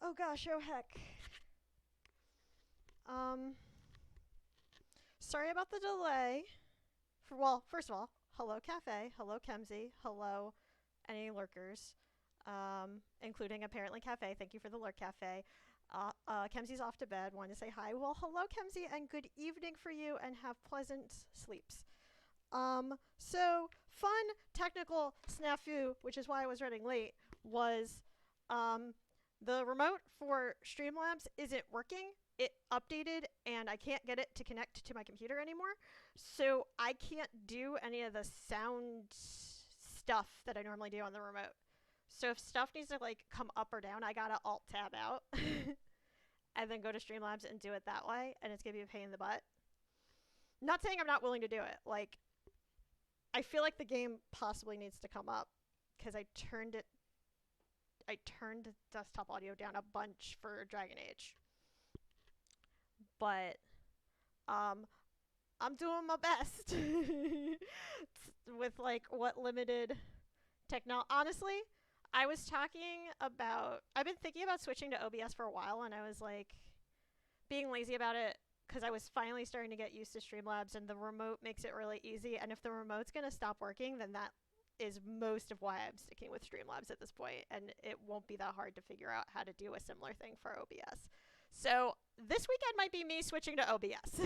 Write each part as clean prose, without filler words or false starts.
Oh gosh, oh heck. Sorry about the delay. Well, first of all, hello Cafe, hello Kemsy, hello any lurkers, including apparently Cafe. Thank you for the lurk, Cafe. Kemsy's off to bed. Wanted to say hi. Well, hello Kemsy, and good evening for you, and have pleasant sleeps. So fun technical snafu, which is why I was running late, was um, the remote for Streamlabs isn't working. It updated and I can't get it to connect to my computer anymore. So I can't do any of the sound stuff that I normally do on the remote. So if stuff needs to like come up or down, I gotta alt tab out and then go to Streamlabs and do it that way, and it's gonna be a pain in the butt. Not saying I'm not willing to do it. Like, I feel like the game possibly needs to come up because I turned the desktop audio down a bunch for Dragon Age. But um I'm doing my best with like what limited technology. Honestly, I've been thinking about switching to OBS for a while, and I was like being lazy about it because I was finally starting to get used to Streamlabs, and the remote makes it really easy. And if the remote's going to stop working, then that is most of why I'm sticking with Streamlabs at this point, and it won't be that hard to figure out how to do a similar thing for OBS. So this weekend might be me switching to OBS.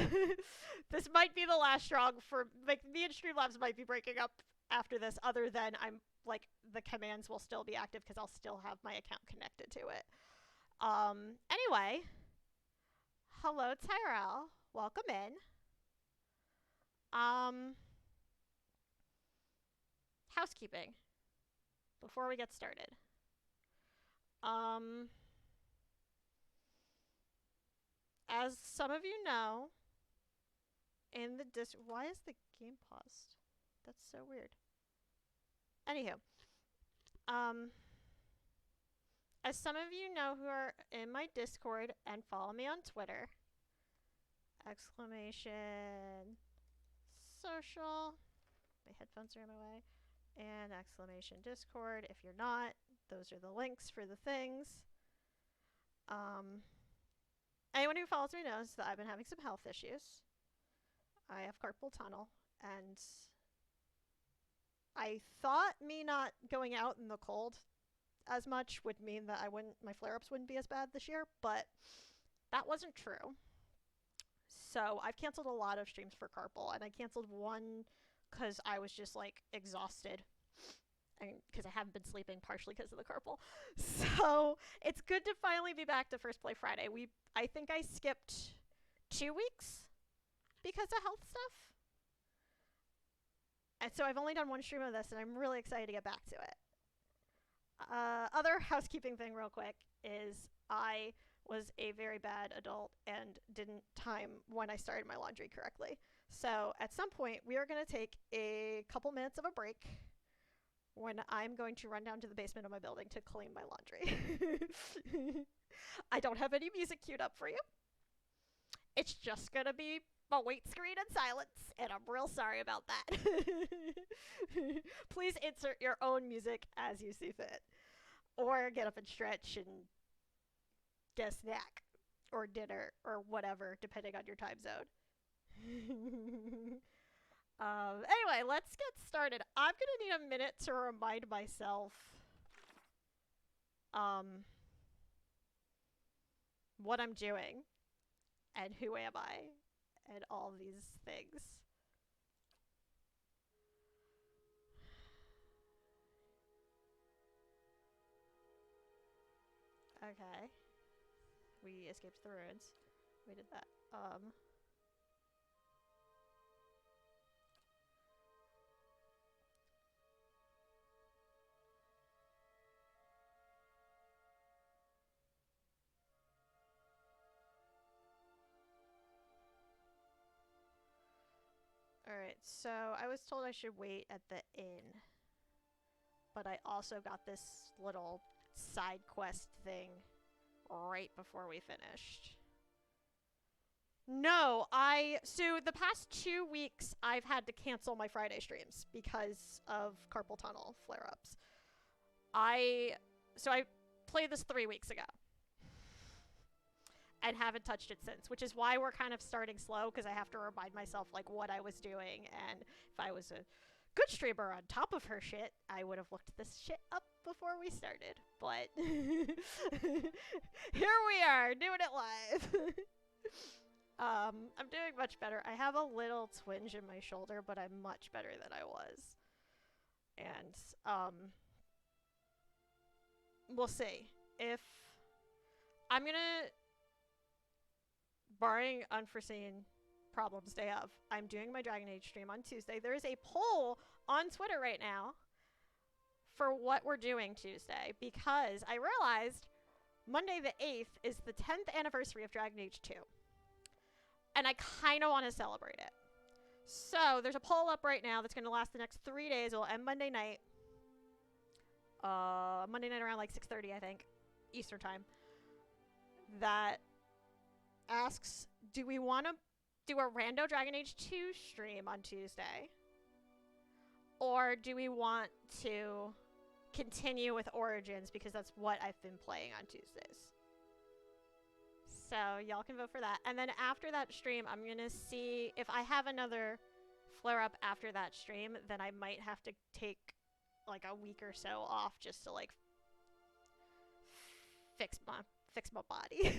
This might be the last straw for like me and Streamlabs might be breaking up after this. Other than I'm like the commands will still be active because I'll still have my account connected to it. Anyway, hello Tyrell, welcome in. Um, Housekeeping before we get started. Um, as some of you know, in the why is the game paused? That's so weird. Anywho, um, as some of you know who are in my Discord and follow me on Twitter, exclamation social. My headphones are in my way. And exclamation Discord. If you're not, those are the links for the things. Anyone who follows me knows that I've been having some health issues. I have carpal tunnel, and I thought me not going out in the cold as much would mean that my flare-ups wouldn't be as bad this year, but that wasn't true. So I've canceled a lot of streams for carpal, and I canceled one because I was just like exhausted, and because I haven't been sleeping, partially because of the carpal. So it's good to finally be back to First Play Friday. I think I skipped 2 weeks because of health stuff. And so I've only done one stream of this, and I'm really excited to get back to it. Other housekeeping thing real quick is I was a very bad adult and didn't time when I started my laundry correctly. So at some point, we are going to take a couple minutes of a break when I'm going to run down to the basement of my building to clean my laundry. I don't have any music queued up for you. It's just going to be a wait screen and silence, and I'm real sorry about that. Please insert your own music as you see fit. Or get up and stretch and get a snack or dinner or whatever, depending on your time zone. Anyway, let's get started. I'm gonna need a minute to remind myself what I'm doing and who am I and all these things. Okay. We escaped the ruins. We did that. Alright, so I was told I should wait at the inn. But I also got this little side quest thing right before we finished. No, so the past 2 weeks I've had to cancel my Friday streams because of carpal tunnel flare-ups. I played this 3 weeks ago. and haven't touched it since, which is why we're kind of starting slow because I have to remind myself like what I was doing, and if I was a good streamer on top of her shit, I would have looked this shit up before we started. But here we are doing it live. I'm doing much better. I have a little twinge in my shoulder, but I'm much better than I was. And we'll see if I'm gonna, barring unforeseen problems day of, I'm doing my Dragon Age stream on Tuesday. There is a poll on Twitter right now for what we're doing Tuesday because I realized Monday the 8th is the 10th anniversary of Dragon Age 2. And I kind of want to celebrate it. So there's a poll up right now that's going to last the next 3 days. It'll end Monday night. Monday night around like 6:30, I think, Eastern time. That asks, do we want to do a rando Dragon Age 2 stream on Tuesday? Or do we want to continue with Origins because that's what I've been playing on Tuesdays? So y'all can vote for that. And then after that stream, I'm going to see if I have another flare-up after that stream, then I might have to take like a week or so off just to like fix my body.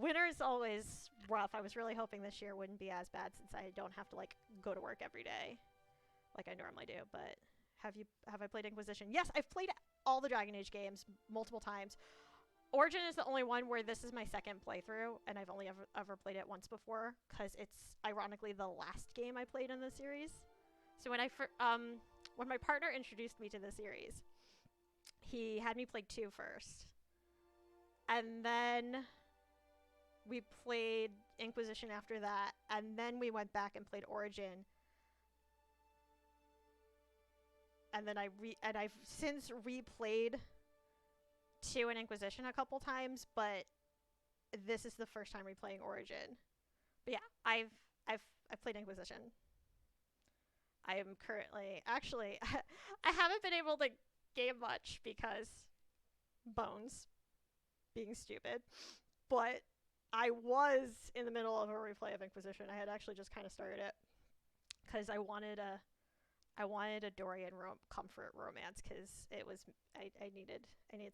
Winter is always rough. I was really hoping this year wouldn't be as bad since I don't have to like go to work every day like I normally do. But have I played Inquisition? Yes, I've played all the Dragon Age games multiple times. Origin is the only one where this is my second playthrough, and I've only ever played it once before because it's ironically the last game I played in the series. So when my partner introduced me to the series, he had me play 2 first, and then we played Inquisition after that, and then we went back and played Origin. And then I've since replayed 2 and Inquisition a couple times, but this is the first time replaying Origin. But yeah, I've played Inquisition. I am currently actually I haven't been able to game much because bones being stupid, but I was in the middle of a replay of Inquisition. I had actually just kind of started it because I wanted a Dorian comfort romance because it was I needed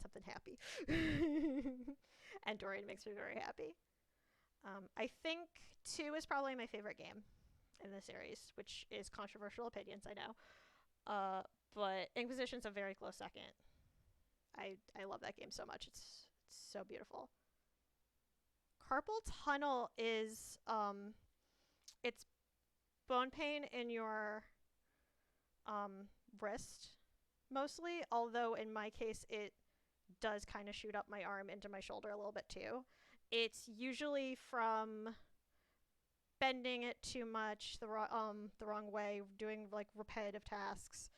something happy, and Dorian makes me very happy. I think 2 is probably my favorite game in the series, which is controversial opinions, I know. But Inquisition's a very close second. I love that game so much. It's so beautiful. Carpal tunnel is it's bone pain in your wrist mostly, although in my case it does kind of shoot up my arm into my shoulder a little bit too. It's usually from bending it too much the wrong way, doing like repetitive tasks.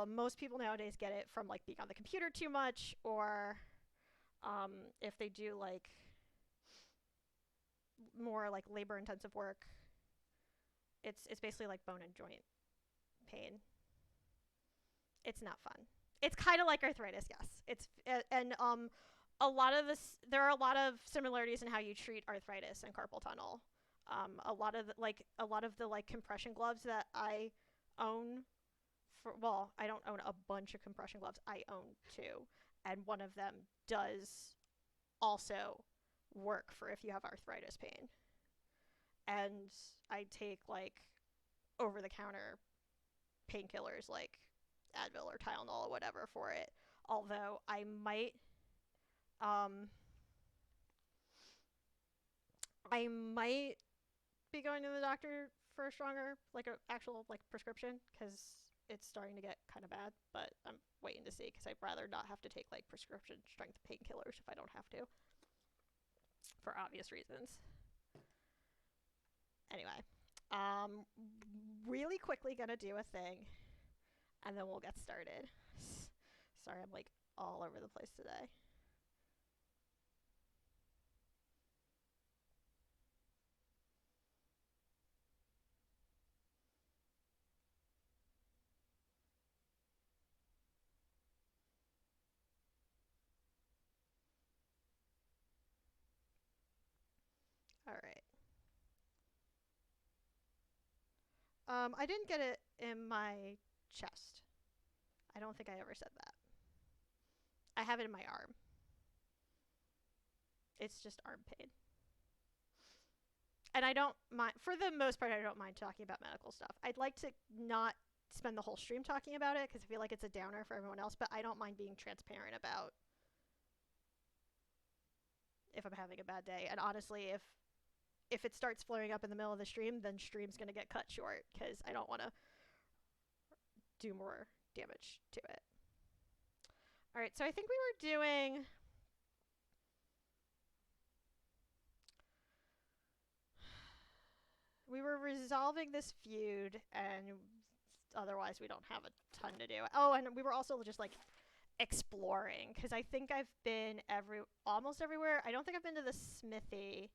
Most people nowadays get it from like being on the computer too much, or if they do like more like labor intensive work. It's basically like bone and joint pain. It's not fun. It's kind of like arthritis, yes. It's and a lot of this, there are a lot of similarities in how you treat arthritis and carpal tunnel. A lot of the compression gloves that I own, I don't own a bunch of compression gloves. I own 2, and one of them does also work for if you have arthritis pain. And I take like over-the-counter painkillers like Advil or Tylenol or whatever for it. Although I might be going to the doctor for a stronger, like an actual like prescription, because it's starting to get kind of bad. But I'm waiting to see because I'd rather not have to take like prescription strength painkillers if I don't have to, for obvious reasons. Anyway, really quickly gonna do a thing, and then we'll get started. Sorry, I'm like all over the place today. All right. I didn't get it in my chest. I don't think I ever said that. I have it in my arm. It's just arm pain. And I don't mind, for the most part, I don't mind talking about medical stuff. I'd like to not spend the whole stream talking about it because I feel like it's a downer for everyone else, but I don't mind being transparent about if I'm having a bad day. And honestly, if it starts flaring up in the middle of the stream, then stream's going to get cut short because I don't want to do more damage to it. All right, so I think we were doing... We were resolving this feud, and otherwise we don't have a ton to do. Oh, and we were also just, like, exploring, because I think I've been almost everywhere. I don't think I've been to the smithy.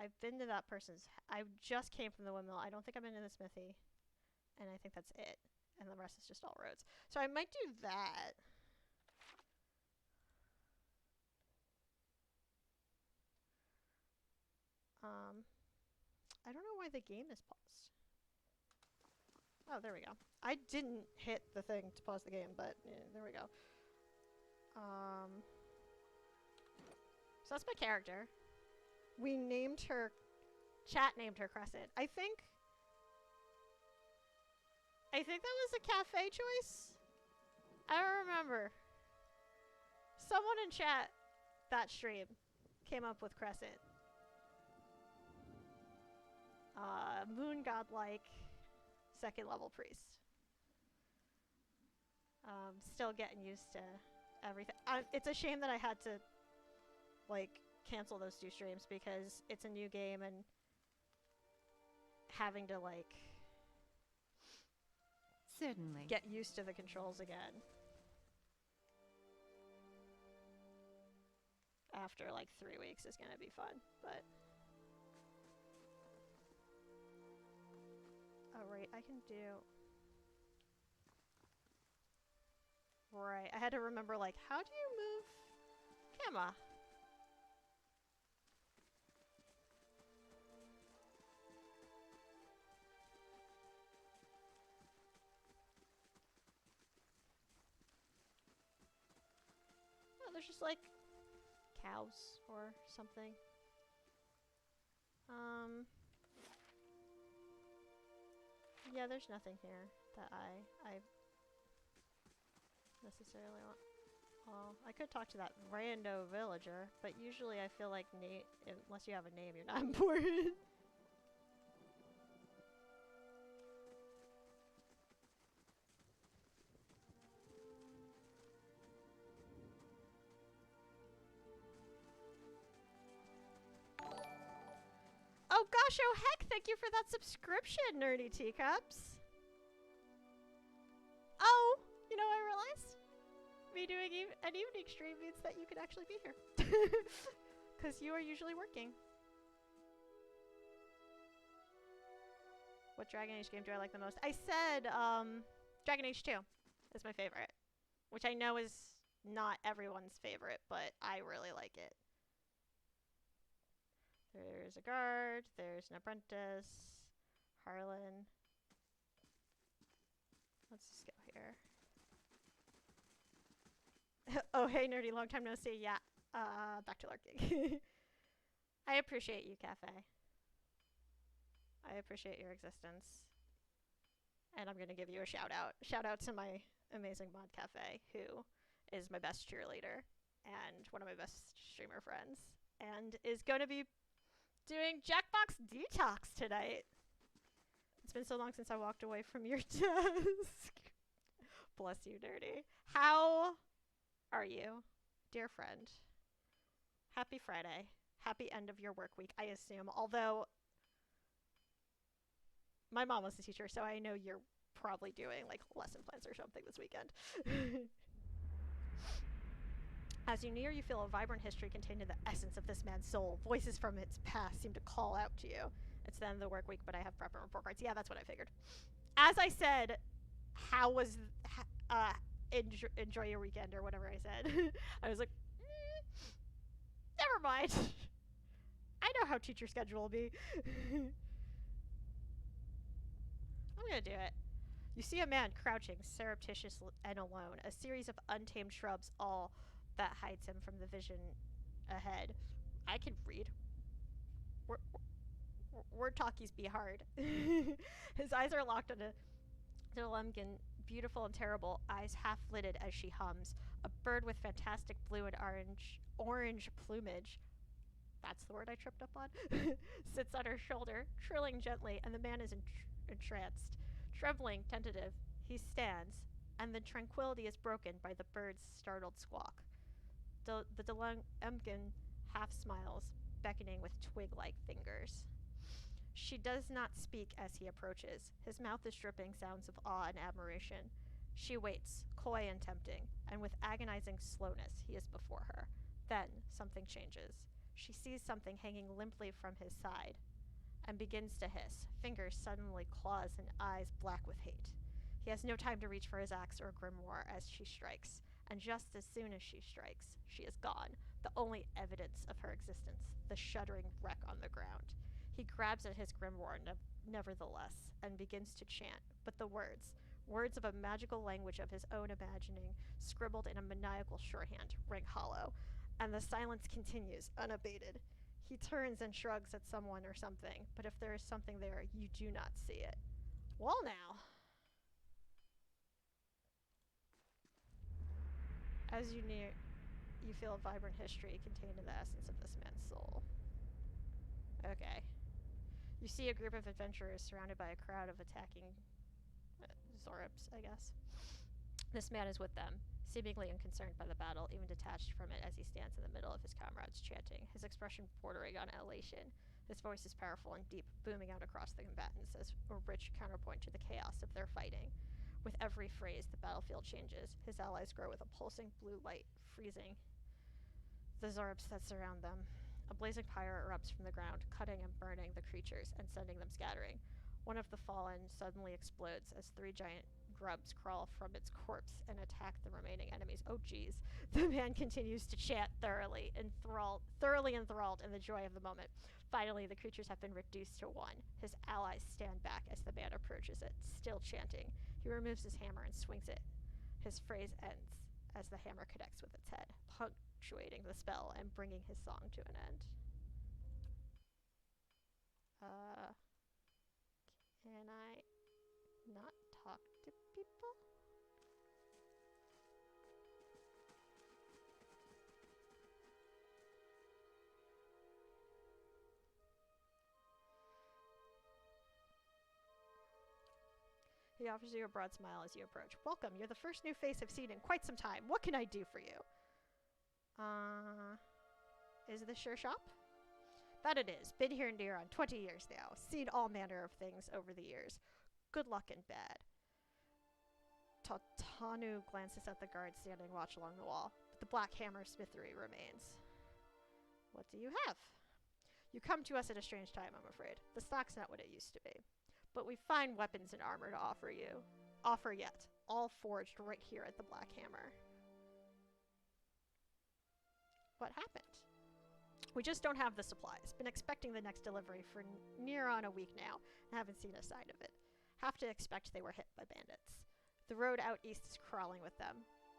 I've been to that person's... I just came from the windmill. I don't think I've been to the smithy. And I think that's it. And the rest is just all roads. So I might do that. I don't know why the game is paused. Oh, there we go. I didn't hit the thing to pause the game, but yeah, there we go. So that's my character. We named her... Chat named her Crescent. I think that was a cafe choice? I don't remember. Someone in chat that stream came up with Crescent. Moon godlike, second level priest. Still getting used to everything. It's a shame that I had to, like, cancel those 2 streams because it's a new game and having to, like, certainly get used to the controls again. After, like, 3 weeks is gonna be fun, but... Oh, right, I can do... Right, I had to remember, like, how do you move camera? Oh, there's just, like, cows or something. Yeah, there's nothing here that I necessarily want. Well, I could talk to that rando villager, but usually I feel like unless you have a name, you're not important. Oh gosh, oh heck, thank you for that subscription, Nerdy Teacups. Oh, you know what I realized? Me doing an evening stream means that you could actually be here. Because you are usually working. What Dragon Age game do I like the most? I said, Dragon Age 2 is my favorite. Which I know is not everyone's favorite, but I really like it. There's a guard, there's an apprentice, Harlan. Let's just go here. Oh, hey, nerdy, long time no see. Yeah, back to lurking. I appreciate you, Cafe. I appreciate your existence. And I'm going to give you a shout out. Shout out to my amazing mod Cafe, who is my best cheerleader and one of my best streamer friends. And is going to be doing Jackbox Detox tonight. It's been so long since I walked away from your desk. Bless you, nerdy. How are you, dear friend? Happy Friday. Happy end of your work week, I assume. Although, my mom was a teacher, so I know you're probably doing, like, lesson plans or something this weekend. As you near, you feel a vibrant history contained in the essence of this man's soul. Voices from its past seem to call out to you. It's the end of the work week, but I have prep and report cards. Yeah, that's what I figured. As I said, how was... enjoy your weekend, or whatever I said. I was like, never mind. I know how teacher schedule will be. I'm gonna do it. You see a man crouching, surreptitious and alone, a series of untamed shrubs all that hides him from the vision ahead. I can read. Word talkies be hard. His eyes are locked on a Lemgen, beautiful and terrible, eyes half lidded as she hums. A bird with fantastic blue and orange plumage, that's the word I tripped up on, sits on her shoulder, trilling gently, and the man is entranced. Trembling, tentative, he stands, and the tranquility is broken by the bird's startled squawk. The Lemgen half smiles, beckoning with twig-like fingers. She does not speak as he approaches. His mouth is dripping sounds of awe and admiration. She waits, coy and tempting, and with agonizing slowness he is before her. Then something changes. She sees something hanging limply from his side and begins to hiss, fingers suddenly claws and eyes black with hate. He has no time to reach for his axe or grimoire as she strikes, and just as soon as she strikes, she is gone, the only evidence of her existence, the shuddering wreck on the ground. He grabs at his grimoire nevertheless and begins to chant, but the words of a magical language of his own imagining, scribbled in a maniacal shorthand, ring hollow, and the silence continues, unabated. He turns and shrugs at someone or something, but if there is something there, you do not see it. Well now. As you near, you feel a vibrant history contained in the essence of this man's soul. Okay. You see a group of adventurers surrounded by a crowd of attacking Zorops, I guess. This man is with them, seemingly unconcerned by the battle, even detached from it as he stands in the middle of his comrades chanting, his expression bordering on elation. His voice is powerful and deep, booming out across the combatants as a rich counterpoint to the chaos of their fighting. With every phrase, the battlefield changes. His allies grow with a pulsing blue light, freezing the Zorops that surround them. A blazing pyre erupts from the ground, cutting and burning the creatures and sending them scattering. One of the fallen suddenly explodes as 3 giant grubs crawl from its corpse and attack the remaining enemies. Oh geez. The man continues to chant, thoroughly enthralled in the joy of the moment. Finally, the creatures have been reduced to 1. His allies stand back as the man approaches it, still chanting. He removes his hammer and swings it. His phrase ends as the hammer connects with its head, punctuating the spell and bringing his song to an end. Can I not talk to people? He offers you a broad smile as you approach. Welcome, you're the first new face I've seen in quite some time. What can I do for you? Is this your shop? That it is. Been here near on 20 years now. Seen all manner of things over the years. Good luck and bad. Tatanu glances at the guard standing watch along the wall, but the black hammer smithery remains. What do you have? You come to us at a strange time, I'm afraid. The stock's not what it used to be. But we find weapons and armor to offer you. Offer yet. All forged right here at the Black Hammer. What happened? We just don't have the supplies. Been expecting the next delivery for near on a week now, and haven't seen a sign of it. Have to expect they were hit by bandits. The road out east is crawling with them.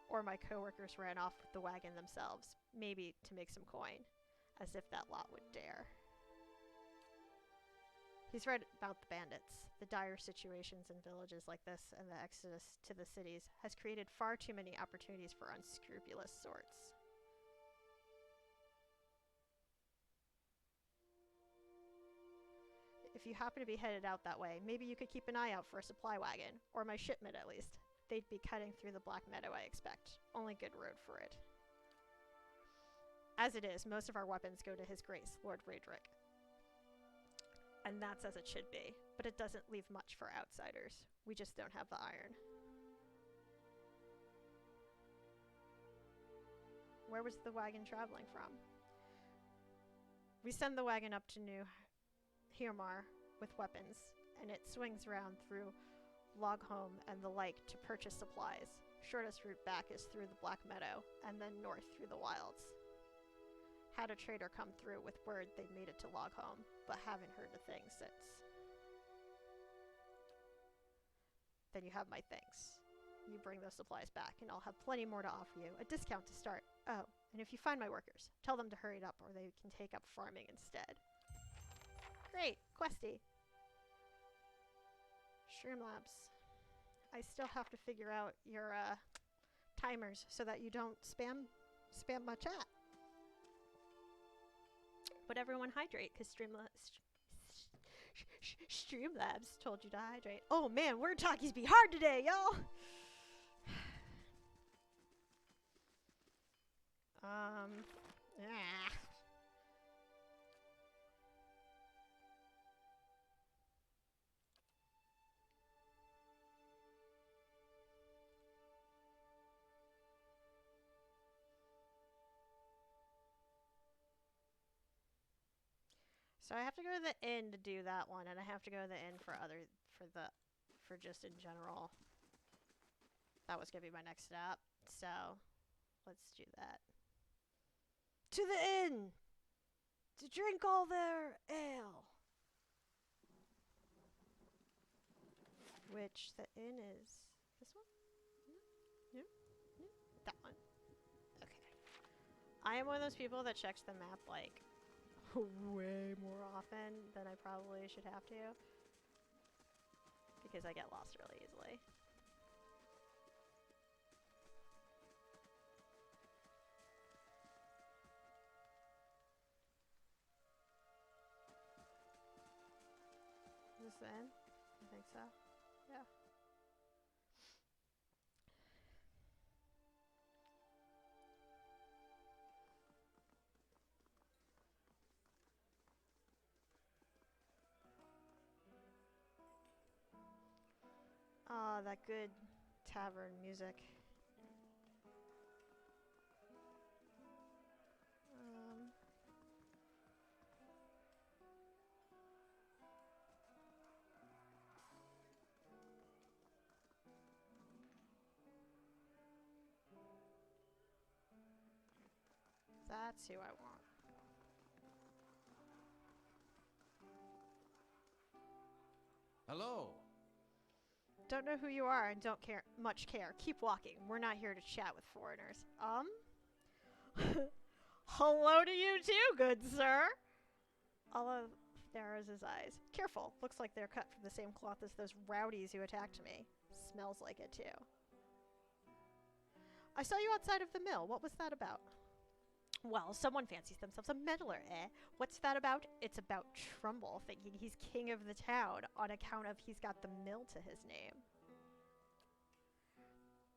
Or my coworkers ran off with the wagon themselves, maybe to make some coin. As if that lot would dare. He's read about the bandits. The dire situations in villages like this and the exodus to the cities has created far too many opportunities for unscrupulous sorts. If you happen to be headed out that way, maybe you could keep an eye out for a supply wagon, or my shipment at least. They'd be cutting through the Black Meadow, I expect. Only good road for it. As it is, most of our weapons go to His Grace, Lord Raedric. And that's as it should be, but it doesn't leave much for outsiders. We just don't have the iron. Where was the wagon traveling from? We send the wagon up to New Hiomar with weapons, and it swings around through Logholm and the like to purchase supplies. Shortest route back is through the Black Meadow, and then north through the wilds. had a trader come through with word they made it to Logholm, but haven't heard a thing since. Then you have my thanks. You bring those supplies back, and I'll have plenty more to offer you. A discount to start. Oh, and if you find my workers, tell them to hurry it up, or they can take up farming instead. Great, Questy. Streamlabs. I still have to figure out your timers so that you don't spam my chat. But everyone hydrate, because Streamlabs told you to hydrate. Oh man, word talkies be hard today, y'all! Yeah. So I have to go to the inn to do that one, and I have to go to the inn for just in general. That was gonna be my next step. So let's do that. To the inn to drink all their ale. Which the inn is this one? No? No? That one. Okay. I am one of those people that checks the map like way more often than I probably should have to. Because I get lost really easily. Is this the end? I think so. Yeah. Ah, that good tavern music. That's who I want. Hello. Don't know who you are and don't much care. Keep walking. We're not here to chat with foreigners. Hello to you too, good sir. Olive narrows his eyes. Careful. Looks like they're cut from the same cloth as those rowdies who attacked me. Smells like it too. I saw you outside of the mill. What was that about? Well, someone fancies themselves a meddler, eh? What's that about? It's about Trumbull thinking he's king of the town on account of he's got the mill to his name.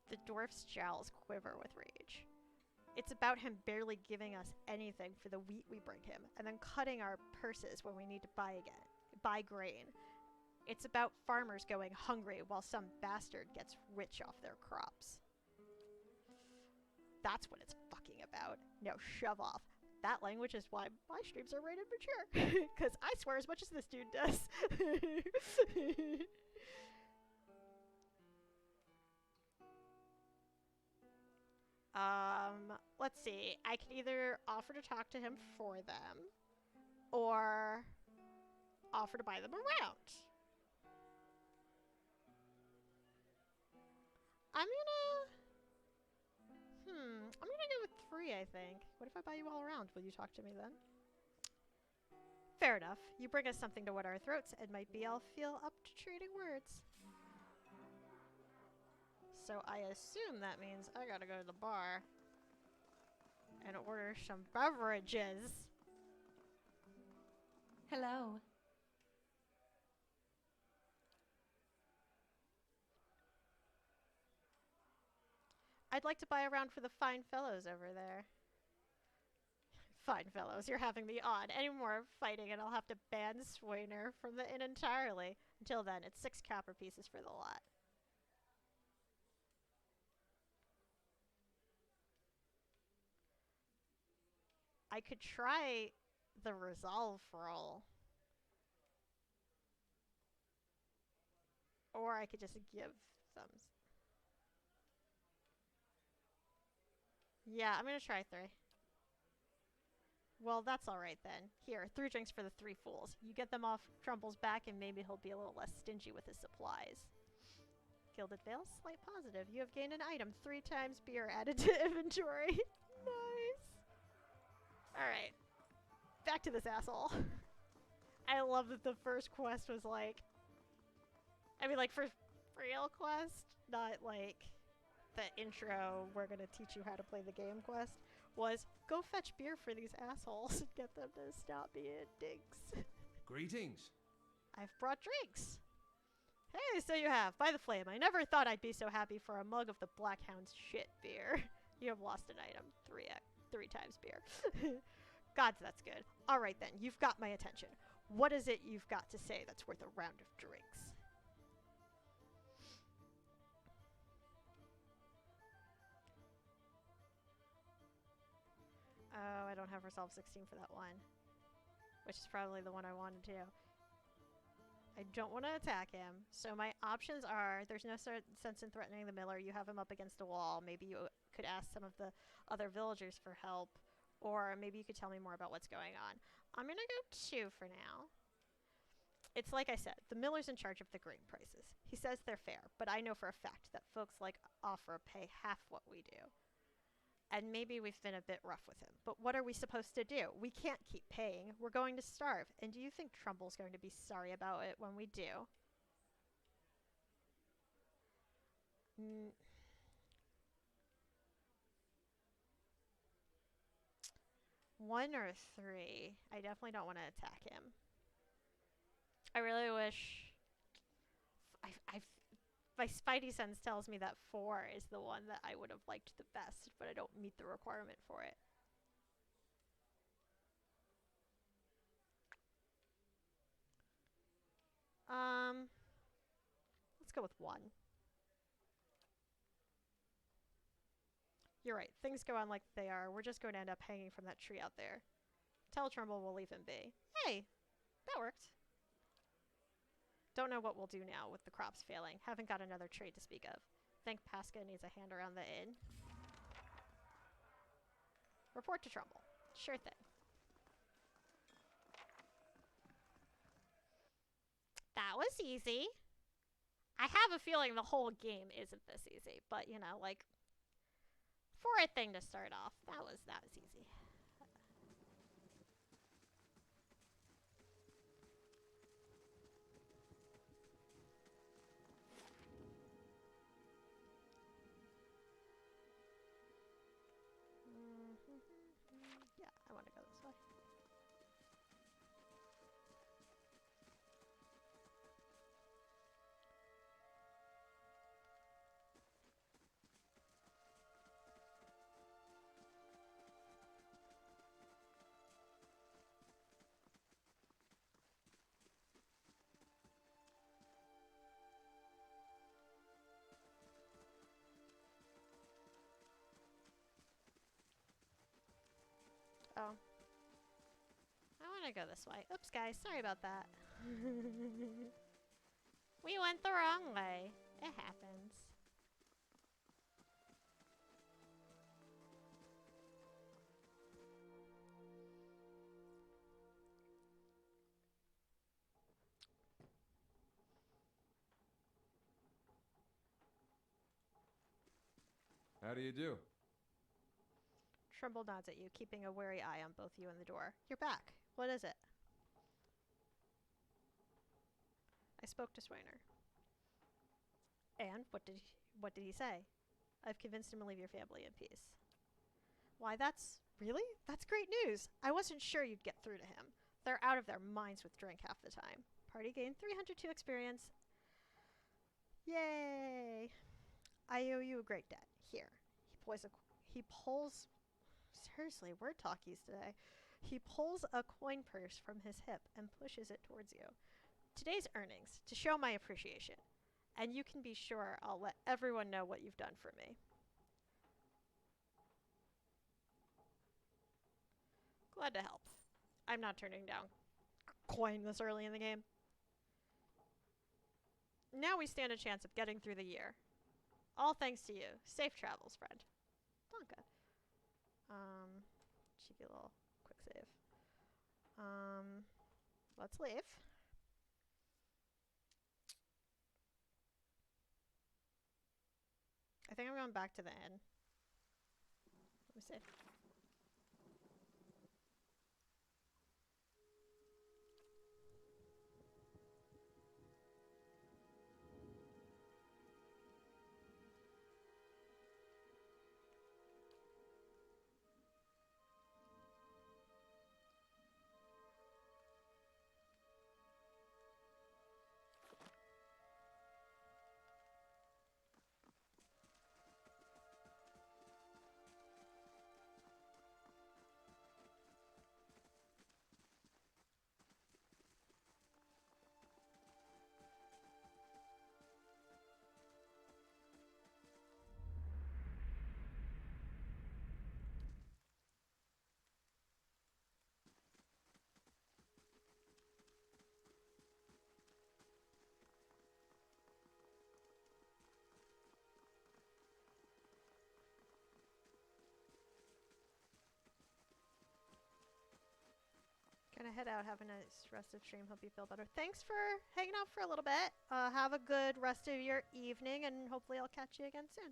The dwarf's jowls quiver with rage. It's about him barely giving us anything for the wheat we bring him, and then cutting our purses when we need to buy grain. It's about farmers going hungry while some bastard gets rich off their crops. That's what it's fucking about. No, shove off. That language is why my streams are rated mature. Because I swear as much as this dude does. Let's see. I can either offer to talk to him for them, or offer to buy them around. I'm gonna go with 3, I think. What if I buy you all around? Will you talk to me then? Fair enough. You bring us something to wet our throats, and might be I'll feel up to trading words. So I assume that means I gotta go to the bar and order some beverages. Hello. I'd like to buy a round for the fine fellows over there. Fine fellows, you're having me on. Any more fighting and I'll have to ban Swainer from the inn entirely. Until then, it's 6 copper pieces for the lot. I could try the resolve roll. Or I could just give them... Yeah, I'm gonna try 3. Well, that's alright then. Here, 3 drinks for the 3 fools. You get them off Trumble's back and maybe he'll be a little less stingy with his supplies. Gilded Veil, slight positive. You have gained an item. 3 times beer added to inventory. Nice. Alright. Back to this asshole. I love that the first quest was like... I mean, like, first real quest, not like the intro, we're gonna teach you how to play the game quest, was go fetch beer for these assholes and get them to stop being dicks. Greetings. I've brought drinks. Hey, so you have. By the flame, I never thought I'd be so happy for a mug of the Blackhound's shit beer. You have lost an item. 3 times beer. Gods, that's good. Alright then, you've got my attention. What is it you've got to say that's worth a round of drinks? Oh, I don't have Resolve 16 for that one. Which is probably the one I wanted to. I don't want to attack him, so my options are, there's no sense in threatening the miller, you have him up against a wall, maybe you could ask some of the other villagers for help, or maybe you could tell me more about what's going on. I'm gonna go 2 for now. It's like I said, the miller's in charge of the grain prices. He says they're fair, but I know for a fact that folks like Offra pay half what we do. And maybe we've been a bit rough with him. But what are we supposed to do? We can't keep paying. We're going to starve. And do you think Trumble's going to be sorry about it when we do? 1 or 3. I definitely don't want to attack him. I really wish... My spidey sense tells me that 4 is the one that I would have liked the best, but I don't meet the requirement for it. Let's go with 1. You're right, things go on like they are. We're just going to end up hanging from that tree out there. Tell Trumbull we'll leave him be. Hey, that worked. Don't know what we'll do now with the crops failing. Haven't got another trade to speak of. Think Pasca needs a hand around the inn. Report to Trumbull. Sure thing. That was easy. I have a feeling the whole game isn't this easy, but you know, like, for a thing to start off, that was easy. Yeah, I want to go this way. Oh. I want to go this way. Oops, guys. Sorry about that. We went the wrong way. It happens. How do you do? Trumbull nods at you, keeping a wary eye on both you and the door. You're back. What is it? I spoke to Swainer. And what did he say? I've convinced him to leave your family in peace. Why, that's great news. I wasn't sure you'd get through to him. They're out of their minds with drink half the time. Party gained 302 experience. Yay! I owe you a great debt. Here. He pulls seriously, word talkies today. He pulls a coin purse from his hip and pushes it towards you. Today's earnings, to show my appreciation. And you can be sure I'll let everyone know what you've done for me. Glad to help. I'm not turning down coin this early in the game. Now we stand a chance of getting through the year. All thanks to you. Safe travels, friend. Donka. Cheeky little quick save. Let's leave. I think I'm going back to the inn. Let me see. Gonna head out, have a nice rest of stream, hope you feel better. Thanks for hanging out for a little bit. Have a good rest of your evening, and hopefully I'll catch you again soon.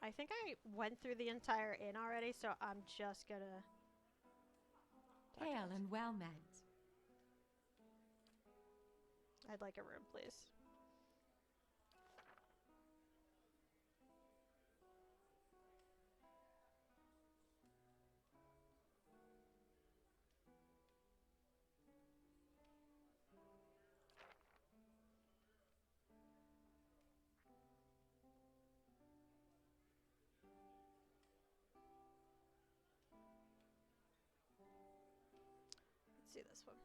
I think I went through the entire inn already, so I'm just gonna... Hail and well met. I'd like a room, please. Let's see this one.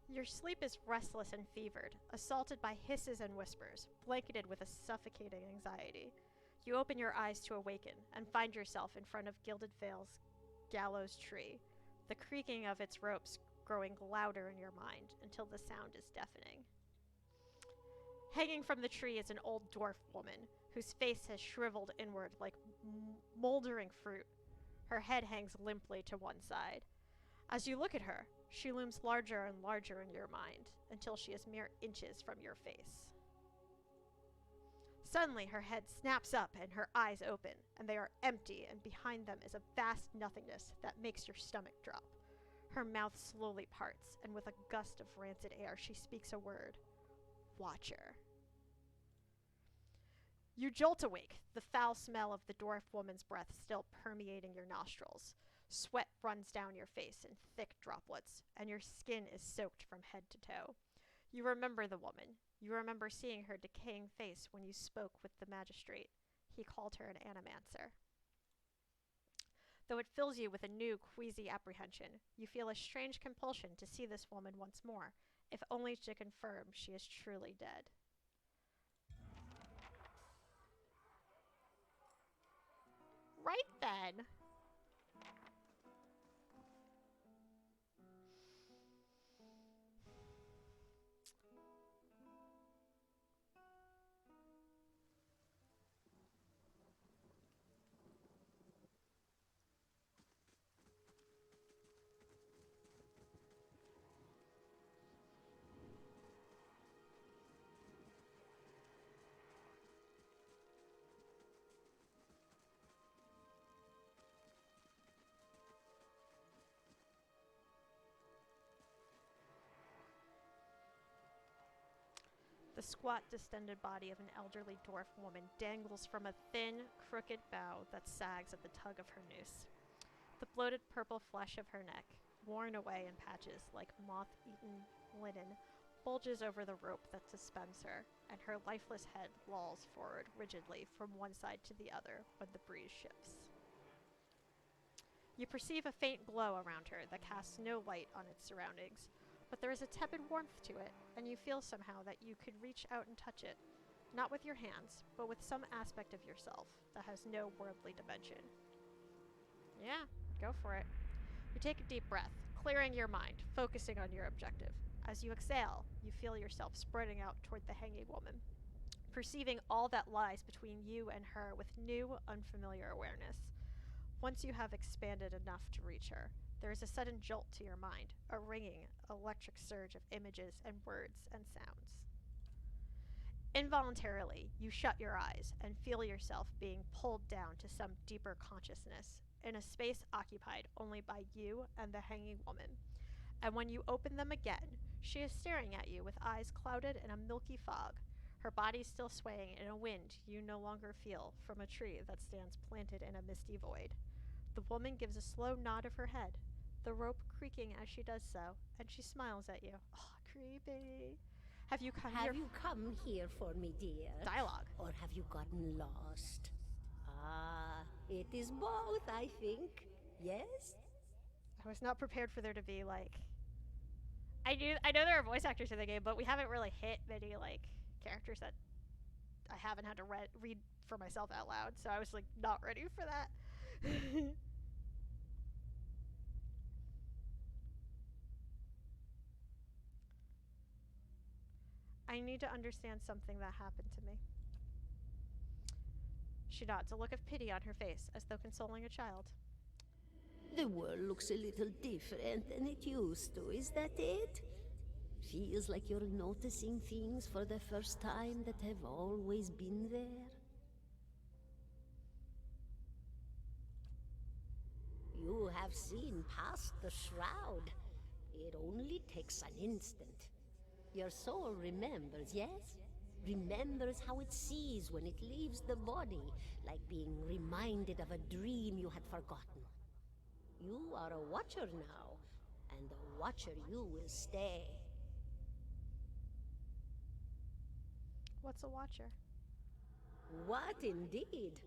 Your sleep is restless and fevered, assaulted by hisses and whispers, blanketed with a suffocating anxiety. You open your eyes to awaken and find yourself in front of Gilded Vale's gallows tree, the creaking of its ropes growing louder in your mind until the sound is deafening. Hanging from the tree is an old dwarf woman whose face has shriveled inward like moldering fruit. Her head hangs limply to one side. As you look at her, she looms larger and larger in your mind until she is mere inches from your face. Suddenly, her head snaps up and her eyes open, and they are empty, and behind them is a vast nothingness that makes your stomach drop. Her mouth slowly parts, and with a gust of rancid air, she speaks a word. Watcher. You jolt awake, the foul smell of the dwarf woman's breath still permeating your nostrils. Sweat runs down your face in thick droplets, and your skin is soaked from head to toe. You remember the woman. You remember seeing her decaying face when you spoke with the magistrate. He called her an animancer. Though it fills you with a new, queasy apprehension, you feel a strange compulsion to see this woman once more, if only to confirm she is truly dead. Right then. The squat, distended body of an elderly dwarf woman dangles from a thin, crooked bough that sags at the tug of her noose. The bloated purple flesh of her neck, worn away in patches like moth-eaten linen, bulges over the rope that suspends her, and her lifeless head lolls forward rigidly from one side to the other when the breeze shifts. You perceive a faint glow around her that casts no light on its surroundings, but there is a tepid warmth to it, and you feel somehow that you could reach out and touch it. Not with your hands, but with some aspect of yourself that has no worldly dimension. Yeah, go for it. You take a deep breath, clearing your mind, focusing on your objective. As you exhale, you feel yourself spreading out toward the hanging woman, perceiving all that lies between you and her with new, unfamiliar awareness. Once you have expanded enough to reach her, there is a sudden jolt to your mind, a ringing, electric surge of images and words and sounds. Involuntarily, you shut your eyes and feel yourself being pulled down to some deeper consciousness, in a space occupied only by you and the hanging woman. And when you open them again, she is staring at you with eyes clouded in a milky fog, her body still swaying in a wind you no longer feel from a tree that stands planted in a misty void. The woman gives a slow nod of her head, the rope creaking as she does so, and she smiles at you. Oh, creepy. Have you come here? Have you come here for me, dear? Dialogue. Or have you gotten lost? Ah, it is both, I think. Yes? I was not prepared for there to be like. I know there are voice actors in the game, but we haven't really hit many like characters that I haven't had to read for myself out loud. So I was like not ready for that. I need to understand something that happened to me. She nods, a look of pity on her face, as though consoling a child. The world looks a little different than it used to, is that it? Feels like you're noticing things for the first time that have always been there. You have seen past the shroud. It only takes an instant. Your soul remembers, yes? Remembers how it sees when it leaves the body, like being reminded of a dream you had forgotten. You are a watcher now, and a watcher you will stay. What's a watcher? What indeed?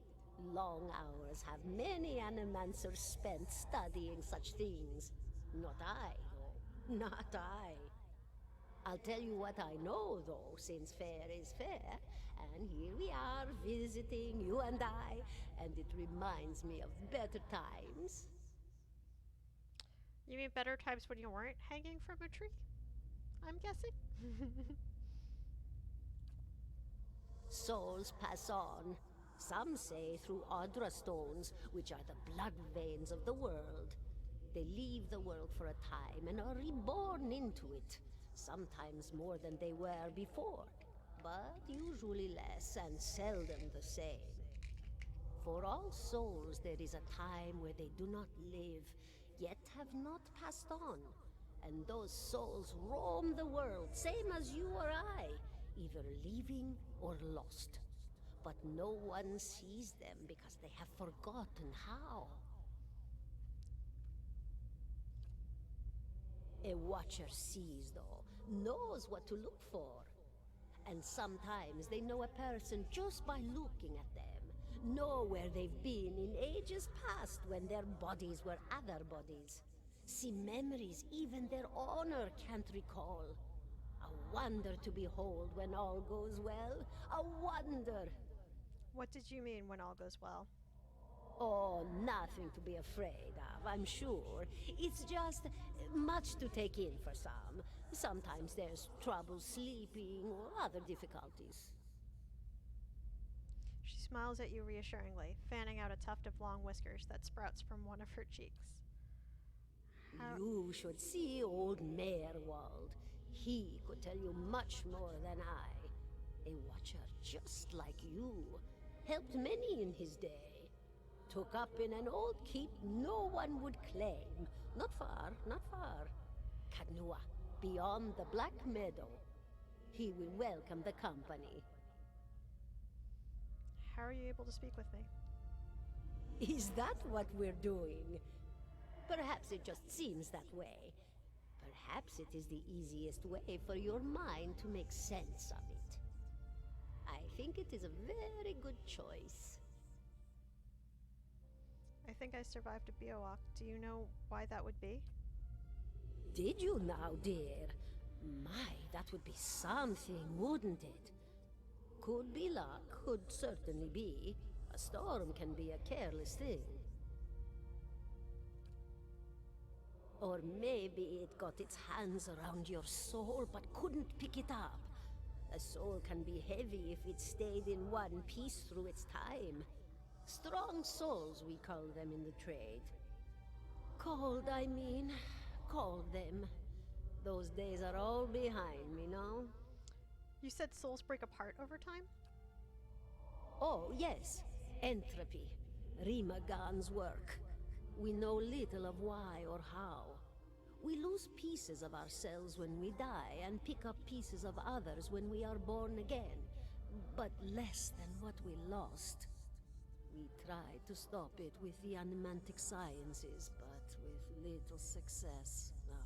Long hours have many animancers spent studying such things. Not I, though. Not I. I'll tell you what I know, though, since fair is fair, and here we are visiting, you and I, and it reminds me of better times. You mean better times when you weren't hanging from a tree? I'm guessing. Souls pass on. Some say through Audra stones, which are the blood veins of the world. They leave the world for a time and are reborn into it. Sometimes more than they were before, but usually less and seldom the same. For all souls there is a time where they do not live, yet have not passed on. And those souls roam the world, same as you or I, either leaving or lost. But no one sees them because they have forgotten how. A watcher sees, though, knows what to look for. And sometimes they know a person just by looking at them, know where they've been in ages past when their bodies were other bodies. See memories even their owner can't recall. A wonder to behold when all goes well. A wonder! What did you mean when all goes well? Oh, nothing to be afraid of, I'm sure. It's just much to take in for some. Sometimes there's trouble sleeping or other difficulties. She smiles at you reassuringly, fanning out a tuft of long whiskers that sprouts from one of her cheeks. You should see old Merwald. He could tell you much more than I. A watcher just like you. Helped many in his day. Took up in an old keep no one would claim. Not far, not far. Kadnua, beyond the Black Meadow. He will welcome the company. How are you able to speak with me? Is that what we're doing? Perhaps it just seems that way. Perhaps it is the easiest way for your mind to make sense of it. I think it is a very good choice. I think I survived a Biowak. Do you know why that would be? Did you now, dear? My, that would be something, wouldn't it? Could be luck, could certainly be. A storm can be a careless thing. Or maybe it got its hands around your soul but couldn't pick it up. A soul can be heavy if it stayed in one piece through its time. Strong souls, we call them in the trade. Cold, I mean. Called them. Those days are all behind me, no? You said souls break apart over time? Oh, yes. Entropy. Rimagan's work. We know little of why or how. We lose pieces of ourselves when we die and pick up pieces of others when we are born again, but less than what we lost. We tried to stop it with the animantic sciences, but with little success. No.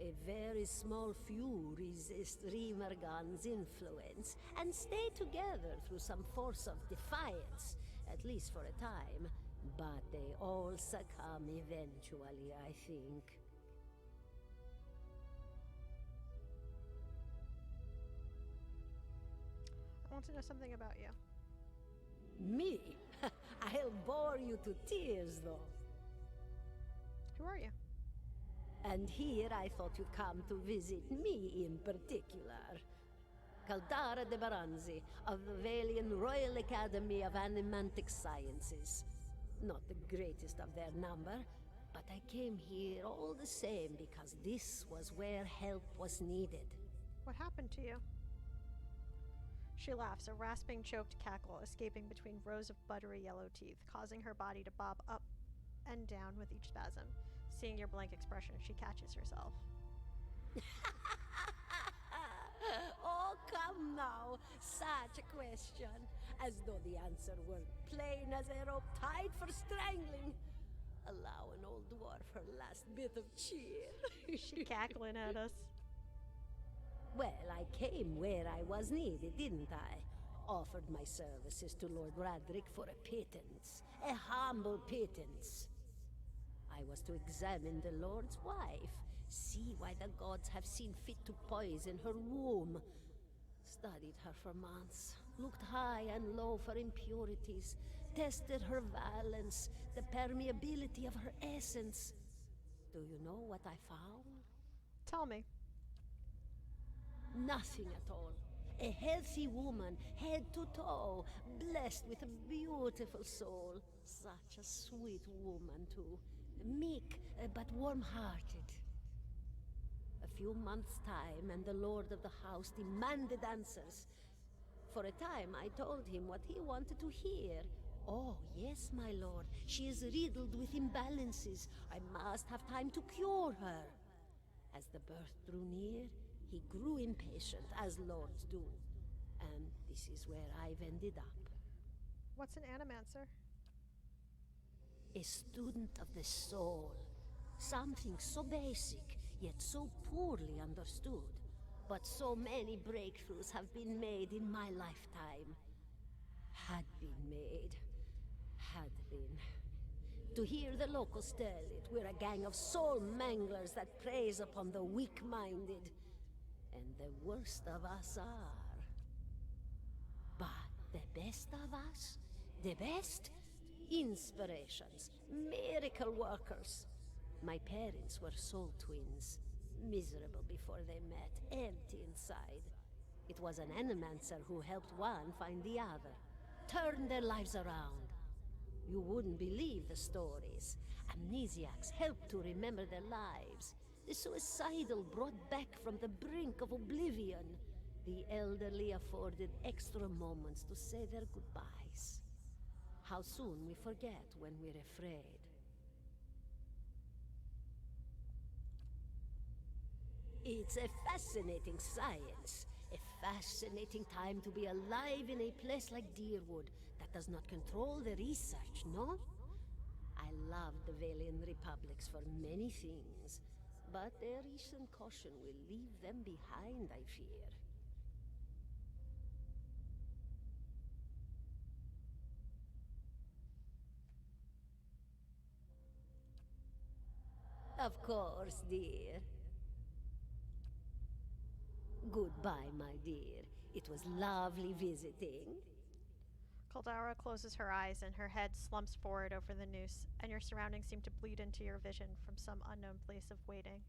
A very small few resist Rimergan's influence and stay together through some force of defiance, at least for a time. But they all succumb eventually, I think. I want to know something about you. Me? I'll bore you to tears, though. Who are you? And here I thought you'd come to visit me in particular. Caldara de Baranzi, of the Valian Royal Academy of Animantic Sciences. Not the greatest of their number, but I came here all the same because this was where help was needed. What happened to you? She laughs, a rasping, choked cackle escaping between rows of buttery yellow teeth, causing her body to bob up and down with each spasm. Seeing your blank expression, she catches herself. Oh, come now. Such a question. As though the answer were plain as a rope tied for strangling. Allow an old dwarf her last bit of cheer. She cackling at us. Well, I came where I was needed, didn't I? Offered my services to Lord Radric for a pittance. A humble pittance. I was to examine the Lord's wife, see why the gods have seen fit to poison her womb. Studied her for months, looked high and low for impurities, tested her valence, the permeability of her essence. Do you know what I found? Tell me. Nothing at all. A healthy woman, head to toe, blessed with a beautiful soul. Such a sweet woman, too. Meek, but warm-hearted. A few months' time, and the lord of the house demanded answers. For a time, I told him what he wanted to hear. Oh, yes, my lord. She is riddled with imbalances. I must have time to cure her. As the birth drew near, he grew impatient, as lords do. And this is where I've ended up. What's an animancer? A student of the soul. Something so basic, yet so poorly understood. But so many breakthroughs have been made in my lifetime. Had been made. Had been. To hear the locals tell it, we're a gang of soul manglers that preys upon the weak-minded. And the worst of us are. But the best of us? The best? Inspirations. Miracle workers. My parents were soul twins. Miserable before they met, empty inside. It was an animancer who helped one find the other. Turned their lives around. You wouldn't believe the stories. Amnesiacs helped to remember their lives. The suicidal brought back from the brink of oblivion. The elderly afforded extra moments to say their goodbyes. How soon we forget when we're afraid. It's a fascinating science. A fascinating time to be alive in a place like Deerwood that does not control the research, no? I love the Valian Republics for many things, but their recent caution will leave them behind, I fear. Of course, dear. Goodbye, my dear. It was lovely visiting. Caldara closes her eyes and her head slumps forward over the noose, and your surroundings seem to bleed into your vision from some unknown place of waiting.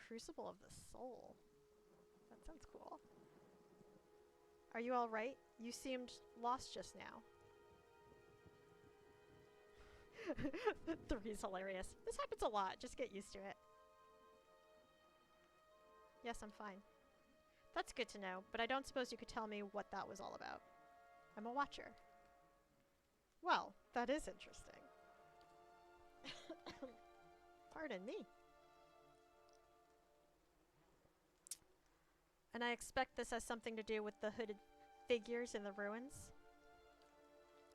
Crucible of the Soul. That sounds cool. Are you alright? You seemed lost just now. 3's hilarious. This happens a lot. Just get used to it. Yes, I'm fine. That's good to know, but I don't suppose you could tell me what that was all about. I'm a watcher. Well, that is interesting. Pardon me. And I expect this has something to do with the hooded figures in the ruins?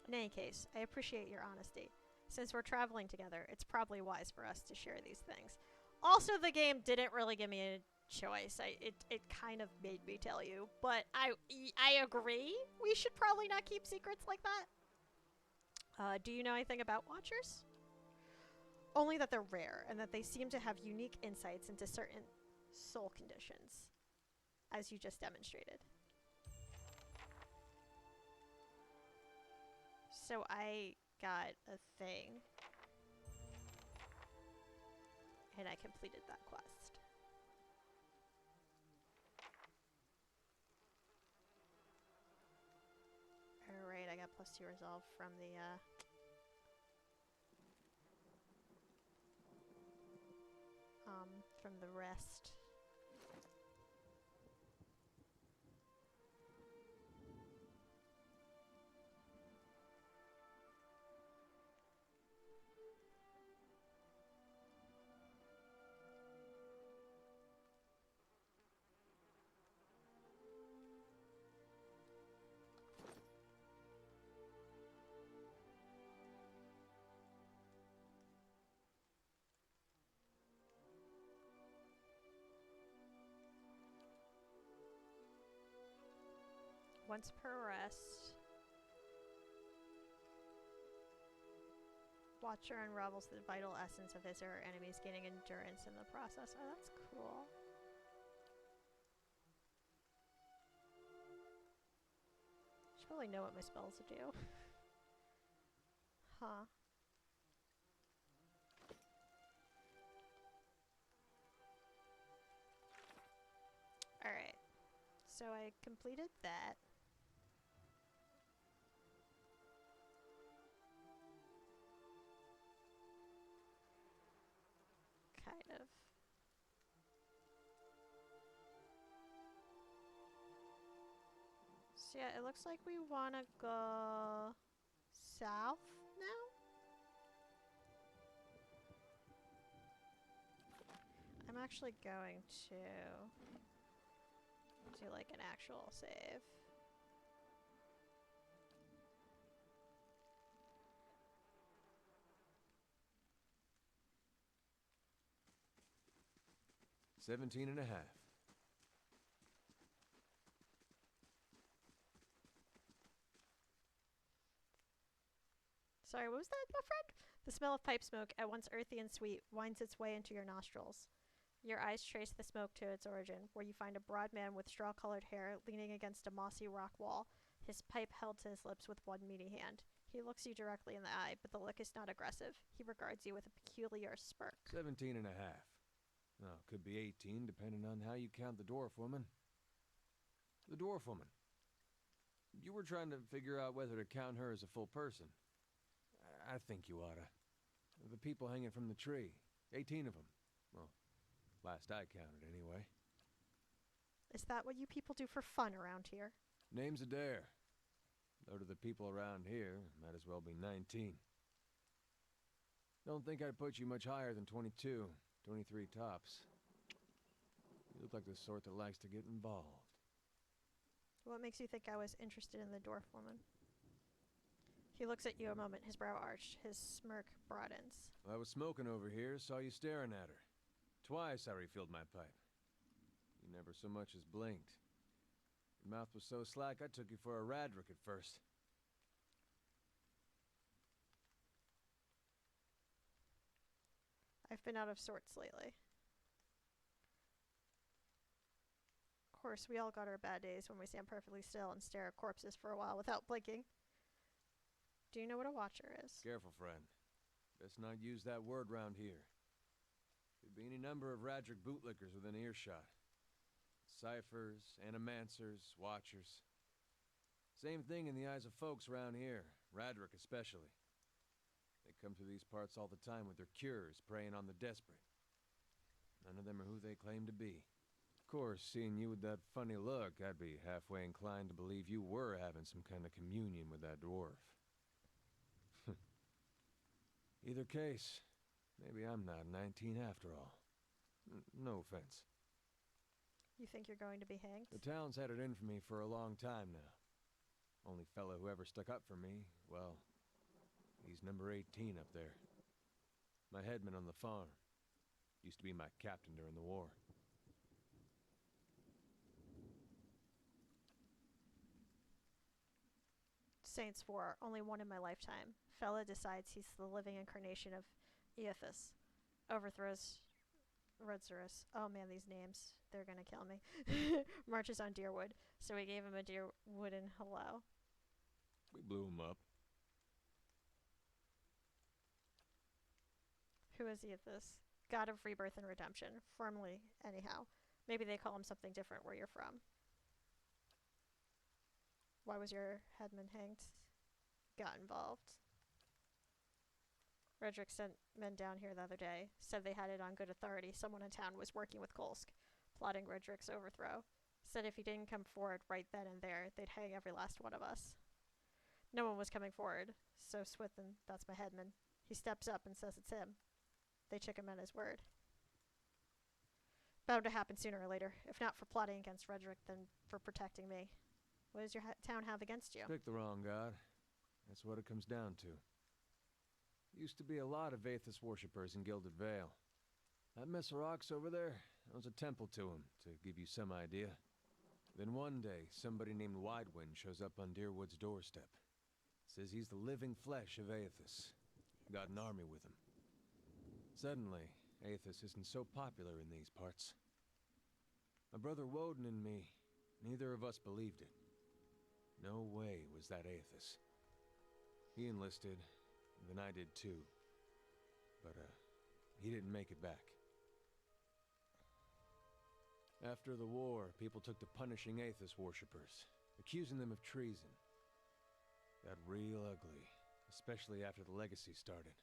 In any case, I appreciate your honesty. Since we're traveling together, it's probably wise for us to share these things. Also, the game didn't really give me a choice. It kind of made me tell you, but I agree. We should probably not keep secrets like that. Do you know anything about Watchers? Only that they're rare, and that they seem to have unique insights into certain soul conditions, as you just demonstrated. So I got a thing, and I completed that quest. Alright, I got +2 resolve from the rest. Once per rest, Watcher unravels the vital essence of his or her enemies, gaining endurance in the process. Oh, that's cool. Should probably know what my spells do. Huh. Alright. So I completed that. Kind of. So yeah, it looks like we want to go south now? I'm actually going to do like an actual save. $17.5. Sorry, what was that, my friend? The smell of pipe smoke, at once earthy and sweet, winds its way into your nostrils. Your eyes trace the smoke to its origin, where you find a broad man with straw-colored hair leaning against a mossy rock wall, his pipe held to his lips with one meaty hand. He looks you directly in the eye, but the look is not aggressive. He regards you with a peculiar smirk. 17.5. Oh, could be 18, depending on how you count the dwarf woman. The dwarf woman. You were trying to figure out whether to count her as a full person. I think you oughta. The people hanging from the tree. 18 of them. Well, last I counted, anyway. Is that what you people do for fun around here? Name's Adair. Though to the people around here, might as well be 19. Don't think I'd put you much higher than 22, 23 tops. You look like the sort that likes to get involved. What makes you think I was interested in the dwarf woman? He looks at you a moment, his brow arched, his smirk broadens. I was smoking over here, saw you staring at her. Twice I refilled my pipe. You never so much as blinked. Your mouth was so slack I took you for a Radric at first. I've been out of sorts lately. course, we all got our bad days when we stand perfectly still and stare at corpses for a while without blinking. Do you know what a watcher is? Careful, friend. Best not use that word round here. Could be any number of Radric bootlickers within earshot. Ciphers, animancers, watchers. Same thing in the eyes of folks around here, Radric especially. They come through these parts all the time with their cures, preying on the desperate. None of them are who they claim to be. Of course, seeing you with that funny look, I'd be halfway inclined to believe you were having some kind of communion with that dwarf. Either case, maybe I'm not 19 after all. No offense. You think you're going to be hanged? The town's had it in for me for a long time now. Only fella who ever stuck up for me, well, he's number 18 up there. My headman on the farm. Used to be my captain during the war. Saints 4, only one in my lifetime. Fella decides he's the living incarnation of Eothas. Overthrows Redzurus. Oh man, these names. They're gonna kill me. Marches on Deerwood. So we gave him a Deerwooden hello. We blew him up. Who is Eothas? God of rebirth and redemption. Formerly, anyhow. Maybe they call him something different where you're from. Why was your headman hanged? Got involved. Redrick sent men down here the other day. Said they had it on good authority. Someone in town was working with Kolsk, plotting Redrick's overthrow. Said if he didn't come forward right then and there, they'd hang every last one of us. No one was coming forward, so Swithin, that's my headman, he steps up and says it's him. They took him at his word. Bound to happen sooner or later, if not for plotting against Redrick, then for protecting me. What does your town have against you? Pick the wrong god. That's what it comes down to. Used to be a lot of Aethys worshippers in Gilded Vale. That mess of rocks over there, that was a temple to him, to give you some idea. Then one day, somebody named Widewind shows up on Deerwood's doorstep. Says he's the living flesh of Aethys. Got an army with him. Suddenly, Aethys isn't so popular in these parts. My brother Woden and me, neither of us believed it. No way was that Aethys. He enlisted, and then I did too. But, he didn't make it back. After the war, people took to punishing Aethys worshippers, accusing them of treason. Got real ugly, especially after the Legacy started.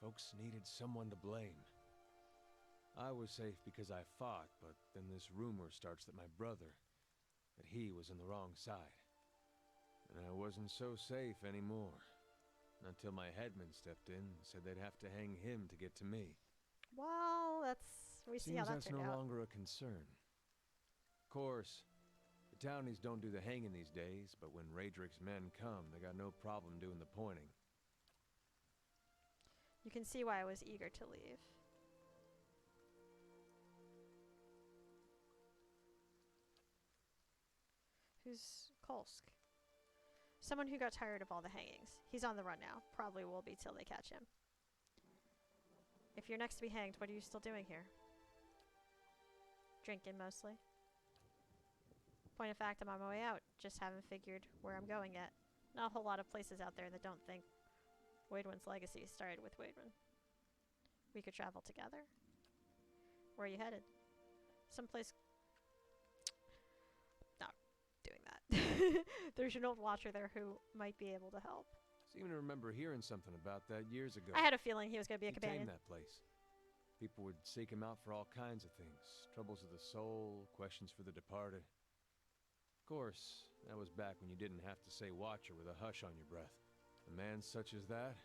Folks needed someone to blame. I was safe because I fought, but then this rumor starts that my brother, that he was on the wrong side. And I wasn't so safe anymore. Until my headman stepped in and said they'd have to hang him to get to me. Well, we see how that Seems that's turned no out. longer a concern. Of course, the townies don't do the hanging these days, but when Radric's men come, they got no problem doing the pointing. You can see why I was eager to leave. Who's Kolsk? Someone who got tired of all the hangings. He's on the run now. Probably will be till they catch him. If you're next to be hanged, what are you still doing here? Drinking, mostly. Point of fact, I'm on my way out. Just haven't figured where I'm going yet. Not a whole lot of places out there that don't think Waidwin's legacy started with Waidwin. We could travel together. Where are you headed? Someplace... Not doing that. There's an old watcher there who might be able to help. Seem to remember hearing something about that years ago. I had a feeling he was going to be a He companion. tamed that place. People would seek him out for all kinds of things. Troubles of the soul, questions for the departed. Of course, that was back when you didn't have to say watcher with a hush on your breath. A man such as that,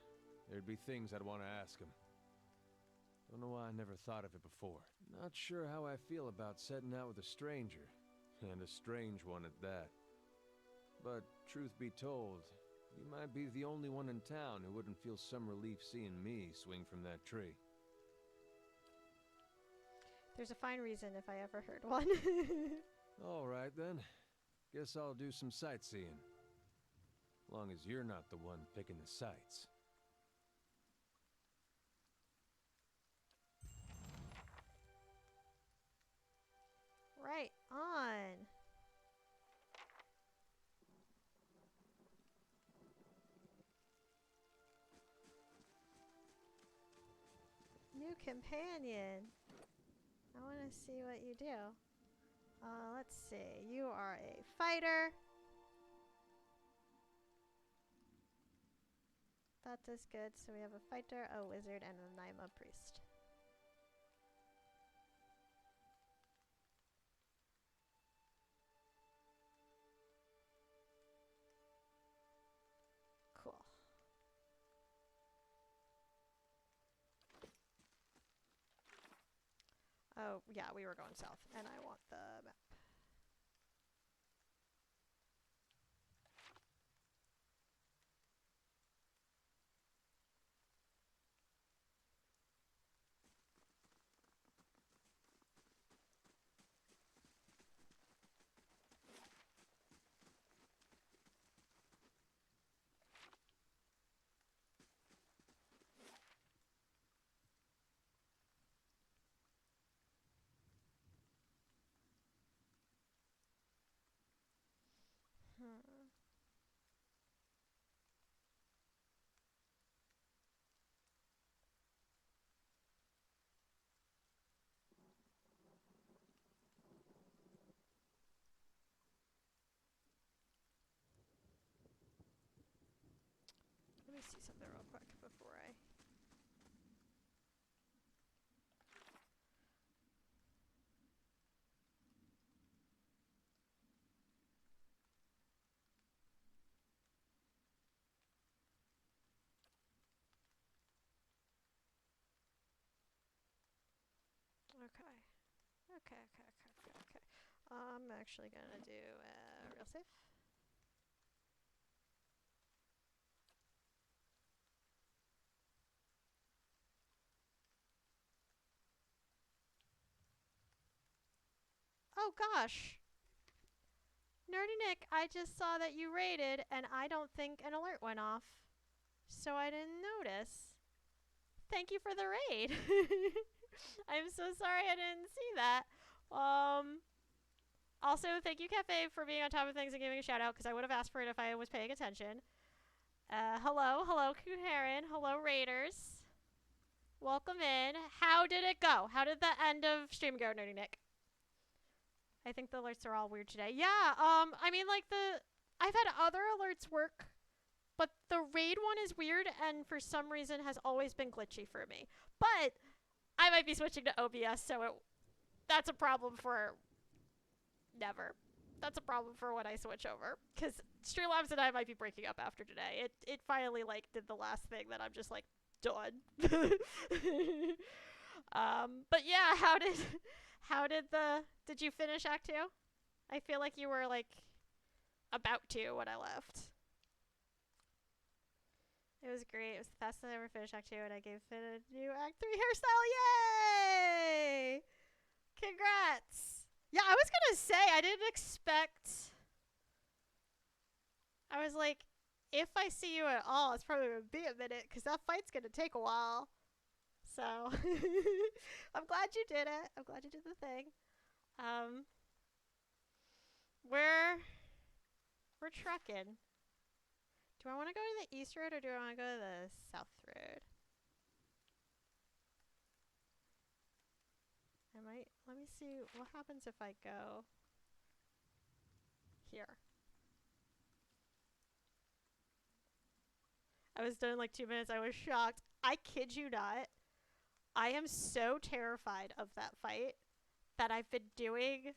there'd be things I'd want to ask him. Don't know why I never thought of it before. Not sure how I feel about setting out with a stranger. And a strange one at that. But, truth be told, you might be the only one in town who wouldn't feel some relief seeing me swing from that tree. There's a fine reason if I ever heard one. Alright then. Guess I'll do some sightseeing. Long as you're not the one picking the sights. Right on. new companion. I want to see what you do. Let's see. You are a fighter. That is good. So we have a fighter, a wizard, and a Naima priest. Cool. Oh, yeah, we were going south, and I want the map. Hmm. Let me see something real quick before I... Okay. Okay. I'm actually gonna do real safe. Oh gosh! Nerdy Nick, I just saw that you raided, and I don't think an alert went off. So I didn't notice. Thank you for the raid! I'm so sorry I didn't see that. Also, thank you, Cafe, for being on top of things and giving a shout out, because I would have asked for it if I was paying attention. Hello, Kuharin. Hello, Raiders. Welcome in. How did it go? How did the end of stream go, Nerdy Nick? I think the alerts are all weird today. Yeah, I mean, like, I've had other alerts work, but the raid one is weird and for some reason has always been glitchy for me. But I might be switching to OBS, so that's a problem for never. That's a problem for when I switch over, because Streamlabs and I might be breaking up after today. It finally, like, did the last thing that I'm just, like, done. But yeah, did you finish Act 2? I feel like you were, like, about to when I left. It was great. It was the fastest I ever finished Act 2, and I gave Finn a new Act 3 hairstyle. Yay! Congrats! Yeah, I was gonna say, I didn't expect... I was like, if I see you at all, it's probably gonna be a minute, because that fight's gonna take a while. So, I'm glad you did it. I'm glad you did the thing. We're trucking. Do I want to go to the east road or do I want to go to the south road? Let me see what happens if I go here. I was done in like 2 minutes. I was shocked. I kid you not. I am so terrified of that fight that I've been doing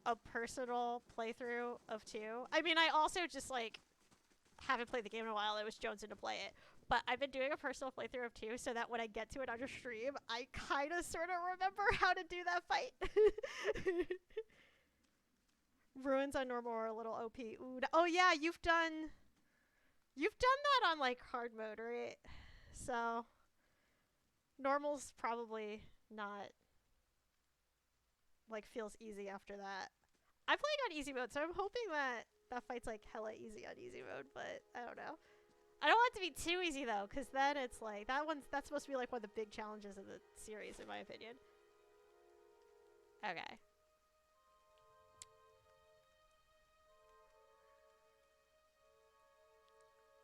a personal playthrough of 2. I mean, I also just like haven't played the game in a while. I was jonesing to play it. But I've been doing a personal playthrough of 2 so that when I get to it on a stream, I kind of sort of remember how to do that fight. Ruins on normal are a little OP. Ooh, oh yeah, you've done that on like hard mode, right? So normal's probably not like feels easy after that. I'm playing on easy mode, so I'm hoping that fight's like hella easy on easy mode, but I don't know. I don't want it to be too easy though, because then it's like that's supposed to be like one of the big challenges of the series, in my opinion. Okay.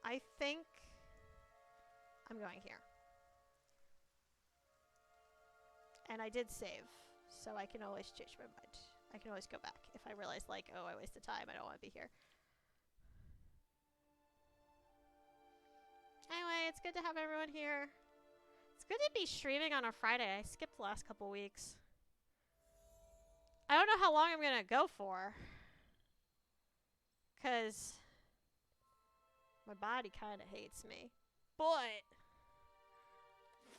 I think I'm going here. And I did save, so I can always change my mind. I can always go back if I realize, like, oh, I wasted time, I don't want to be here. Anyway, it's good to have everyone here. It's good to be streaming on a Friday. I skipped the last couple weeks. I don't know how long I'm gonna go for, cause my body kind of hates me. But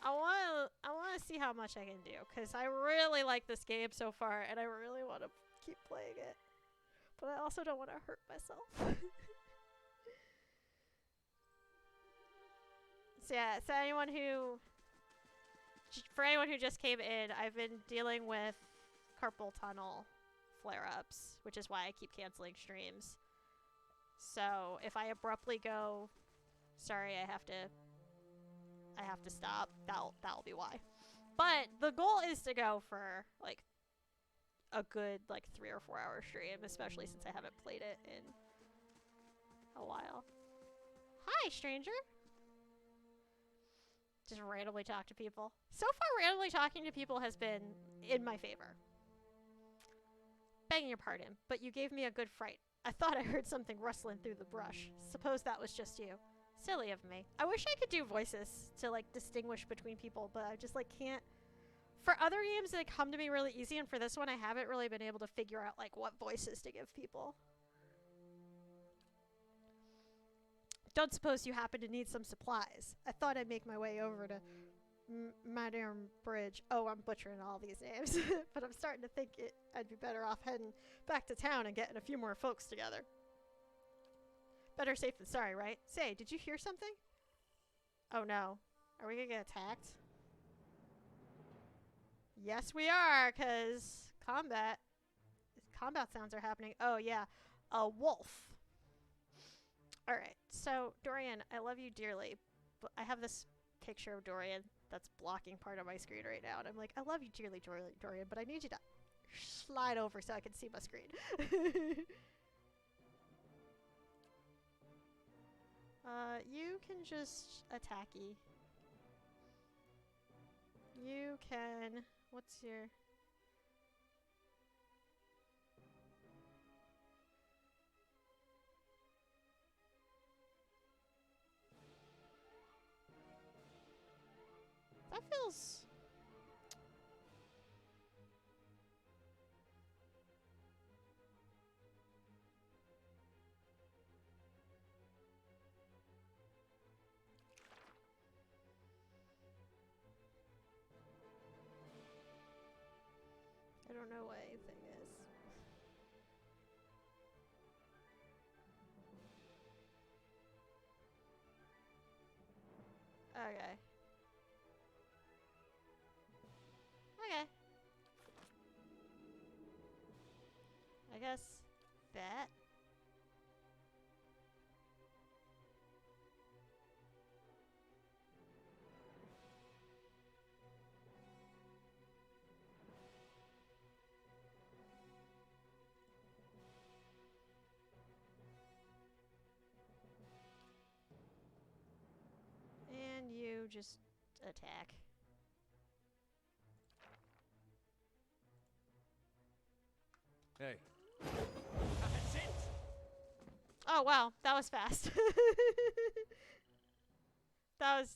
I wanna see how much I can do, cause I really like this game so far, and I really want to keep playing it. But I also don't want to hurt myself. So yeah, for anyone who just came in, I've been dealing with carpal tunnel flare-ups, which is why I keep canceling streams. So if I abruptly go, sorry, I have to stop, that'll be why. But the goal is to go for like a good like 3 or 4 hour stream, especially since I haven't played it in a while. Hi, stranger. Just randomly talk to people. So far, randomly talking to people has been in my favor. Begging your pardon, but you gave me a good fright. I thought I heard something rustling through the brush. Suppose that was just you. Silly of me. I wish I could do voices to like distinguish between people, but I just like can't. For other games, they come to me really easy, and for this one, I haven't really been able to figure out like what voices to give people. Don't suppose you happen to need some supplies. I thought I'd make my way over to Madame Bridge. Oh, I'm butchering all these names. But I'm starting to think I'd be better off heading back to town and getting a few more folks together. Better safe than sorry, right? Say, did you hear something? Oh no. Are we gonna get attacked? Yes, we are, because combat sounds are happening. Oh yeah, a wolf. Alright, so Dorian, I love you dearly, but I have this picture of Dorian that's blocking part of my screen right now, and I'm like, I love you dearly, Dorian, but I need you to slide over so I can see my screen. You can just attacky. You can... What's your... That feels... I don't know what anything is. Okay. Okay. I guess that. And you just attack. Hey. That's it. Oh wow, that was fast. that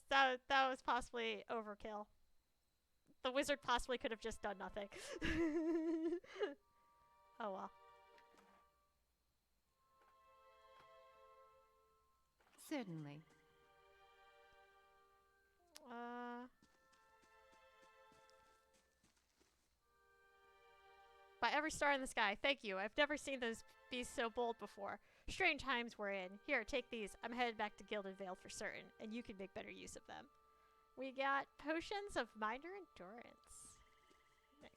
was possibly overkill. The wizard possibly could have just done nothing. Oh well. Certainly. By every star in the sky, thank you. I've never seen those beasts so bold before. Strange times we're in. Here, take these. I'm headed back to Gilded Vale for certain, and you can make better use of them. We got potions of minor endurance. Nice.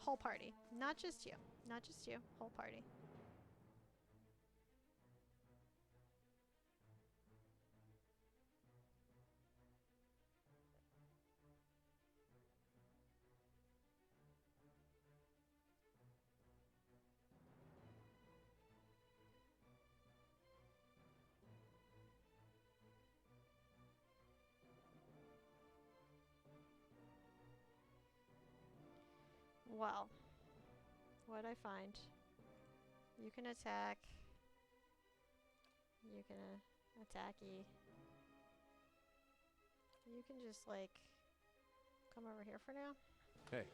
Whole party. Not just you. Not just you. Whole party. Well, what'd I find? You can attack. You can attacky. You can just like come over here for now. Hey.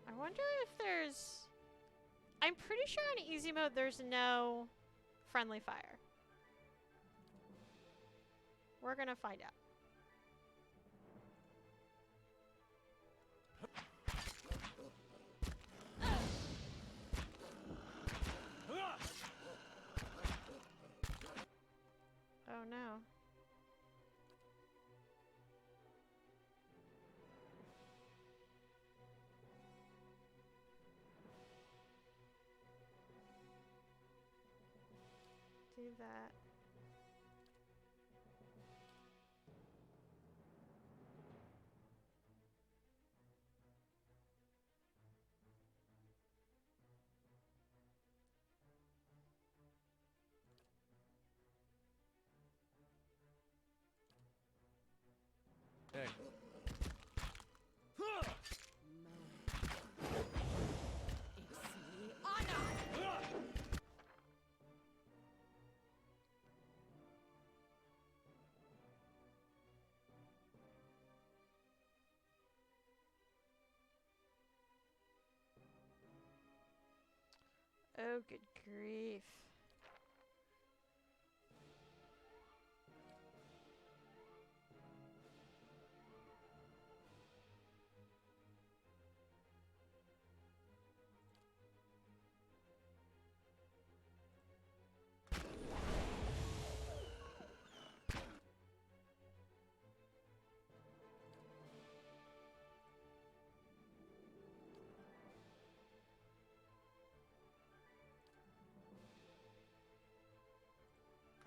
I wonder if there's... I'm pretty sure on easy mode there's no friendly fire. We're gonna find out. Oh no. Do that. Hey. Oh, good grief.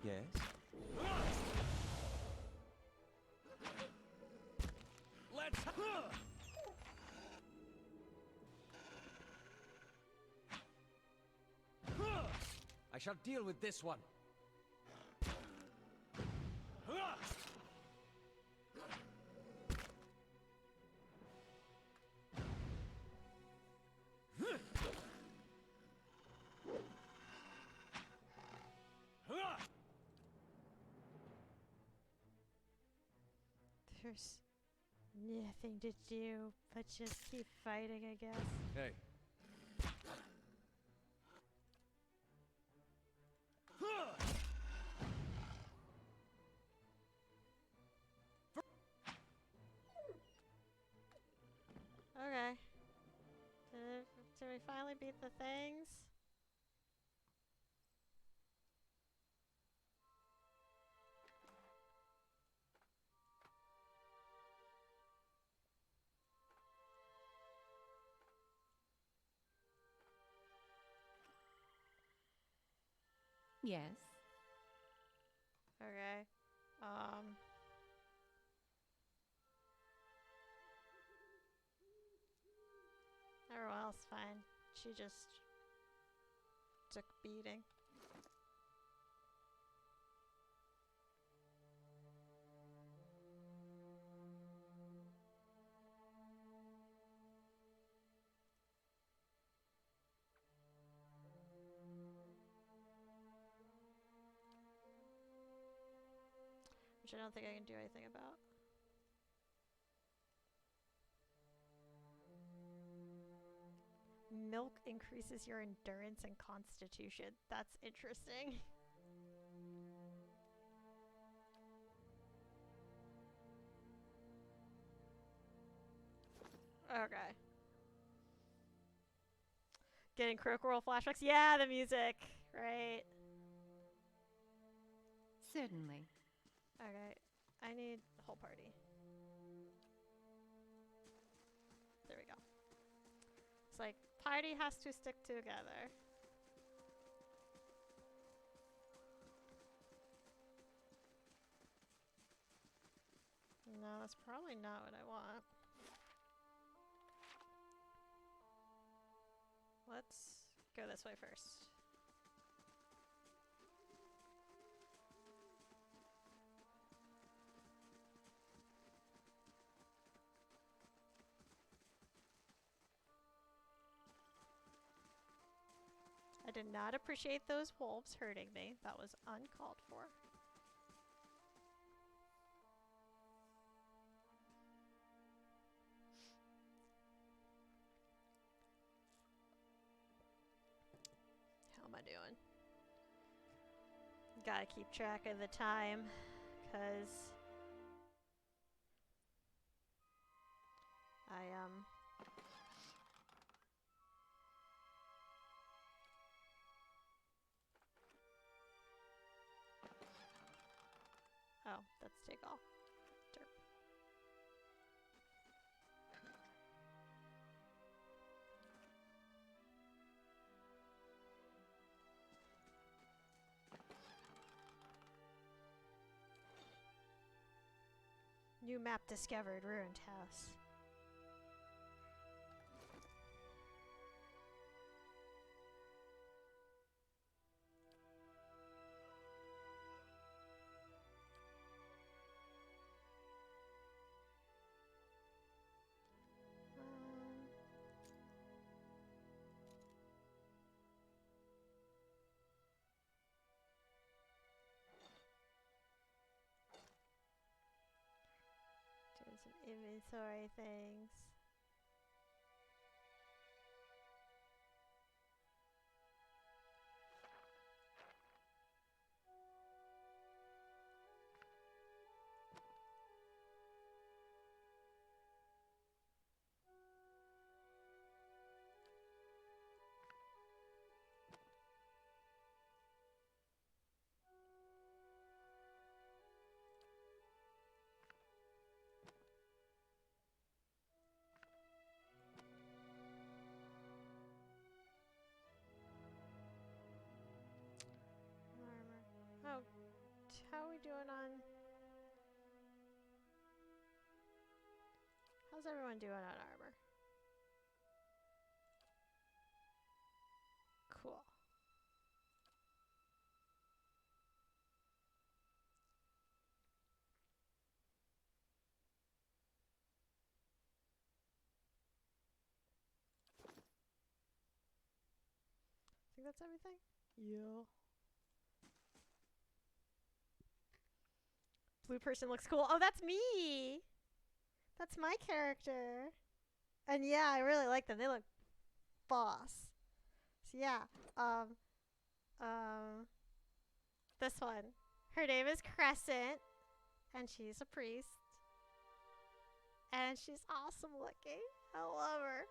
Yes? Let's... I shall deal with this one. There's nothing to do but just keep fighting, I guess. Hey. Okay. Did we finally beat the things? Yes. Okay. Everyone else fine. She just took beating. Which I don't think I can do anything about. Milk increases your endurance and constitution. That's interesting. Okay. Getting Critical Role flashbacks? Yeah, the music, right? Certainly. Okay. I need the whole party. There we go. It's like, party has to stick together. No, that's probably not what I want. Let's go this way first. I did not appreciate those wolves hurting me. That was uncalled for. How am I doing? Gotta keep track of the time, cause I oh, that's take off. Derp. New map discovered, ruined house. Doing some inventory things. Armor. Oh, how are we doing on? How's everyone doing on armor? Cool. I think that's everything? Yeah. Blue person looks cool. Oh, that's me! That's my character. And yeah, I really like them. They look boss. So yeah, this one. Her name is Crescent, and she's a priest. And she's awesome looking. I love her.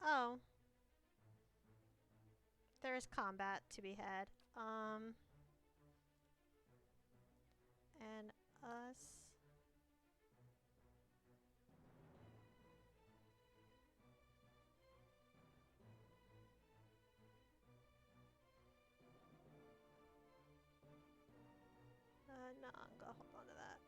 Oh. There is combat to be had. And us. No, I'm gonna hold on to that.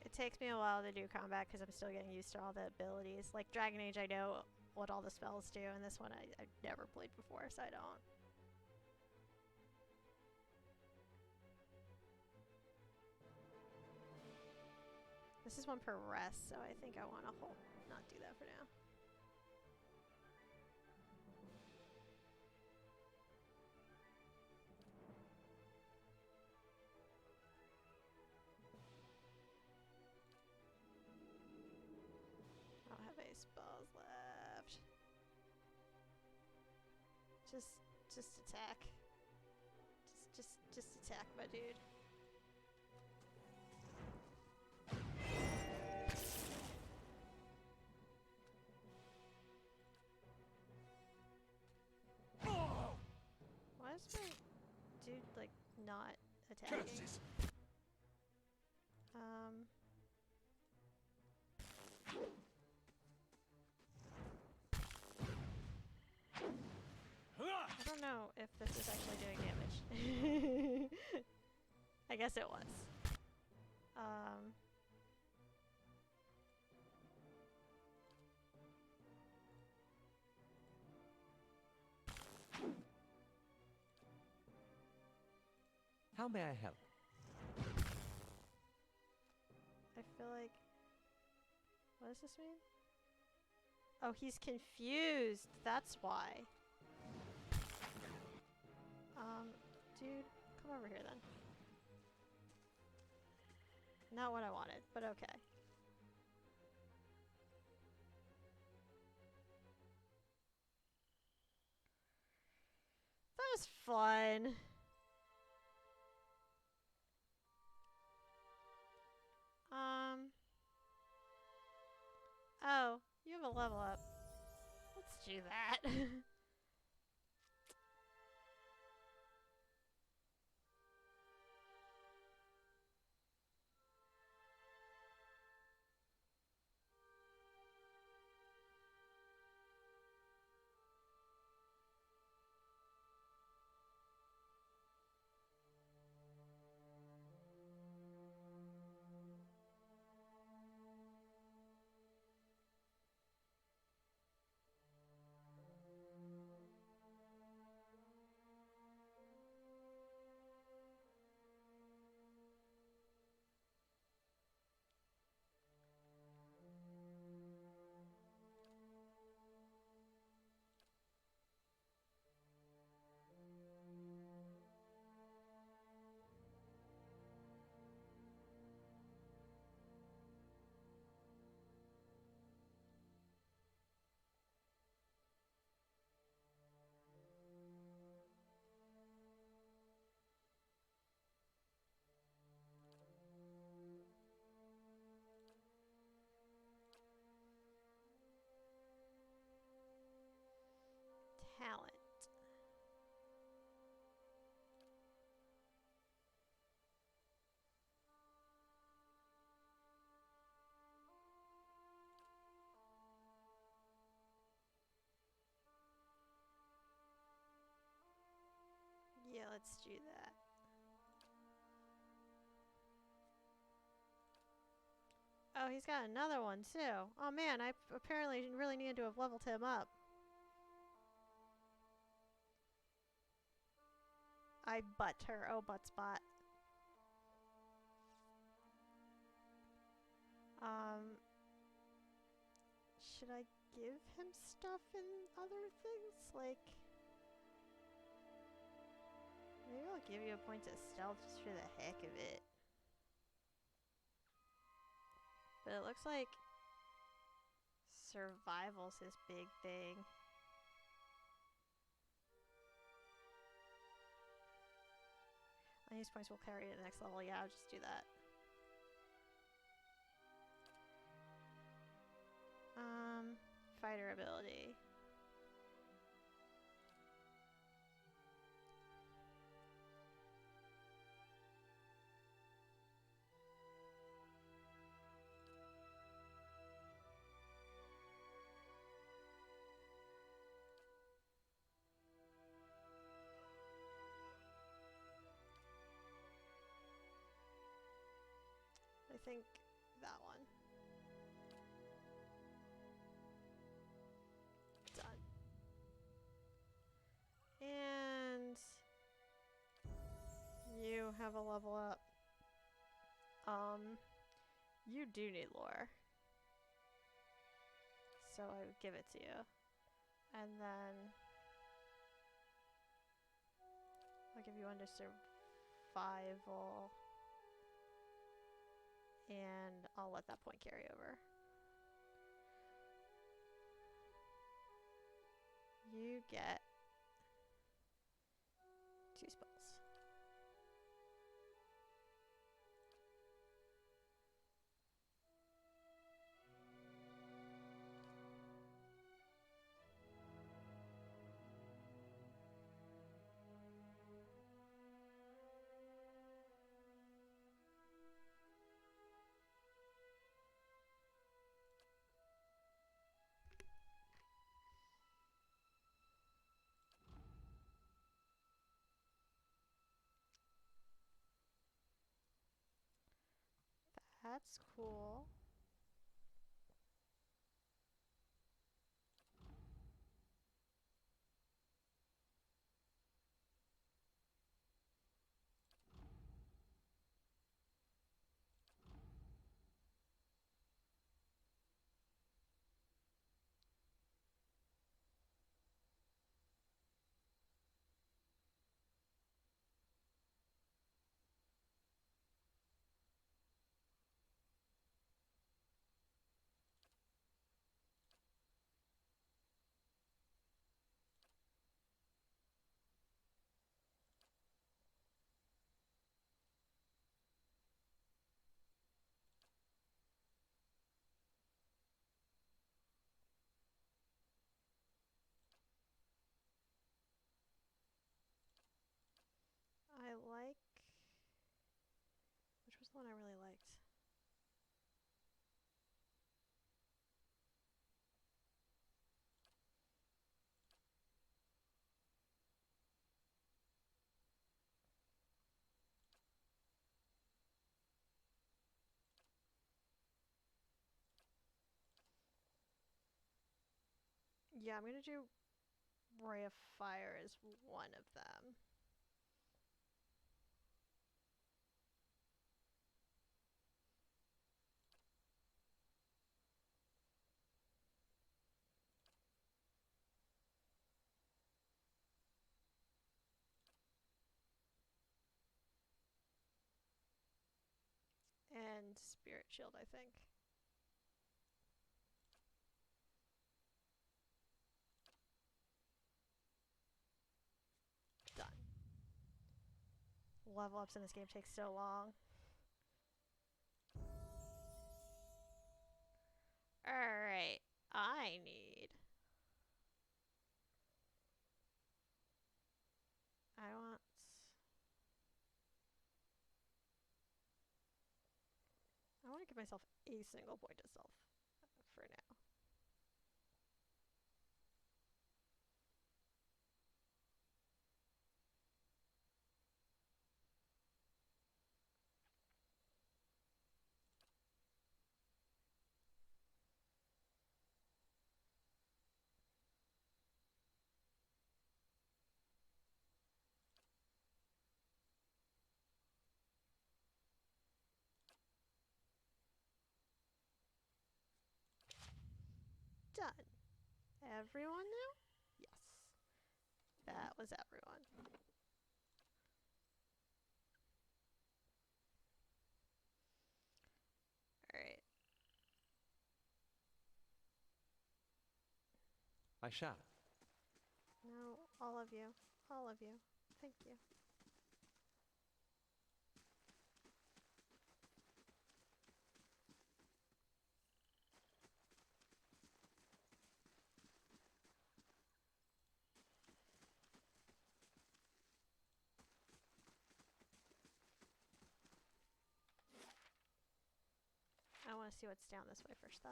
It takes me a while to do combat because I'm still getting used to all the abilities. Like Dragon Age, I know what all the spells do, and this one I've never played before, so I don't. This is one per rest, so I think I want to not do that for now. I don't have any spells left. Just attack. Just attack, my dude. is my dude, like, not attacking? Justice. I don't know if this is actually doing damage. I guess it was. How may I help? I feel like... What does this mean? Oh, he's confused. That's why. Dude, come over here then. Not what I wanted, but okay. That was fun. Oh, you have a level up. Let's do that. Talent. Yeah, let's do that. Oh, he's got another one too. Oh man, I apparently really needed to have leveled him up. I butt her. Oh, butt spot. Should I give him stuff and other things? Like, maybe I'll give you a point of stealth just for the heck of it. But it looks like survival's his big thing. These points will carry to the next level. Yeah, I'll just do that. Fighter ability. I think that one. Done. And you have a level up. You do need lore. So I would give it to you. And then I'll give you one to survival. And I'll let that point carry over. You get 2 spells. that's cool. I like... Which was the one I really liked? Yeah, I'm gonna do Ray of Fire as one of them. And Spirit Shield, I think. Done. Level ups in this game take so long. Alright, I need... I want... I want to give myself a single point of self for now. Done. Everyone now? Yes. That was everyone. Alright. I shall. No, all of you. All of you. Thank you. I want to see what's down this way first, though.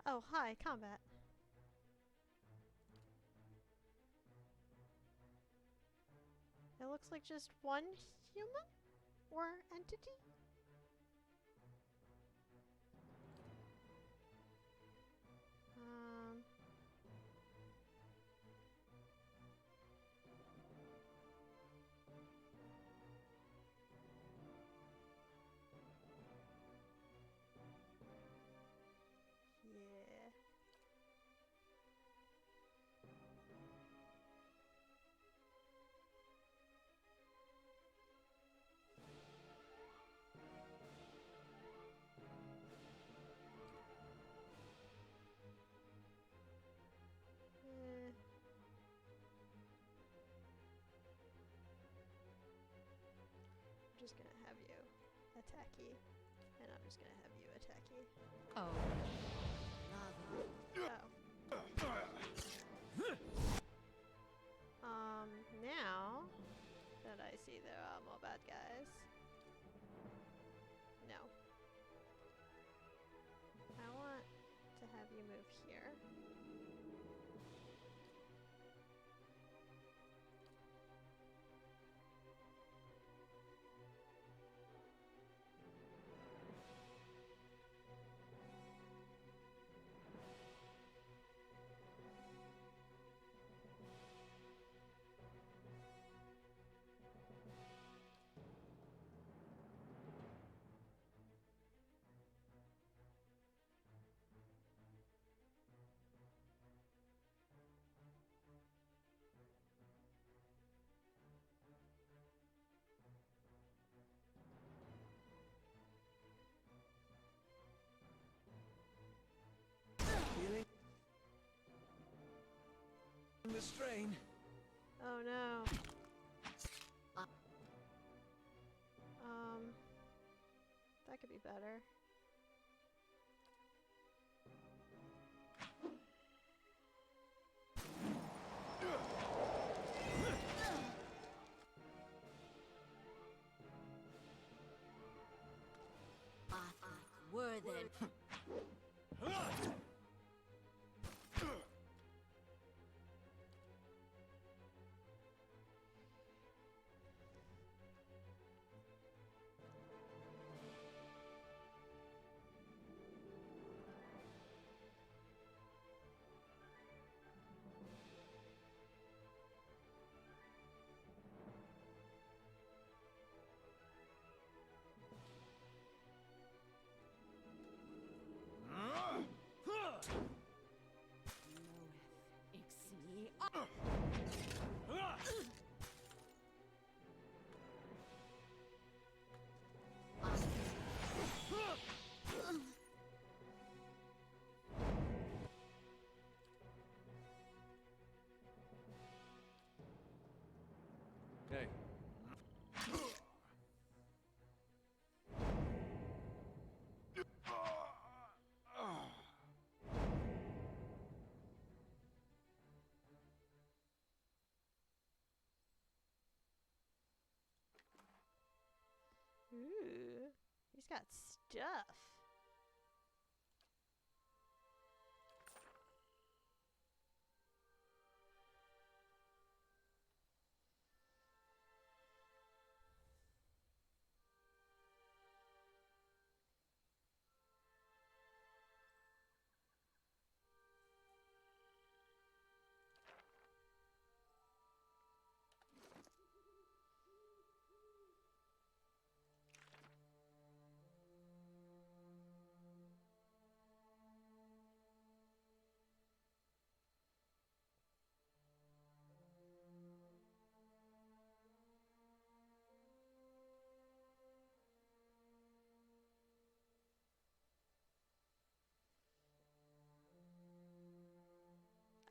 Oh, hi, combat. It looks like just one human? Or entity? attacky. And I'm just gonna have you attacky. Oh. Now that I see there are more bad guys. No. I want to have you move here. Feeling the strain. Oh no. That could be better. Were then. Hey. Ooh, he's got stuff.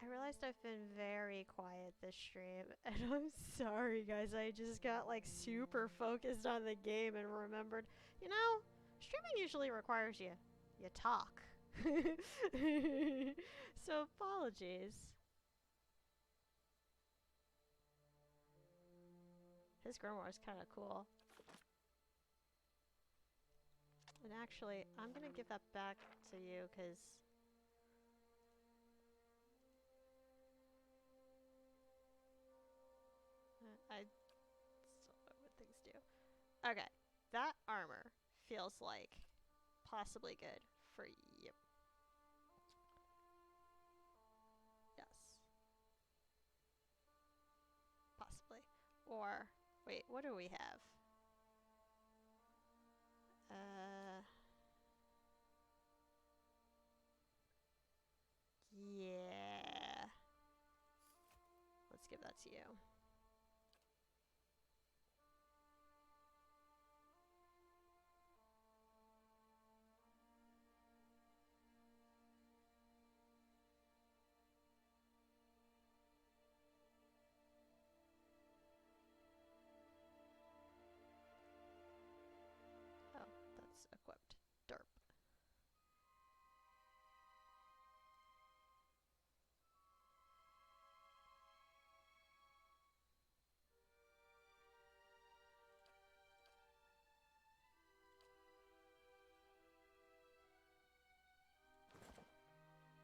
I realized I've been very quiet this stream, and I'm sorry, guys. I just got like super focused on the game and remembered, you know, streaming usually requires you talk. So apologies. His grimoire is kind of cool. And actually, I'm gonna give that back to you because I still know what things do. Okay, that armor feels like possibly good for you. Yes. Possibly. Or, wait, what do we have? Yeah. Let's give that to you. Oh.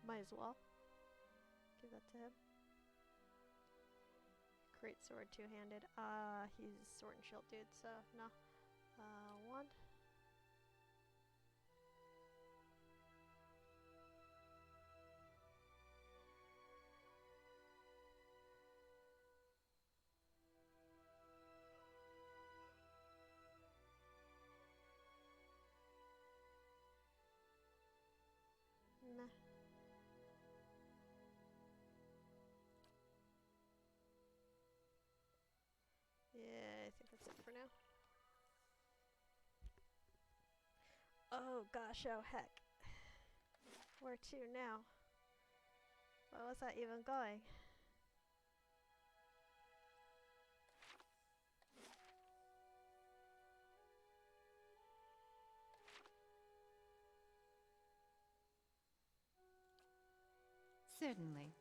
Might as well. Give that to him. Great sword, two-handed. He's sword and shield dude, so no. One. Meh. Yeah, I think that's it for now. Oh gosh, oh heck. Where to now? Where was that even going? Certainly.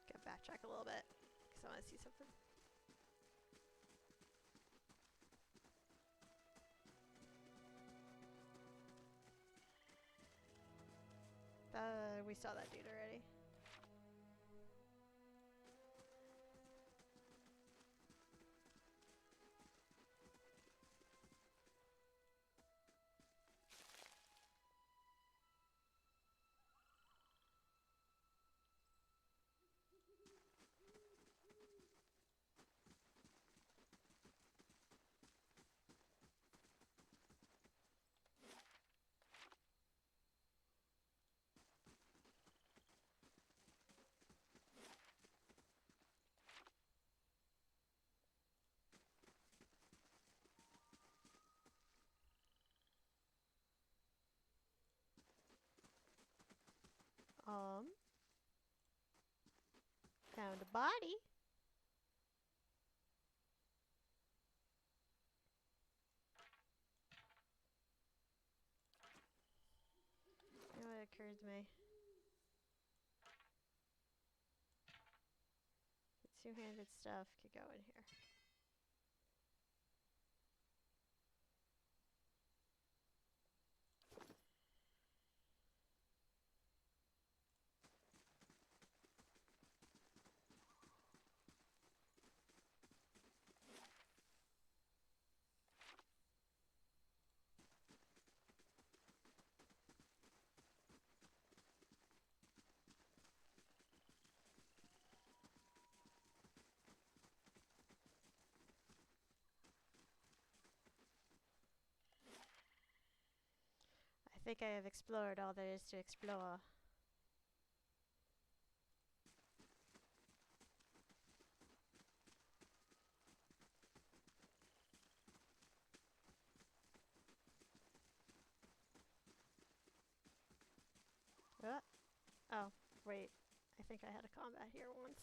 Gotta backtrack a little bit, because I want to see something. We saw that dude already. Found a body. You know what occurred to me? The two-handed stuff could go in here. I think I have explored all there is to explore. Oh, wait. I think I had a combat here once.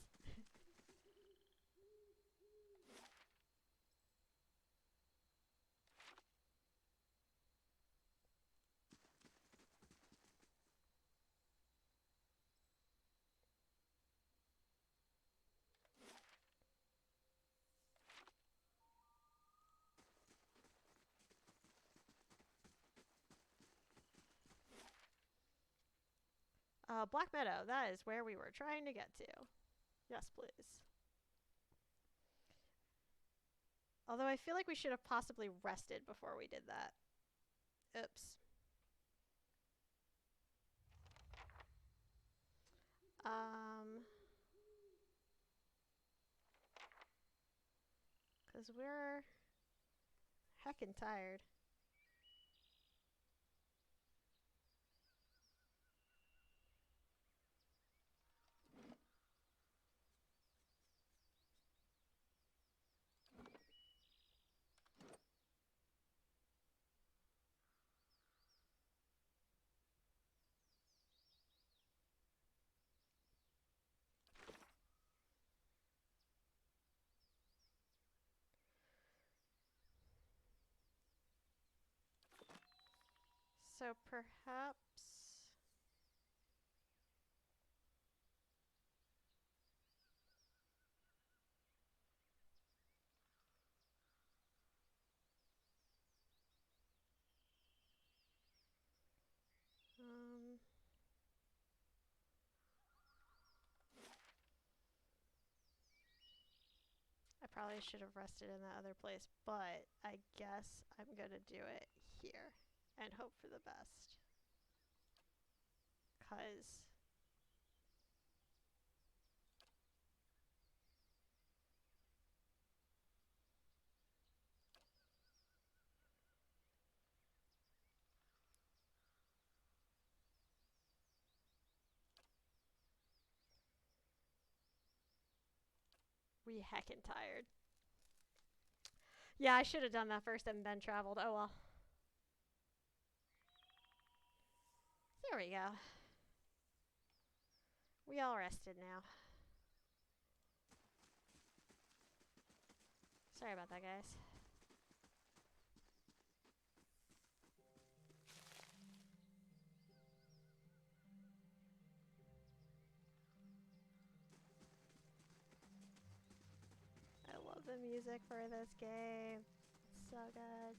Black Meadow, that is where we were trying to get to. Yes, please. Although I feel like we should have possibly rested before we did that. Oops. Because we're heckin' tired. So perhaps... probably should have rested in that other place, but I guess I'm gonna do it here and hope for the best. 'Cause we heckin' tired. Yeah, I should have done that first and then traveled. Oh well. There we go. We all rested now. Sorry about that, guys. I love the music for this game. It's so good.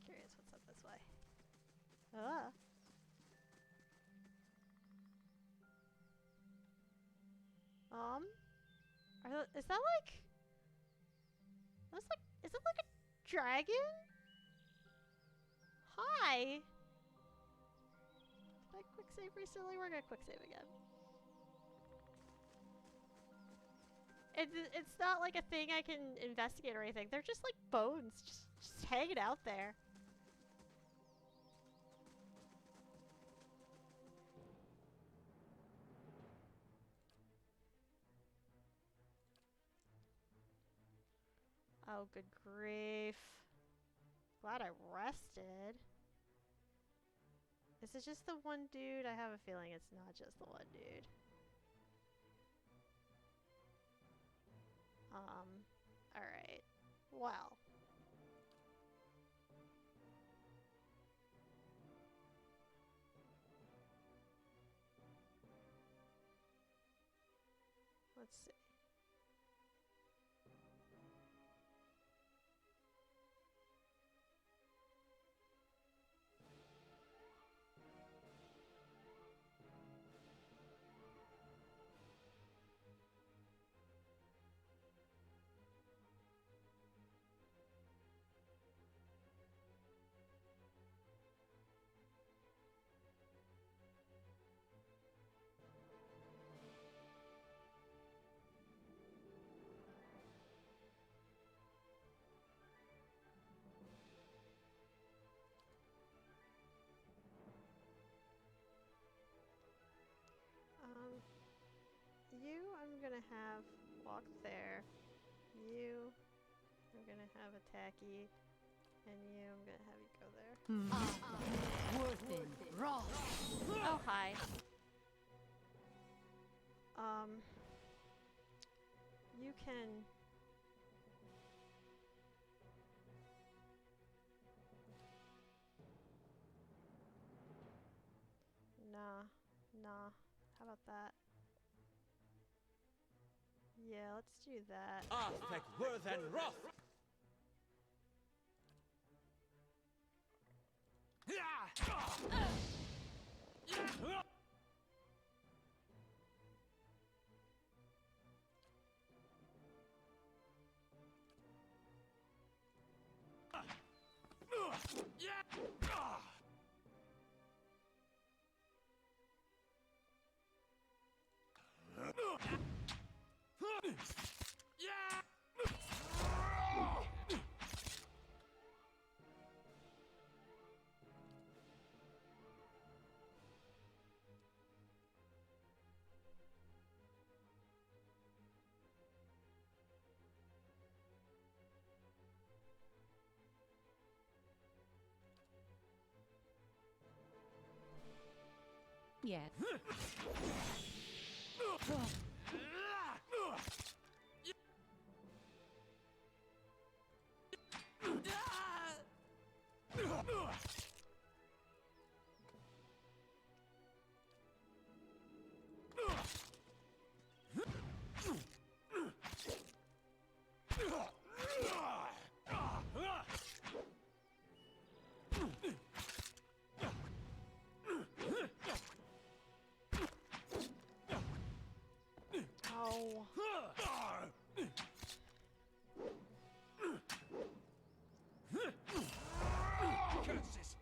Curious what's up this way. Ah. Is that like? That's like. Is it like a dragon? Hi. Did I quick save recently? We're gonna quick save again. It's not like a thing I can investigate or anything. They're just like bones, just hanging out there. Oh, good grief. Glad I rested. Is it just the one dude? I have a feeling it's not just the one dude. Alright. Well. Let's see. You, I'm gonna have walk there. You, I'm gonna have attacky. And you, I'm gonna have you go there. Oh, hi. You can... Nah. How about that? Yeah, let's do that. Arthek Worthen Roth! Yes. Ow. Curses!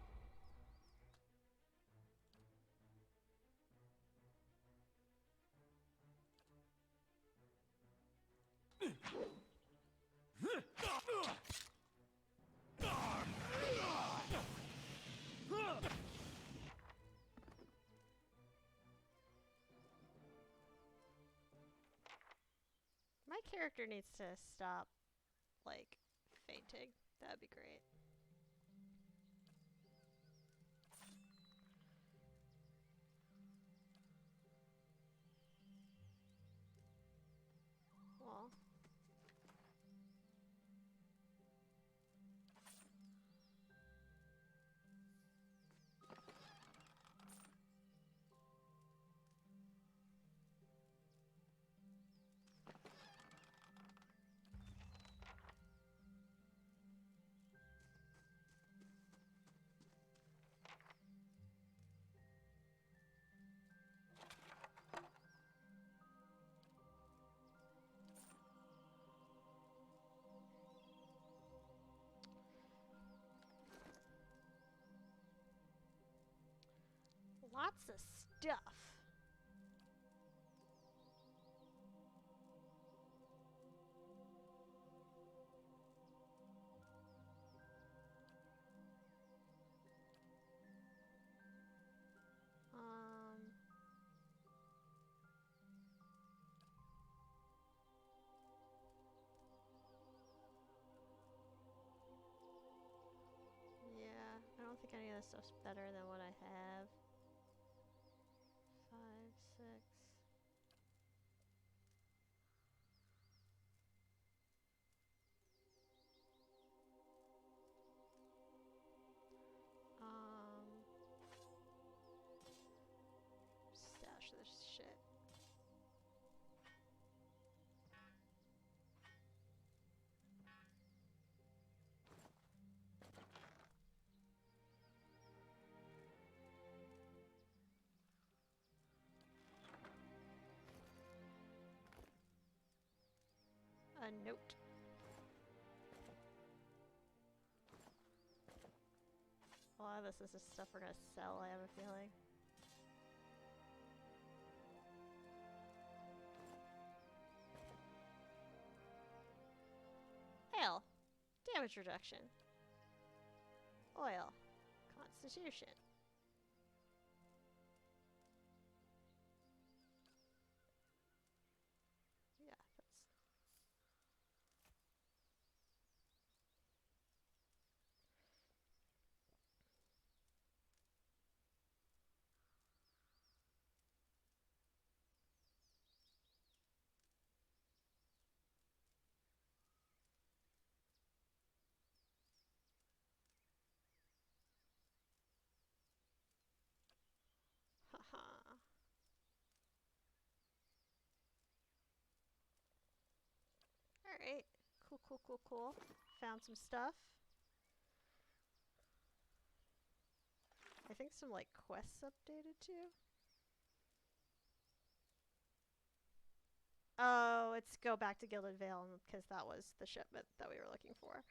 My character needs to stop, like, fainting. That'd be great. Well. Lots of stuff. Yeah, I don't think any of this stuff's better than what I have. 5, 6. Stash this shit. A note. A lot of this is just stuff we're gonna sell, I have a feeling. Ale. Damage reduction. Oil. Constitution. Yeah, that's... Haha. Alright. Cool, cool, cool, cool. Found some stuff. I think some, like, quests updated too. Oh, it's go back to Gilded Vale because that was the shipment that we were looking for.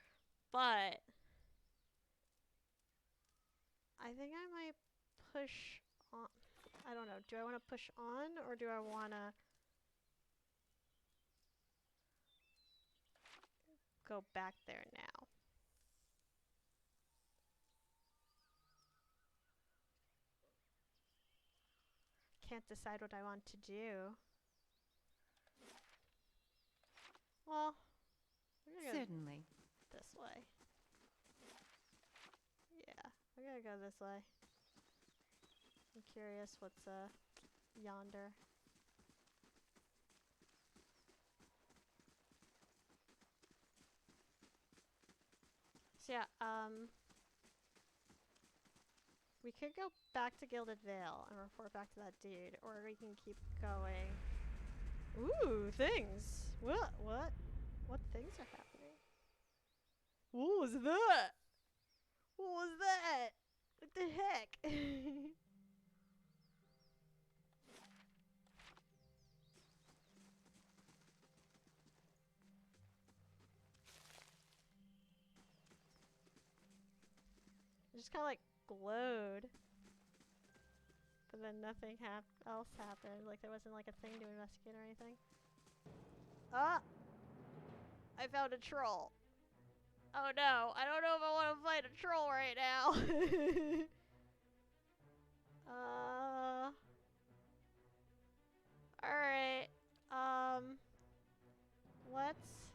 But I think I might push on. I don't know. Do I want to push on or do I want to go back there now? Can't decide what I want to do. Well, we're gonna go Certainly. this way. Yeah, we're gonna go this way. I'm curious what's yonder. So yeah, we could go back to Gilded Vale and report back to that dude, or we can keep going. Ooh, things! What? What? What things are happening? What was that? What was that? What the heck? just kind of like glowed. But then nothing else happened. Like there wasn't like a thing to investigate or anything. Ah! I found a troll. Oh no, I don't know if I want to fight a troll right now. Alright. Let's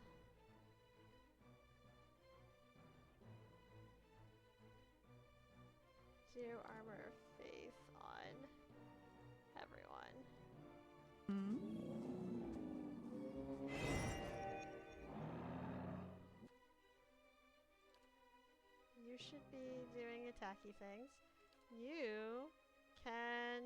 do Armor of Faith on everyone. Hmm? You should be doing attacky things. You can,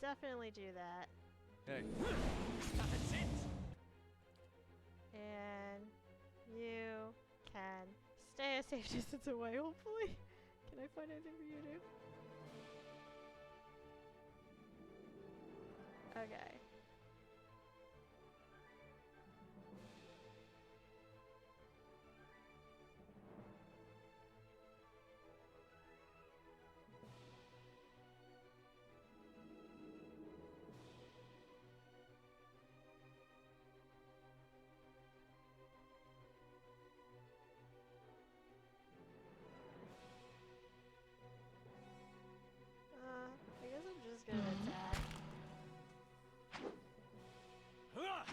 definitely do that. Hey. That's it. And you can stay a safe distance away, hopefully. Can I find anything for you to do? Okay. I guess I'm just gonna attack. Huh.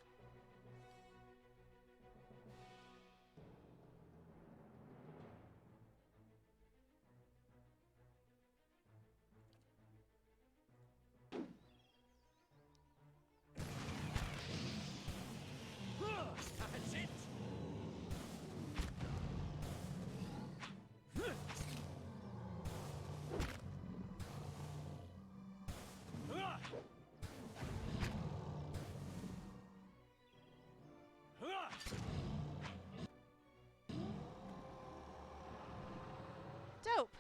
That's it. Dope!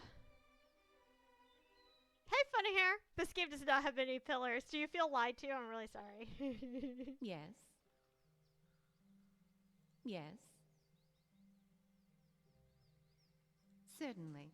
Hey, funny hair! This game does not have any pillars. Do you feel lied to? I'm really sorry. Yes. Yes. Certainly.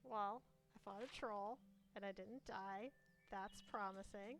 Well, I fought a troll, and I didn't die. That's promising.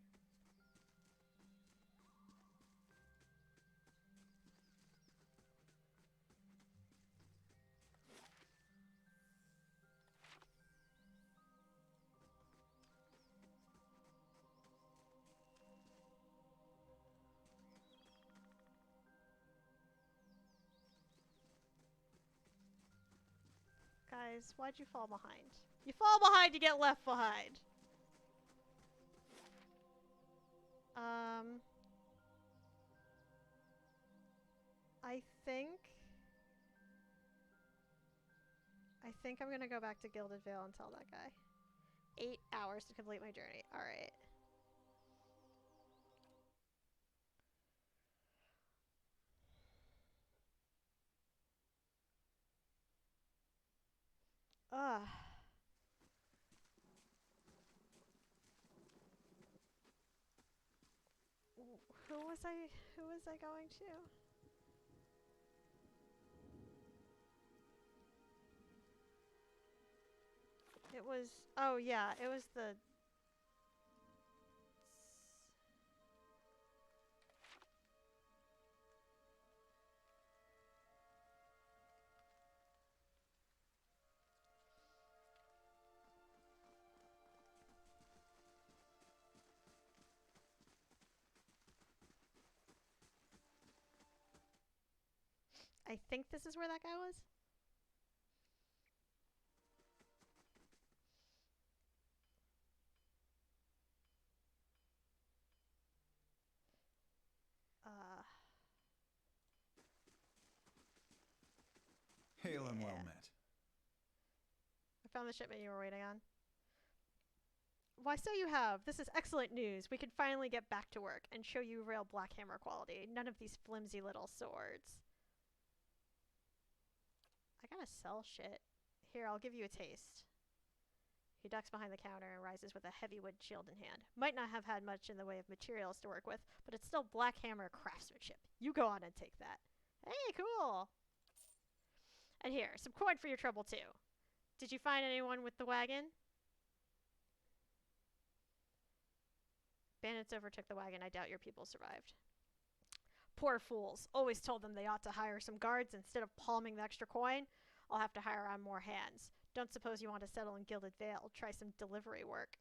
Guys, why'd you fall behind? You fall behind, you get left behind! I think... I think I'm gonna go back to Gilded Vale and tell that guy. 8 hours to complete my journey. Alright. Ugh. Who was I going to? It was, oh yeah, it was the... I think this is where that guy was. Hail and well Yeah. met. I found the shipment you were waiting on. Why, so you have. This is excellent news. We can finally get back to work and show you real Black Hammer quality. None of these flimsy little swords. I gotta sell shit. Here, I'll give you a taste. He ducks behind the counter and rises with a heavy wood shield in hand. Might not have had much in the way of materials to work with, but it's still Black Hammer craftsmanship. You go on and take that. Hey, cool! And here, some coin for your trouble, too. Did you find anyone with the wagon? Bandits overtook the wagon. I doubt your people survived. Poor fools. Always told them they ought to hire some guards instead of palming the extra coin. I'll have to hire on more hands. Don't suppose you want to settle in Gilded Vale. Try some delivery work.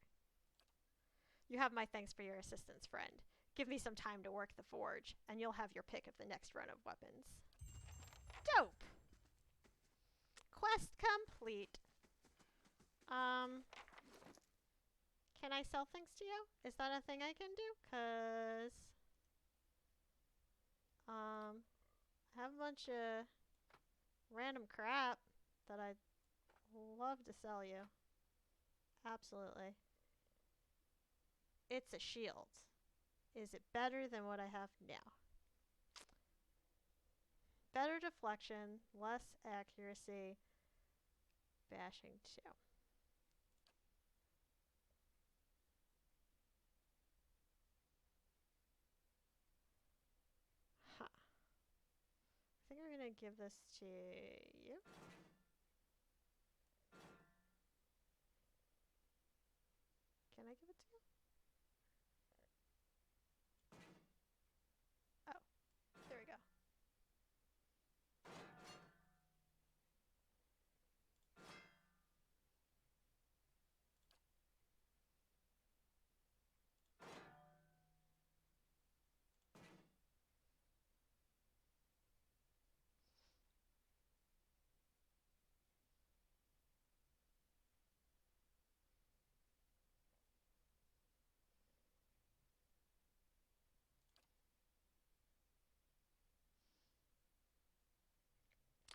You have my thanks for your assistance, friend. Give me some time to work the forge, and you'll have your pick of the next run of weapons. Dope! Quest complete. Can I sell things to you? Is that a thing I can do? 'Cause I have a bunch of random crap that I'd love to sell you. Absolutely. It's a shield. Is it better than what I have now? Better deflection, less accuracy, bashing 2. Huh. I think I'm gonna give this to you. Can I give it to you? Oh, there we go.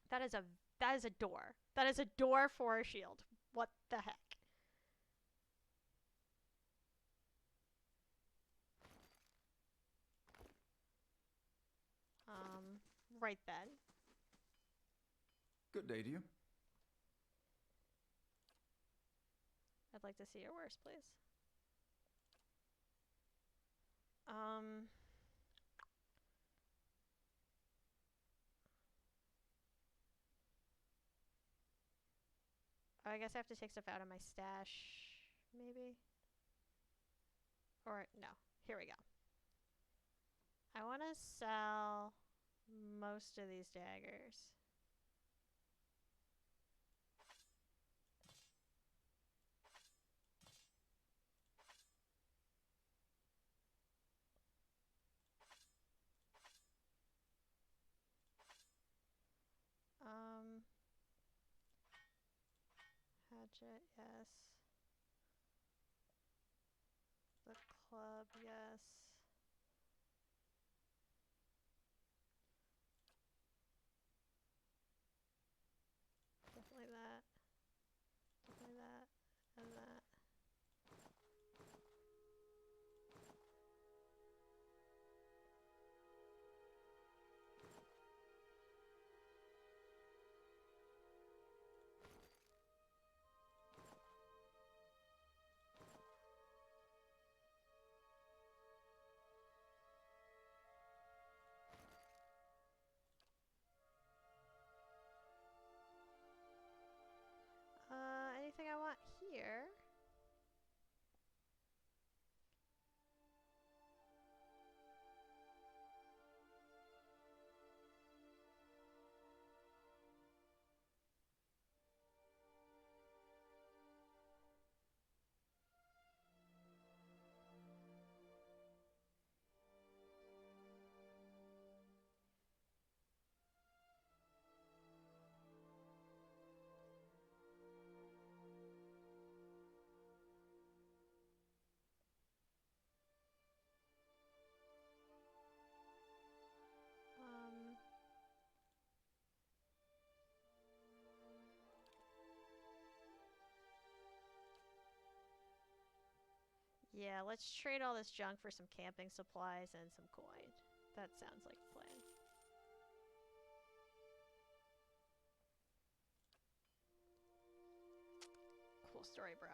That is a door. That is a door for a shield. What the heck? Right then. Good day to you. I'd like to see your worst, please. Oh, I guess I have to take stuff out of my stash, maybe? Or, no. Here we go. I want to sell most of these daggers. Hatchet, yes. The club, yes. Definitely that. Definitely that. And that. Anything I want here? Yeah, let's trade all this junk for some camping supplies and some coin. That sounds like a plan. Cool story, bro.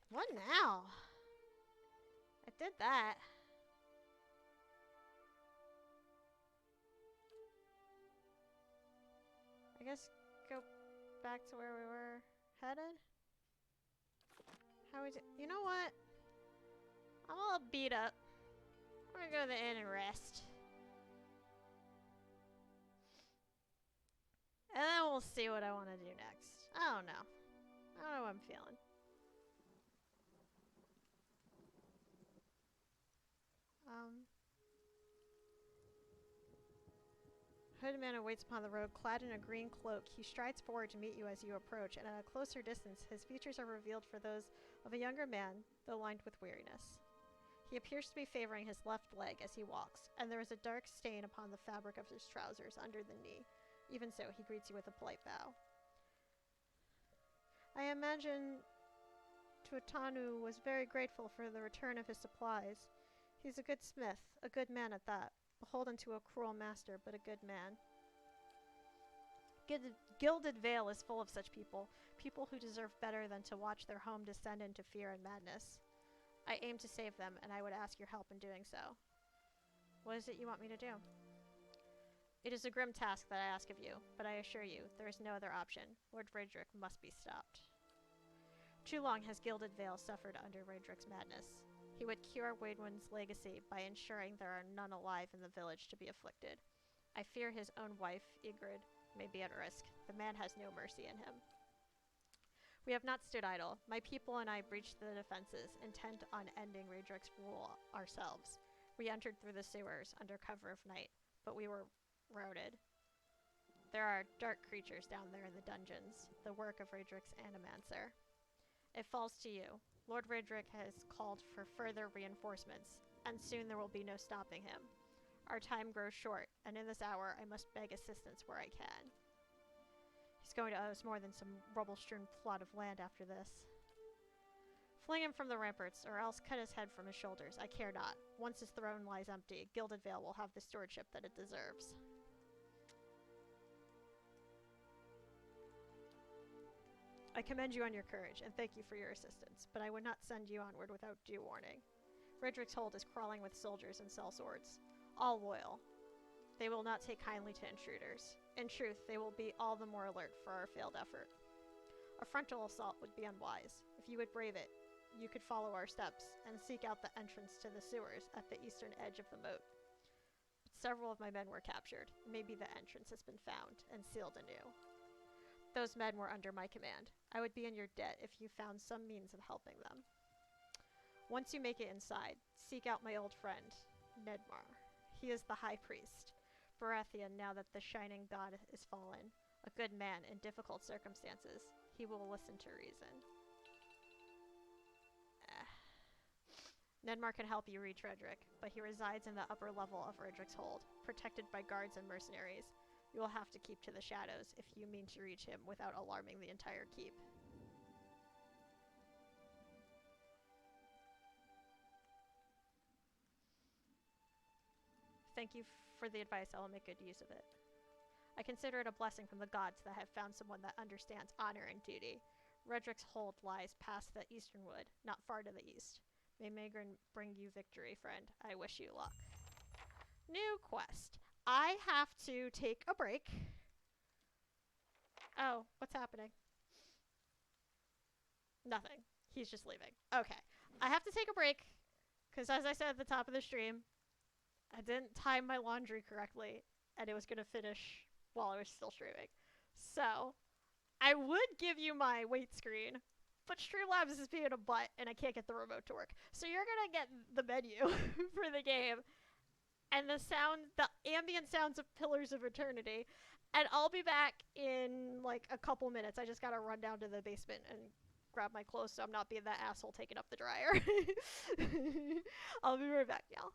What now? I did that. I guess go back to where we were headed. How is it? You know what? I'm all beat up. I'm gonna go to the inn and rest. And then we'll see what I want to do next. I don't know. I don't know what I'm feeling. Hooded man awaits upon the road, clad in a green cloak. He strides forward to meet you as you approach, and at a closer distance, his features are revealed for those of a younger man, though lined with weariness. He appears to be favoring his left leg as he walks, and there is a dark stain upon the fabric of his trousers under the knee. Even so, he greets you with a polite bow. I imagine Tuatanu was very grateful for the return of his supplies. He's a good smith, a good man at that, beholden to a cruel master, but a good man. Gilded Vale is full of such people, people who deserve better than to watch their home descend into fear and madness. I aim to save them, and I would ask your help in doing so. What is it you want me to do? It is a grim task that I ask of you, but I assure you, there is no other option. Lord Raedric must be stopped. Too long has Gilded Vale suffered under Raedric's madness. He would cure Waidwen's legacy by ensuring there are none alive in the village to be afflicted. I fear his own wife, Ygritte, may be at risk. The man has no mercy in him. We have not stood idle. My people and I breached the defenses, intent on ending Raedric's rule ourselves. We entered through the sewers under cover of night, but we were routed. There are dark creatures down there in the dungeons, the work of Raedric's Animancer. It falls to you. Lord Raedric has called for further reinforcements, and soon there will be no stopping him. Our time grows short, and in this hour I must beg assistance where I can. He's going to owe us more than some rubble-strewn plot of land after this. Fling him from the ramparts, or else cut his head from his shoulders. I care not. Once his throne lies empty, Gilded Vale will have the stewardship that it deserves. I commend you on your courage, and thank you for your assistance, but I would not send you onward without due warning. Raedric's hold is crawling with soldiers and sellswords, all loyal. They will not take kindly to intruders. In truth, they will be all the more alert for our failed effort. A frontal assault would be unwise. If you would brave it, you could follow our steps and seek out the entrance to the sewers at the eastern edge of the moat. But several of my men were captured. Maybe the entrance has been found and sealed anew. Those men were under my command. I would be in your debt if you found some means of helping them. Once you make it inside, seek out my old friend, Nedmar. He is the High Priest, Baratheon now that the Shining God is fallen. A good man in difficult circumstances. He will listen to reason. Nedmar can help you reach Raedric, but he resides in the upper level of Raedric's hold, protected by guards and mercenaries. You will have to keep to the shadows if you mean to reach him without alarming the entire keep. Thank you for the advice. I will make good use of it. I consider it a blessing from the gods that I have found someone that understands honor and duty. Raedric's hold lies past the eastern wood, not far to the east. May Maegrin bring you victory, friend. I wish you luck. New quest. I have to take a break. Oh, what's happening? Nothing. He's just leaving. Okay. I have to take a break because, as I said at the top of the stream, I didn't time my laundry correctly and it was going to finish while I was still streaming. So, I would give you my wait screen, but Streamlabs is being a butt and I can't get the remote to work. So you're going to get the menu for the game and the ambient sounds of Pillars of Eternity. And I'll be back in like a couple minutes. I just gotta run down to the basement and grab my clothes so I'm not being that asshole taking up the dryer. I'll be right back, y'all.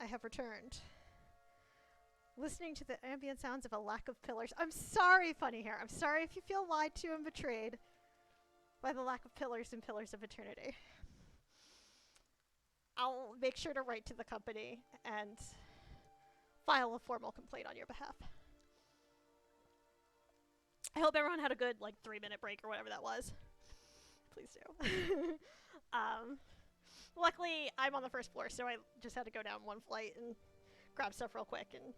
I have returned. Listening to the ambient sounds of a lack of pillars. I'm sorry, Funny Hair. I'm sorry if you feel lied to and betrayed by the lack of pillars and Pillars of Eternity. I'll make sure to write to the company and file a formal complaint on your behalf. I hope everyone had a good, like, 3-minute break or whatever that was. Please do. Luckily, I'm on the first floor, so I just had to go down one flight and grab stuff real quick, and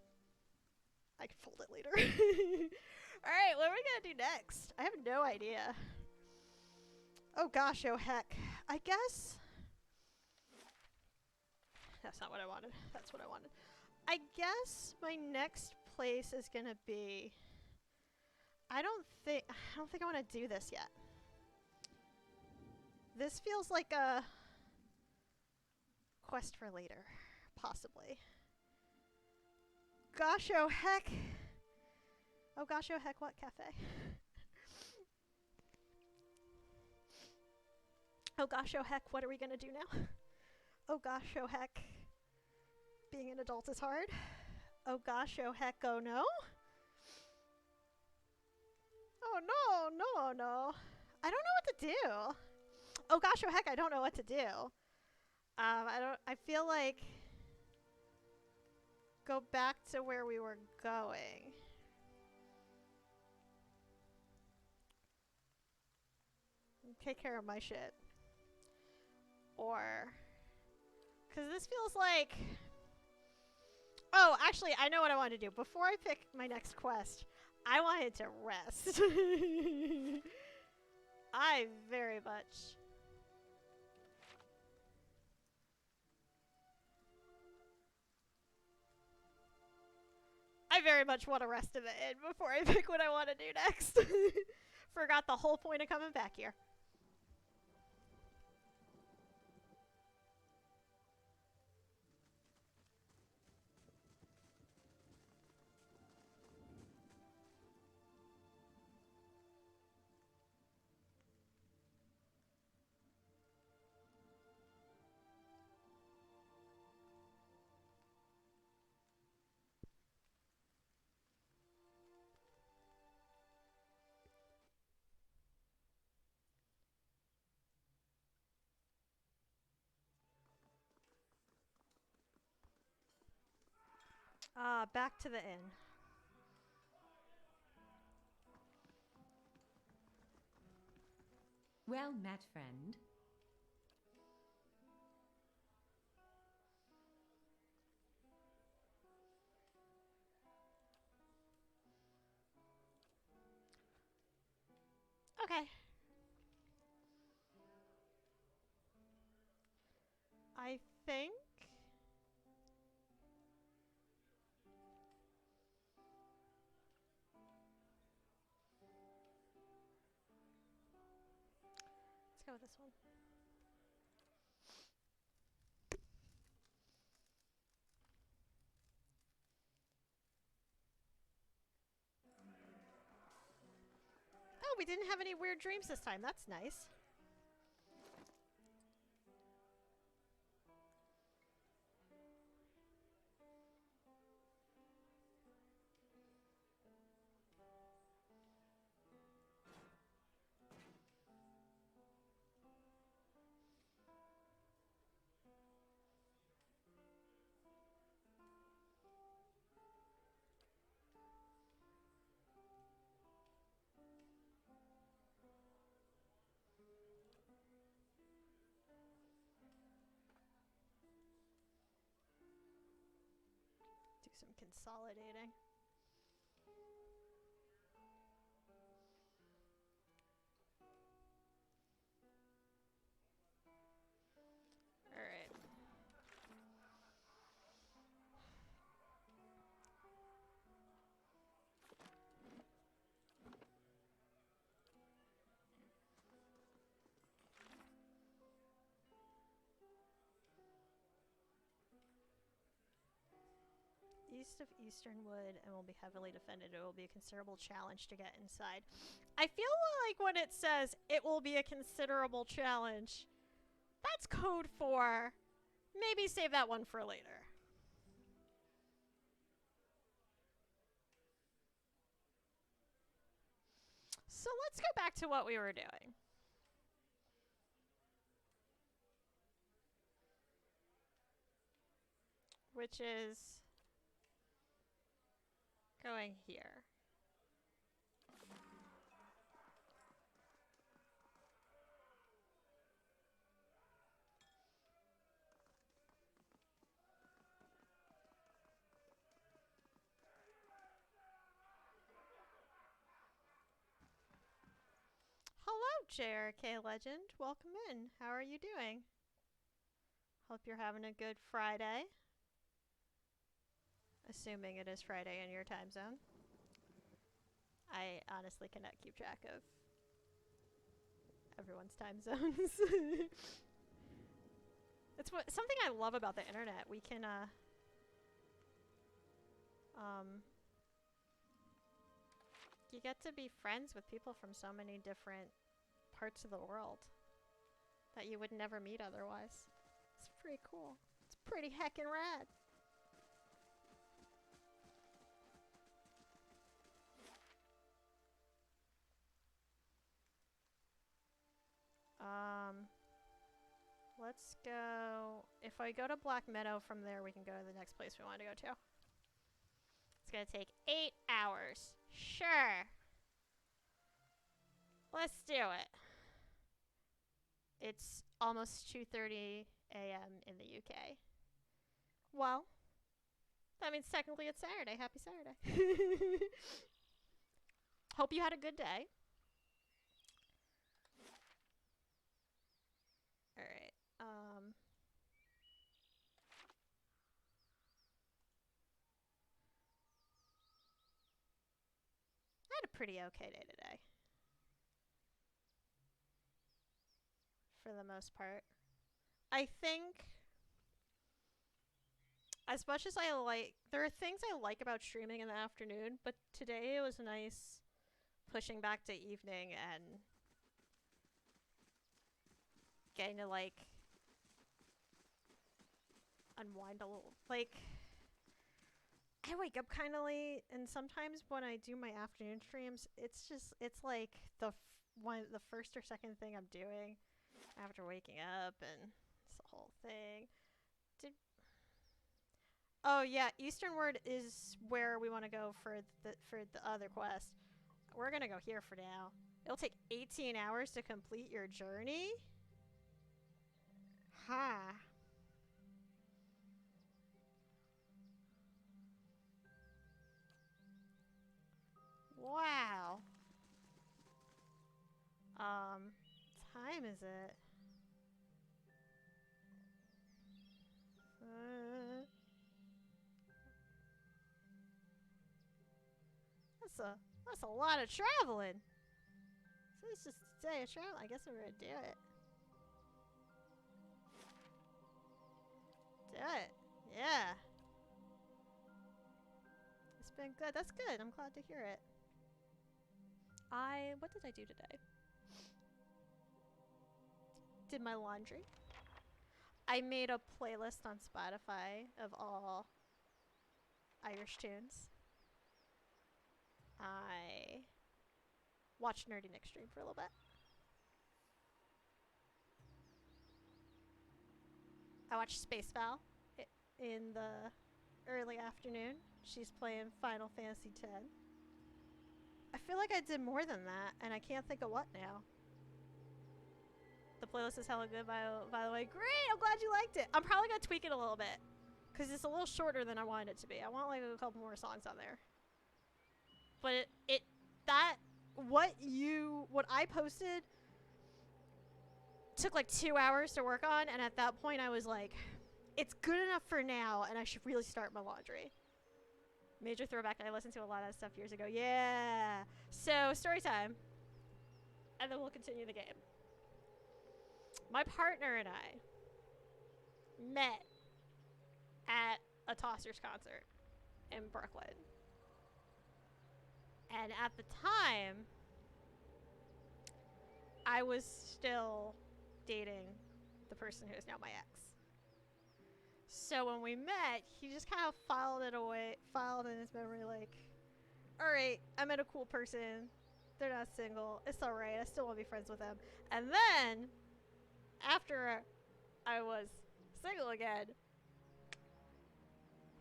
I can fold it later. Alright, what are we gonna do next? I have no idea. Oh gosh, oh heck. I guess... That's not what I wanted. That's what I wanted. I guess my next place is gonna be... I don't think I want to do this yet. This feels like a quest for later, possibly. Gosh, oh heck. Oh gosh, oh heck, what cafe? Oh gosh, oh heck, what are we gonna do now? Oh gosh, oh heck. Being an adult is hard. Oh gosh, oh heck, oh no. Oh no, no, no. I don't know what to do. Oh gosh, oh heck, I don't know what to do. I feel like go back to where we were going. Take care of my shit. Or, cause this feels like, oh, actually, I know what I want to do. Before I pick my next quest, I wanted to rest. I very much... I very much want to rest a bit before I pick what I want to do next. Forgot the whole point of coming back here. Back to the inn. Well met, friend. Okay. I think... Let's go with this one. Oh, we didn't have any weird dreams this time. That's nice. Do some consolidating. All right. East of Easternwood and will be heavily defended. It will be a considerable challenge to get inside. I feel like when it says it will be a considerable challenge, that's code for maybe save that one for later. So let's go back to what we were doing. Which is going here. Hello, JRK Legend. Welcome in. How are you doing? Hope you're having a good Friday. Assuming it is Friday in your time zone. I honestly cannot keep track of everyone's time zones. It's something I love about the internet. We can you get to be friends with people from so many different parts of the world that you would never meet otherwise. It's pretty cool. It's pretty heckin' rad. Let's go. If I go to Black Meadow from there, we can go to the next place we want to go to. It's gonna take 8 hours. Sure. Let's do it. It's almost 2:30 a.m. in the UK. Well, that means technically it's Saturday. Happy Saturday. Hope you had a good day. Alright. I had a pretty okay day today. For the most part. I think, as much as I like, there are things I like about streaming in the afternoon, but today it was nice pushing back to evening and getting to, like, unwind a little. Like, I wake up kind of late, and sometimes when I do my afternoon streams, it's like the first or second thing I'm doing after waking up, and it's the whole thing. Oh yeah, Easternward is where we want to go for the other quest. We're gonna go here for now. It'll take 18 hours to complete your journey? Ha. Wow. Time is it? That's a lot of traveling. So it's just a day of travel. I guess we're gonna do it. Do it. Yeah. It's been good. That's good. I'm glad to hear it. What did I do today? Did my laundry. I made a playlist on Spotify of all Irish tunes. I watched Nerdy Nick stream for a little bit. I watched Space Val in the early afternoon. She's playing Final Fantasy X. I feel like I did more than that, and I can't think of what now. The playlist is hella good, by the way. Great! I'm glad you liked it. I'm probably going to tweak it a little bit, because it's a little shorter than I wanted it to be. I want like a couple more songs on there. But what I posted took like 2 hours to work on, and at that point I was like, it's good enough for now, and I should really start my laundry. Major throwback. I listened to a lot of that stuff years ago. Yeah. So, story time. And then we'll continue the game. My partner and I met at a Tossers concert in Brooklyn. And at the time, I was still dating the person who is now my ex. So when we met, he just kind of filed in his memory like, alright, I met a cool person. They're not single. It's alright. I still want to be friends with them. And then, after I was single again,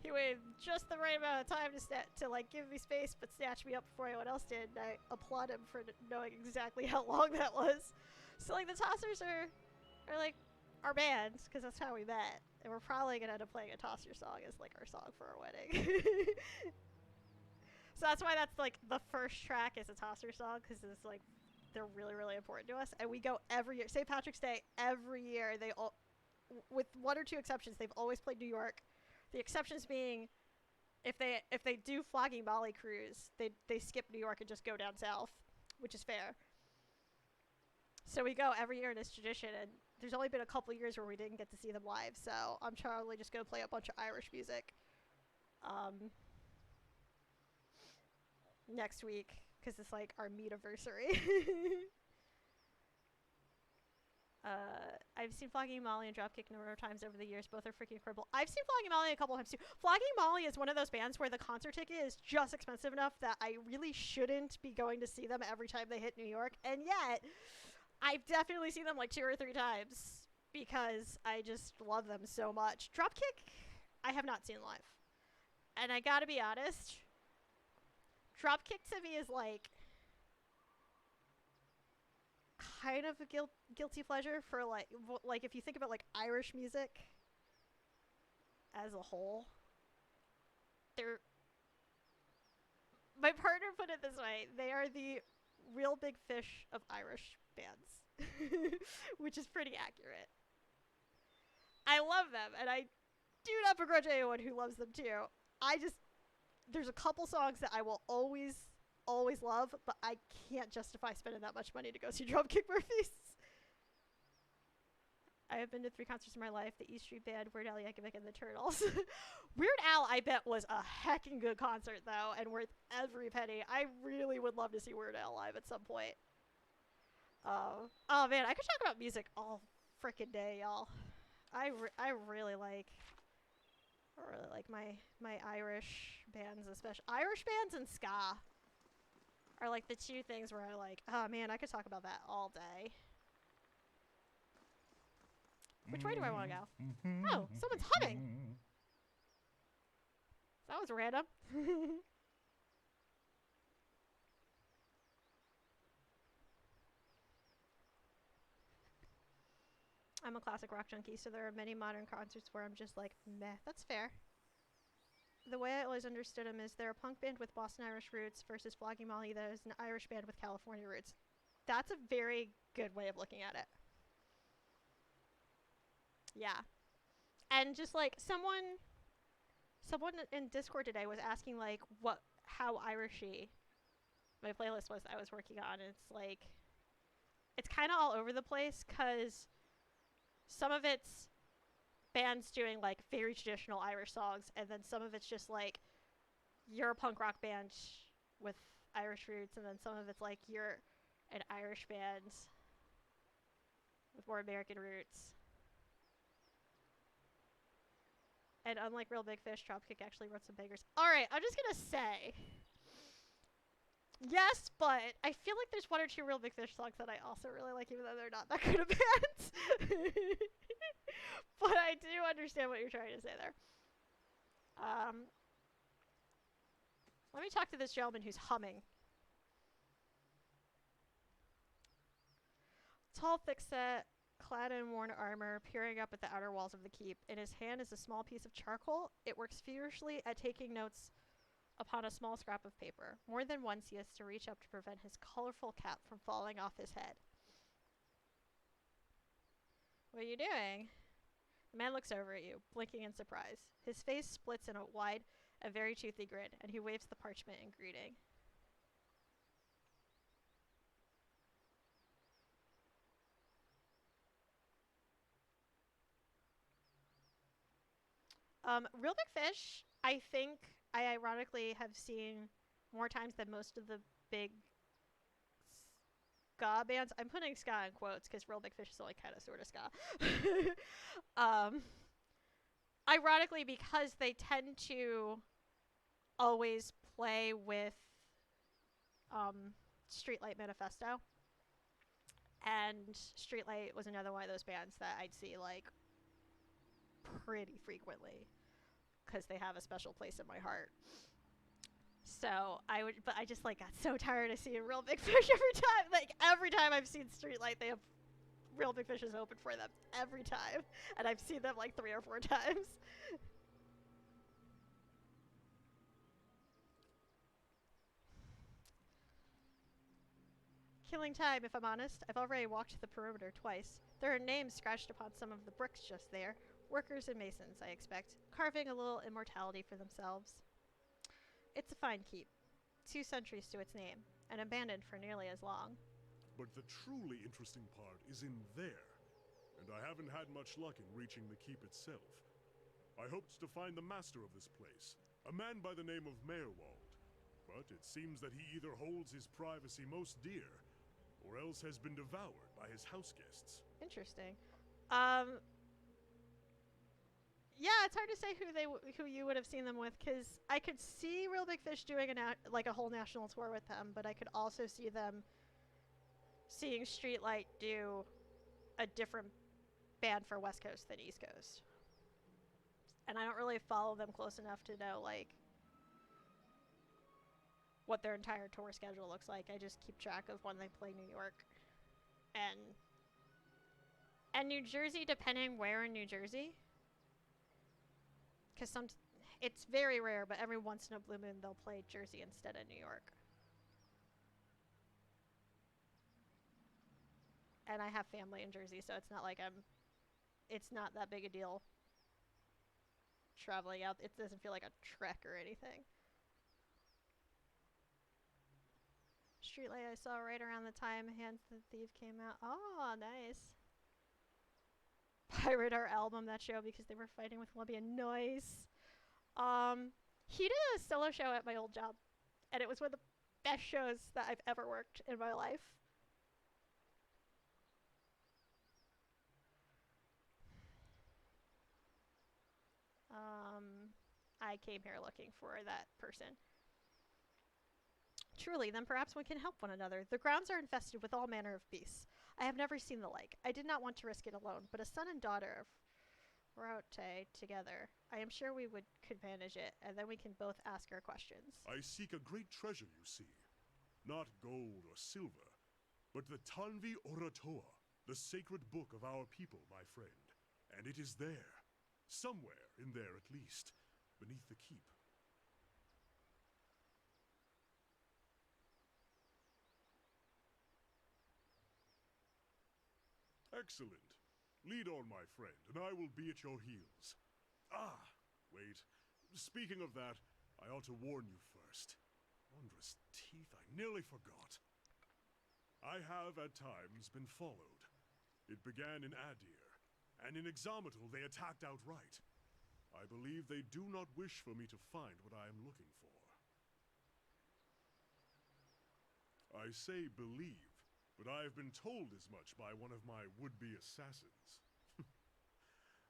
he waited just the right amount of time to like give me space, but snatch me up before anyone else did. And I applaud him for knowing exactly how long that was. So like the Tossers are like our band, because that's how we met, and we're probably gonna end up playing a Tosser song as like our song for our wedding. So that's why that's like the first track is a Tosser song, because it's like they're really, really important to us, and we go every year. St. Patrick's Day every year. They all, with one or two exceptions, they've always played New York. The exceptions being if they do Flogging Molly cruise, they skip New York and just go down south, which is fair. So we go every year in this tradition, and there's only been a couple years where we didn't get to see them live, so I'm probably just going to play a bunch of Irish music next week, because it's like our meet-iversary. I've seen Flogging Molly and Dropkick a number of times over the years. Both are freaking incredible. I've seen Flogging Molly a couple times too. Flogging Molly is one of those bands where the concert ticket is just expensive enough that I really shouldn't be going to see them every time they hit New York, and yet I've definitely seen them like 2 or 3 times because I just love them so much. Dropkick, I have not seen live. And I gotta be honest, Dropkick to me is like kind of a guilty pleasure for like if you think about like Irish music as a whole. My partner put it this way, they are the Real Big Fish of Irish bands, which is pretty accurate. I love them, and I do not begrudge anyone who loves them too. There's a couple songs that I will always love, but I can't justify spending that much money to go see Dropkick Murphys. I have been to 3 concerts in my life: the E Street Band, Weird Al Yankovic, and the Turtles. Weird Al, I bet, was a heckin' good concert, though, and worth every penny. I really would love to see Weird Al live at some point. Oh man, I could talk about music all frickin' day, y'all. I really like my Irish bands, especially Irish bands and ska are like the 2 things where I like, oh man, I could talk about that all day. Which way do I want to go? Oh, someone's humming. That was random. I'm a classic rock junkie, so there are many modern concerts where I'm just like, meh. That's fair. The way I always understood them is they're a punk band with Boston Irish roots versus Flogging Molly that is an Irish band with California roots. That's a very good way of looking at it. Yeah. And just like someone in Discord today was asking like how Irishy my playlist was that I was working on, and it's like it's kind of all over the place, cuz some of it's bands doing like very traditional Irish songs, and then some of it's just like you're a punk rock band with Irish roots, and then some of it's like you're an Irish band with more American roots. And unlike Real Big Fish, Dropkick actually wrote some bangers. Alright, I'm just gonna say, yes, but I feel like there's 1 or 2 Real Big Fish songs that I also really like, even though they're not that good of bands. But I do understand what you're trying to say there. Let me talk to this gentleman who's humming. Tall, thick-set, clad in worn armor, peering up at the outer walls of the keep. In his hand is a small piece of charcoal. It works furiously at taking notes upon a small scrap of paper. More than once he has to reach up to prevent his colorful cap from falling off his head. What are you doing? The man looks over at you, blinking in surprise. His face splits in a wide and very toothy grin, and he waves the parchment in greeting. Real Big Fish, I think I ironically have seen more times than most of the big ska bands. I'm putting ska in quotes because Real Big Fish is only kind of sort of ska. Ironically, because they tend to always play with Streetlight Manifesto. And Streetlight was another one of those bands that I'd see like pretty frequently because they have a special place in my heart. So but I just like got so tired of seeing Real Big Fish every time. Like every time I've seen Streetlight, they have Real Big Fish is open for them every time, and I've seen them like 3 or 4 times. Killing time, if I'm honest. I've already walked the perimeter twice. There are names scratched upon some of the bricks just there. Workers and masons, I expect, carving a little immortality for themselves. It's a fine keep. 2 centuries to its name, and abandoned for nearly as long. But the truly interesting part is in there, and I haven't had much luck in reaching the keep itself. I hoped to find the master of this place, a man by the name of Meerwald, but it seems that he either holds his privacy most dear, or else has been devoured by his house guests. Interesting. Yeah, it's hard to say who you would have seen them with, because I could see Real Big Fish doing a whole national tour with them, but I could also see them seeing Streetlight do a different band for West Coast than East Coast. And I don't really follow them close enough to know like what their entire tour schedule looks like. I just keep track of when they play New York and New Jersey, depending where in New Jersey. Because it's very rare, but every once in a blue moon they'll play Jersey instead of New York. And I have family in Jersey, so it's not like it's not that big a deal traveling out. It doesn't feel like a trek or anything. Streetlight I saw right around the time Hands the Thief came out. Oh, nice. Pirate our album, that show, because they were fighting with Olympia. Nice. He did a solo show at my old job, and it was one of the best shows that I've ever worked in my life. I came here looking for that person. Truly, then perhaps we can help one another. The grounds are infested with all manner of beasts. I have never seen the like. I did not want to risk it alone, but a son and daughter of Route together, I am sure we could manage it, and then we can both ask our questions. I seek a great treasure, you see. Not gold or silver, but the Tanvi Oratoa, the sacred book of our people, my friend. And it is there. Somewhere in there, at least. Beneath the keep. Excellent. Lead on, my friend, and I will be at your heels. Ah, wait. Speaking of that, I ought to warn you first. Wondrous teeth, I nearly forgot. I have, at times, been followed. It began in Adir, and in Exometal they attacked outright. I believe they do not wish for me to find what I am looking for. I say believe, but I have been told as much by one of my would-be assassins.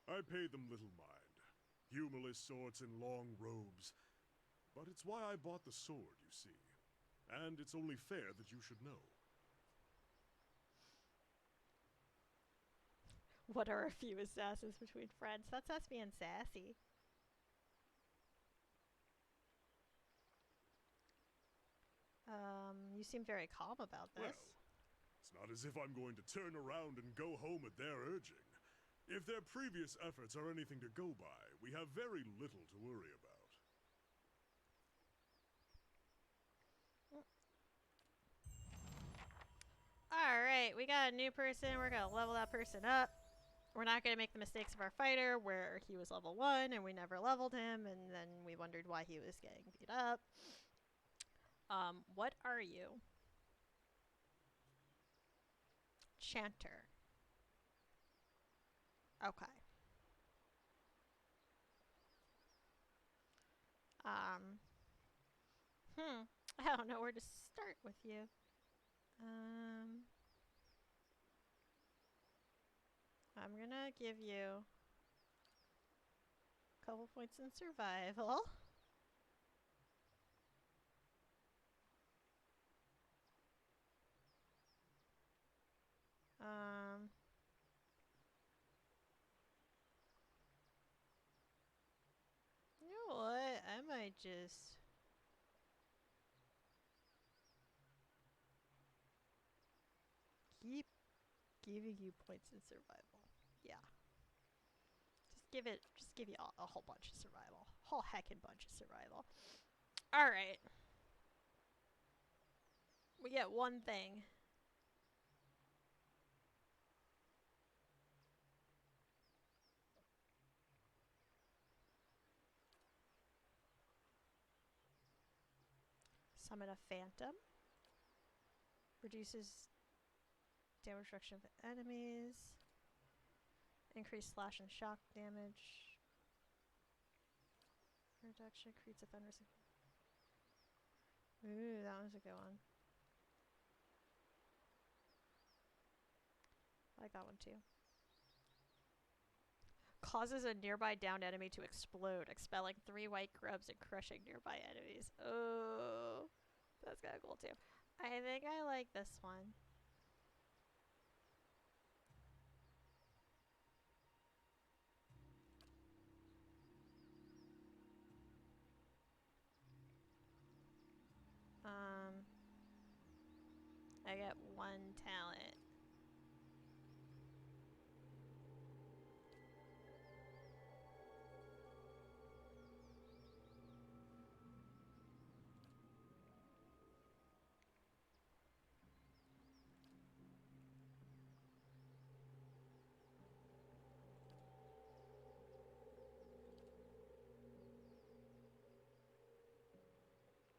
I paid them little mind. Humorless sorts in long robes. But it's why I bought the sword, you see. And it's only fair that you should know. What are a few assassins between friends? That's us being sassy. You seem very calm about this. Well, it's not as if I'm going to turn around and go home at their urging. If their previous efforts are anything to go by, we have very little to worry about. Alright, we got a new person. We're going to level that person up. We're not going to make the mistakes of our fighter, where he was level 1 and we never leveled him, and then we wondered why he was getting beat up. What are you? Chanter. Okay. I don't know where to start with you. I'm gonna give you a couple points in survival. just... keep giving you points in survival. Yeah. Just give you a whole bunch of survival. Whole heckin' bunch of survival. Alright. We get one thing. Summon a phantom. Reduces damage reduction of enemies. Increase slash and shock damage. Reduction creates a thunderous. Ooh, that was a good one. I like that one too. Causes a nearby downed enemy to explode, expelling 3 white grubs and crushing nearby enemies. Oh, that's kind of cool too. I think I like this one. I get 1 talent.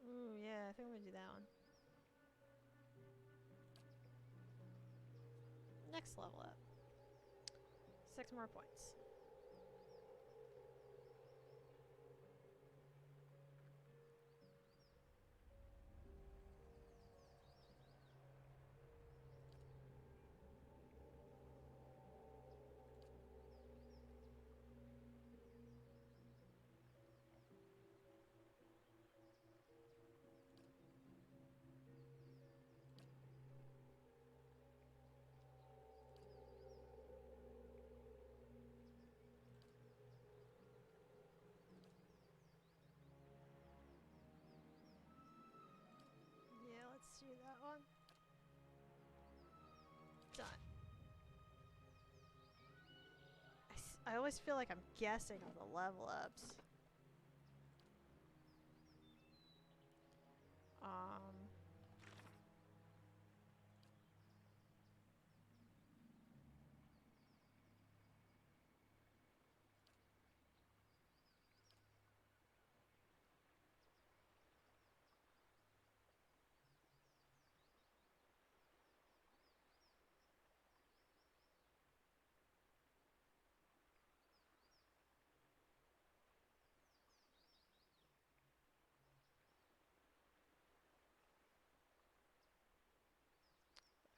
Ooh, yeah, I think I'm gonna do that one. Next level up. 6 more points. Yeah, let's do that one. Done. I always feel like I'm guessing on the level ups.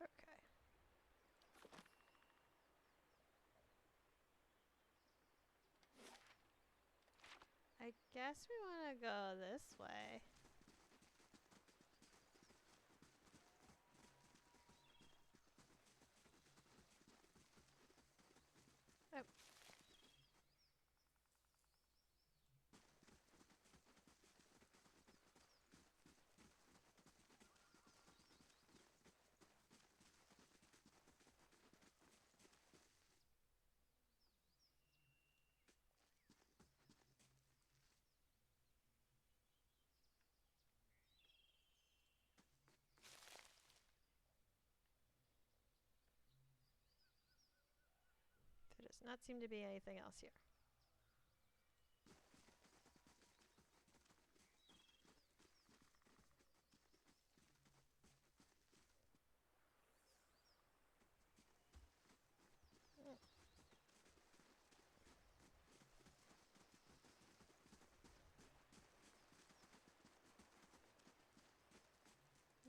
Okay. I guess we want to go this way. Oh. There does not seem to be anything else here.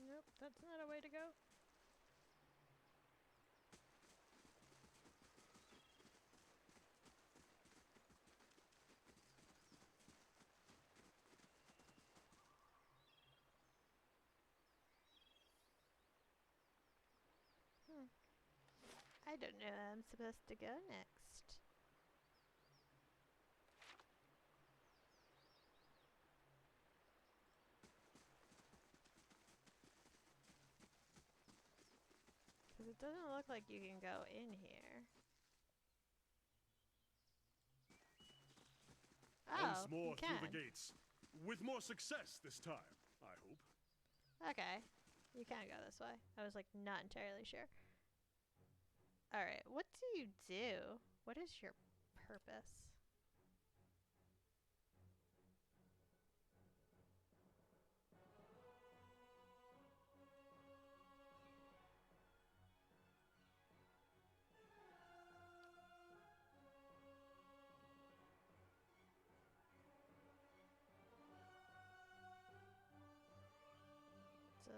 Nope, that's not a way to go. I don't know where I'm supposed to go next. it doesn't look like you can go in here. Once Oh, more you through can. the gates. With more success this time, I hope. Okay. You can go this way. I was like not entirely sure. Alright, what do you do? What is your purpose?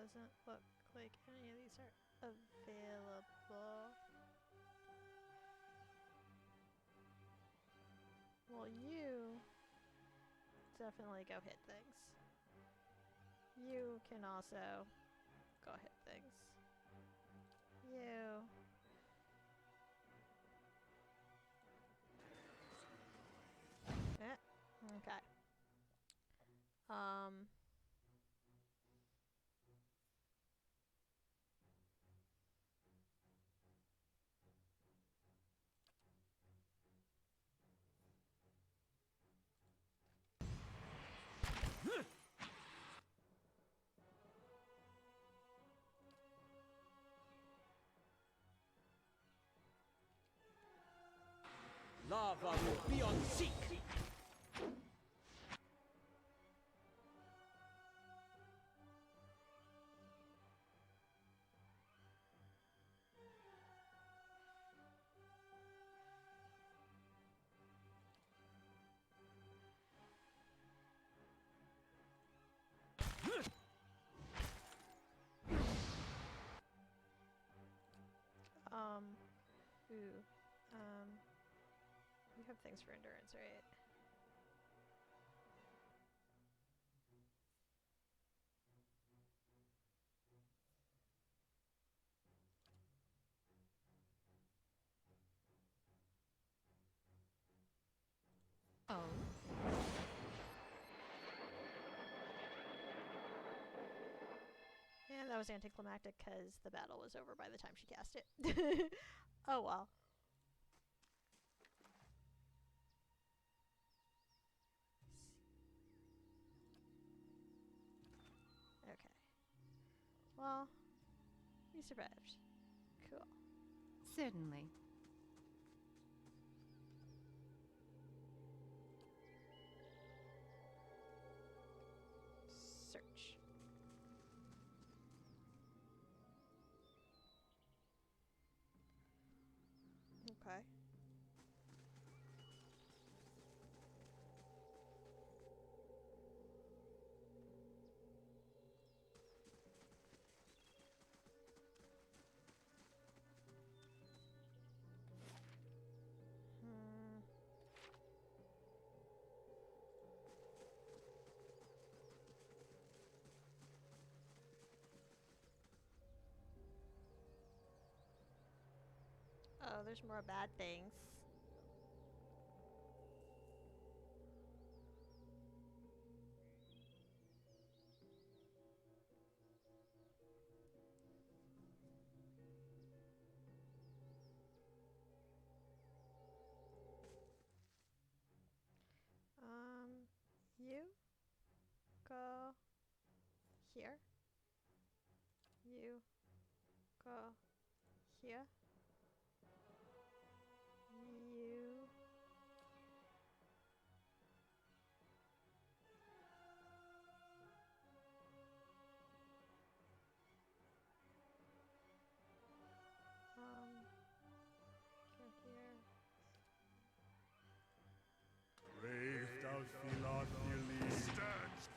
Doesn't look like any of these are available. Well, you definitely go hit things. You can also go hit things. You. Okay. Um. Lava will be on seek. Ooh. You have things for endurance, right? Oh. And that was anticlimactic because the battle was over by the time she cast it. Oh well. Okay. Well, you survived. Cool. Certainly. Search. Okay. Hmm. Oh, there's more bad things. You go here. You go here. You. Go here. Brave Dalfilathili stands.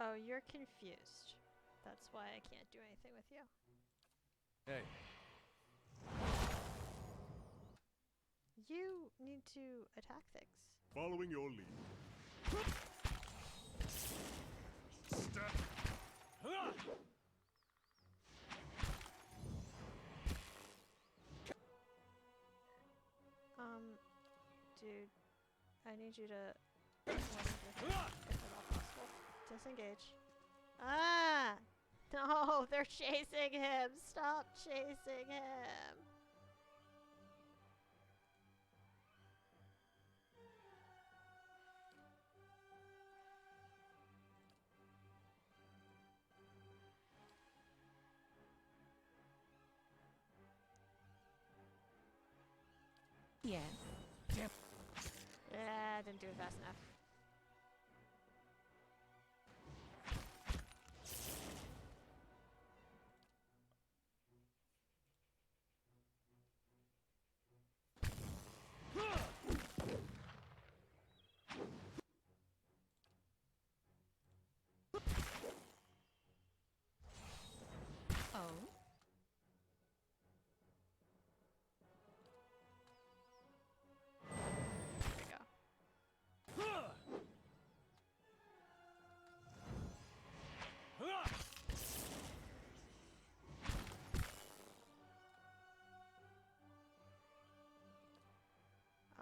Oh, you're confused. That's why I can't do anything with you. Hey, You need to attack things. Following your lead. Step. Dude, I need you to if at all possible. Disengage. Ah! No, they're chasing him. Stop chasing him. Yes. Yeah, I didn't do it fast enough. Oh. There we go.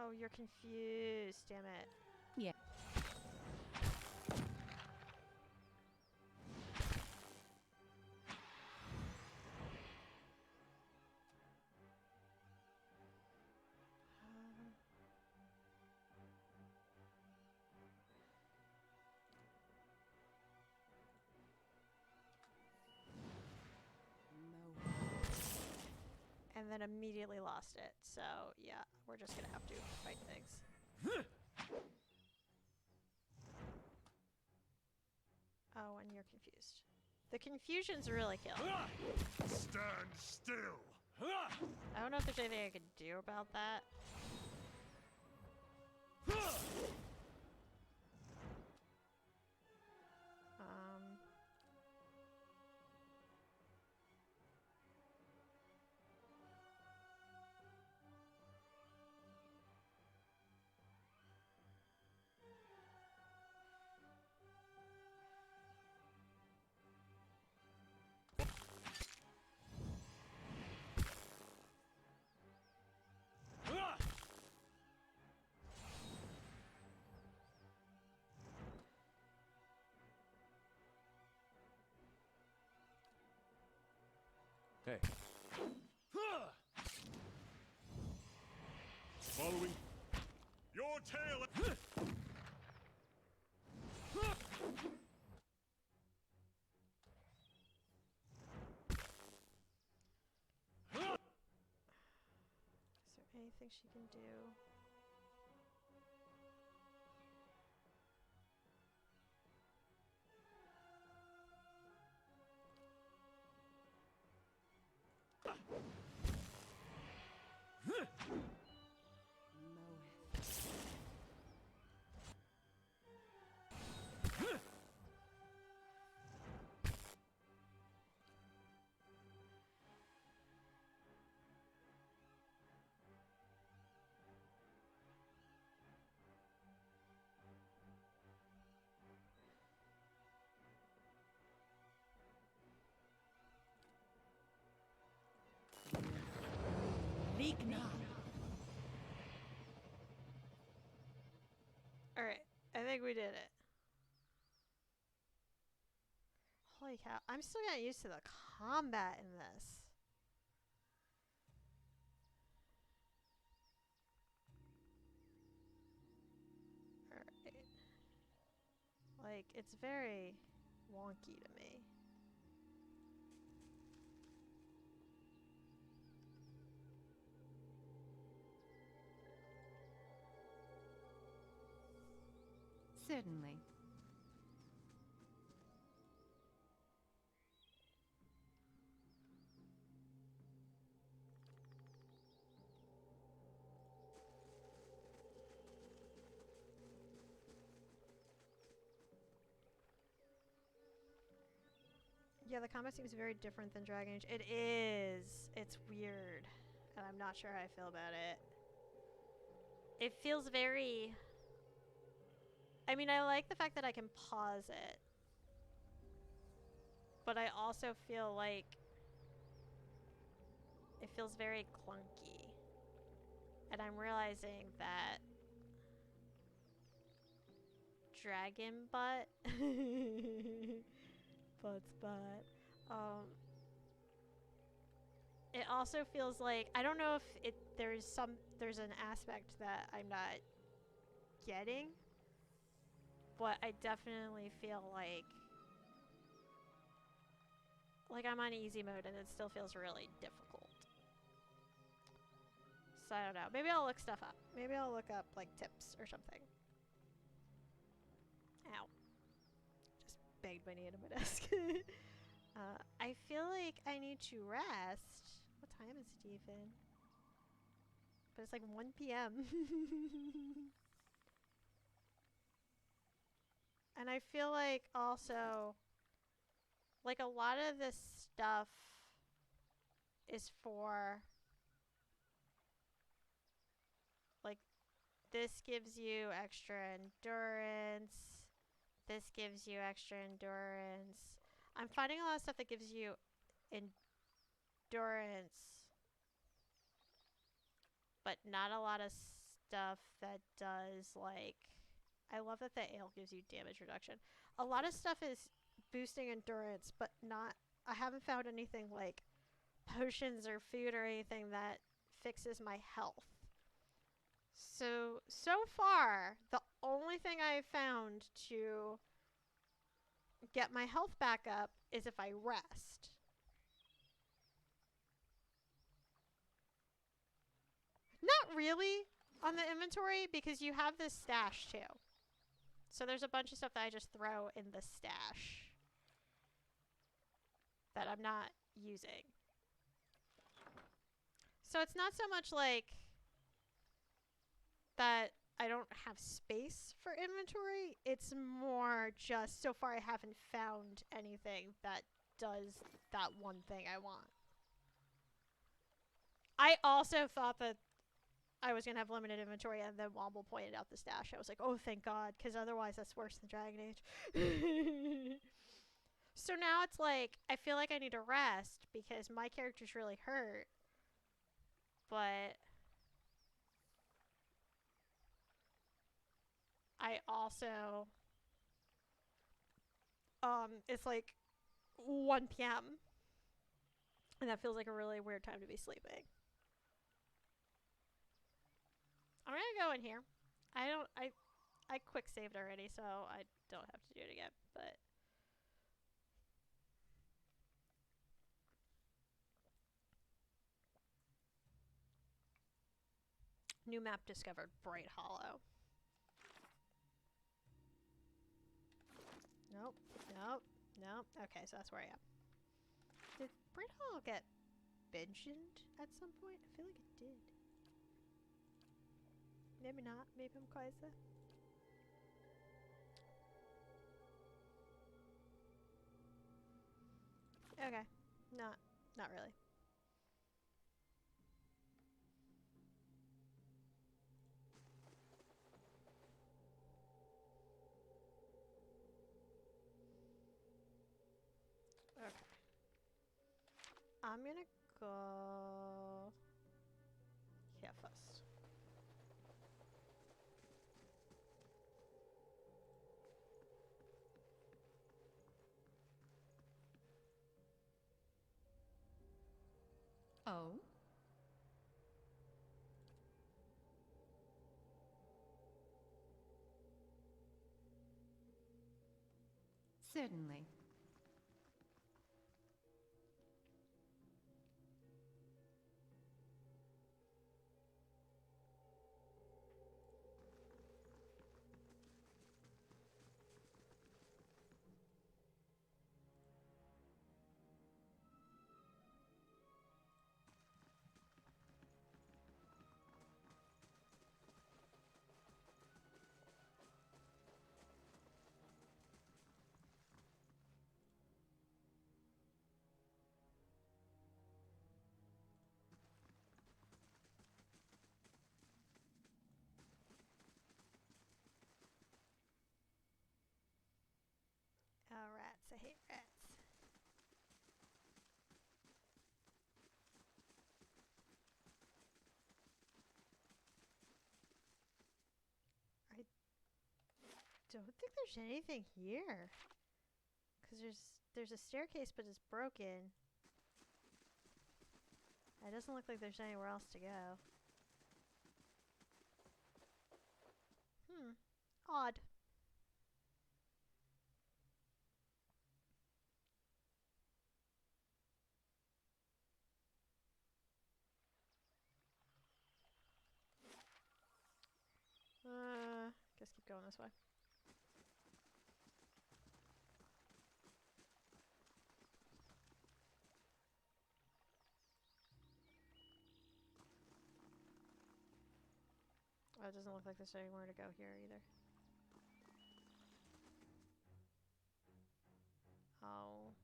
Oh, you're confused. Damn it. Yeah. Um, and then immediately lost it. So, yeah, we're just gonna have to fight things. Oh, and you're confused. The confusion's really killing me. Stand still. I don't know if there's anything I could do about that. Um... hey. Following your tail. Is there anything she can do? Ligna. Alright, I think we did it. Holy cow, I'm still getting used to the combat in this. Alright. Like, it's very wonky to me. Certainly. Yeah, the combat seems very different than Dragon Age. It is. It's weird. And I'm not sure how I feel about it. It feels very... I mean, I like the fact that I can pause it. But I also feel like it feels very clunky. And I'm realizing that Dragon Butt Butt's butt. It also feels like I don't know if there's an aspect that I'm not getting, but I definitely feel like I'm on easy mode and it still feels really difficult. So I don't know. Maybe I'll look stuff up. Maybe I'll look up like tips or something. Ow. Just banged my knee into my desk. I feel like I need to rest. What time is it even? But it's like 1 p.m. And I feel like also, like a lot of this stuff is for, like, this gives you extra endurance. This gives you extra endurance. I'm finding a lot of stuff that gives you endurance, but not a lot of stuff that does, like... I love that the ale gives you damage reduction. A lot of stuff is boosting endurance, but not... I haven't found anything like potions or food or anything that fixes my health. So far, the only thing I've found to get my health back up is if I rest. Not really on the inventory, because you have this stash too. So there's a bunch of stuff that I just throw in the stash that I'm not using. So it's not so much like that I don't have space for inventory. It's more just so far I haven't found anything that does that one thing I want. I also thought that I was going to have limited inventory, and then Womble pointed out the stash. I was like, oh, thank God, because otherwise that's worse than Dragon Age. So now it's like, I feel like I need to rest because my character's really hurt. But I also... it's like 1 p.m. And that feels like a really weird time to be sleeping. I'm gonna go in here. I quick saved already, so I don't have to do it again, but... New map discovered, Bright Hollow. Nope, nope, nope. Okay, so that's where I am. Did Bright Hollow get mentioned at some point? I feel like it did. Maybe not. Maybe I'm crazy. Okay. Not really. Okay. I'm gonna go here first. Oh? Certainly. don't think there's anything here. Cause there's a staircase, but it's broken. It doesn't look like there's anywhere else to go. Odd. Guess keep going this way. Oh, it doesn't look like there's anywhere to go here either. Oh.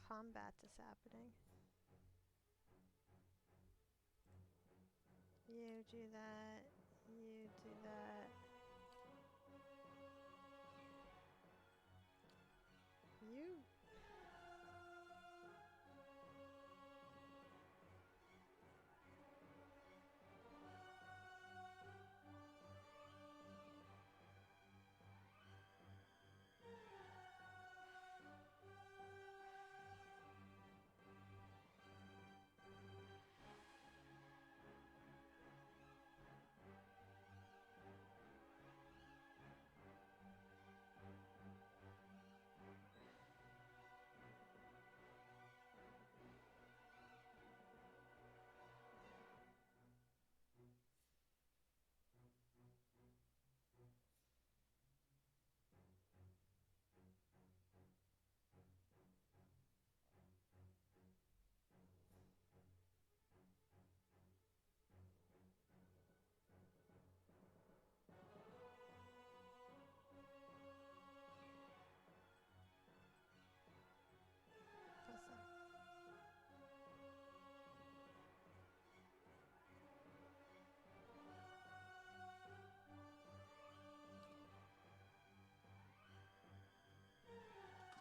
Combat is happening. You do that. You do that. You.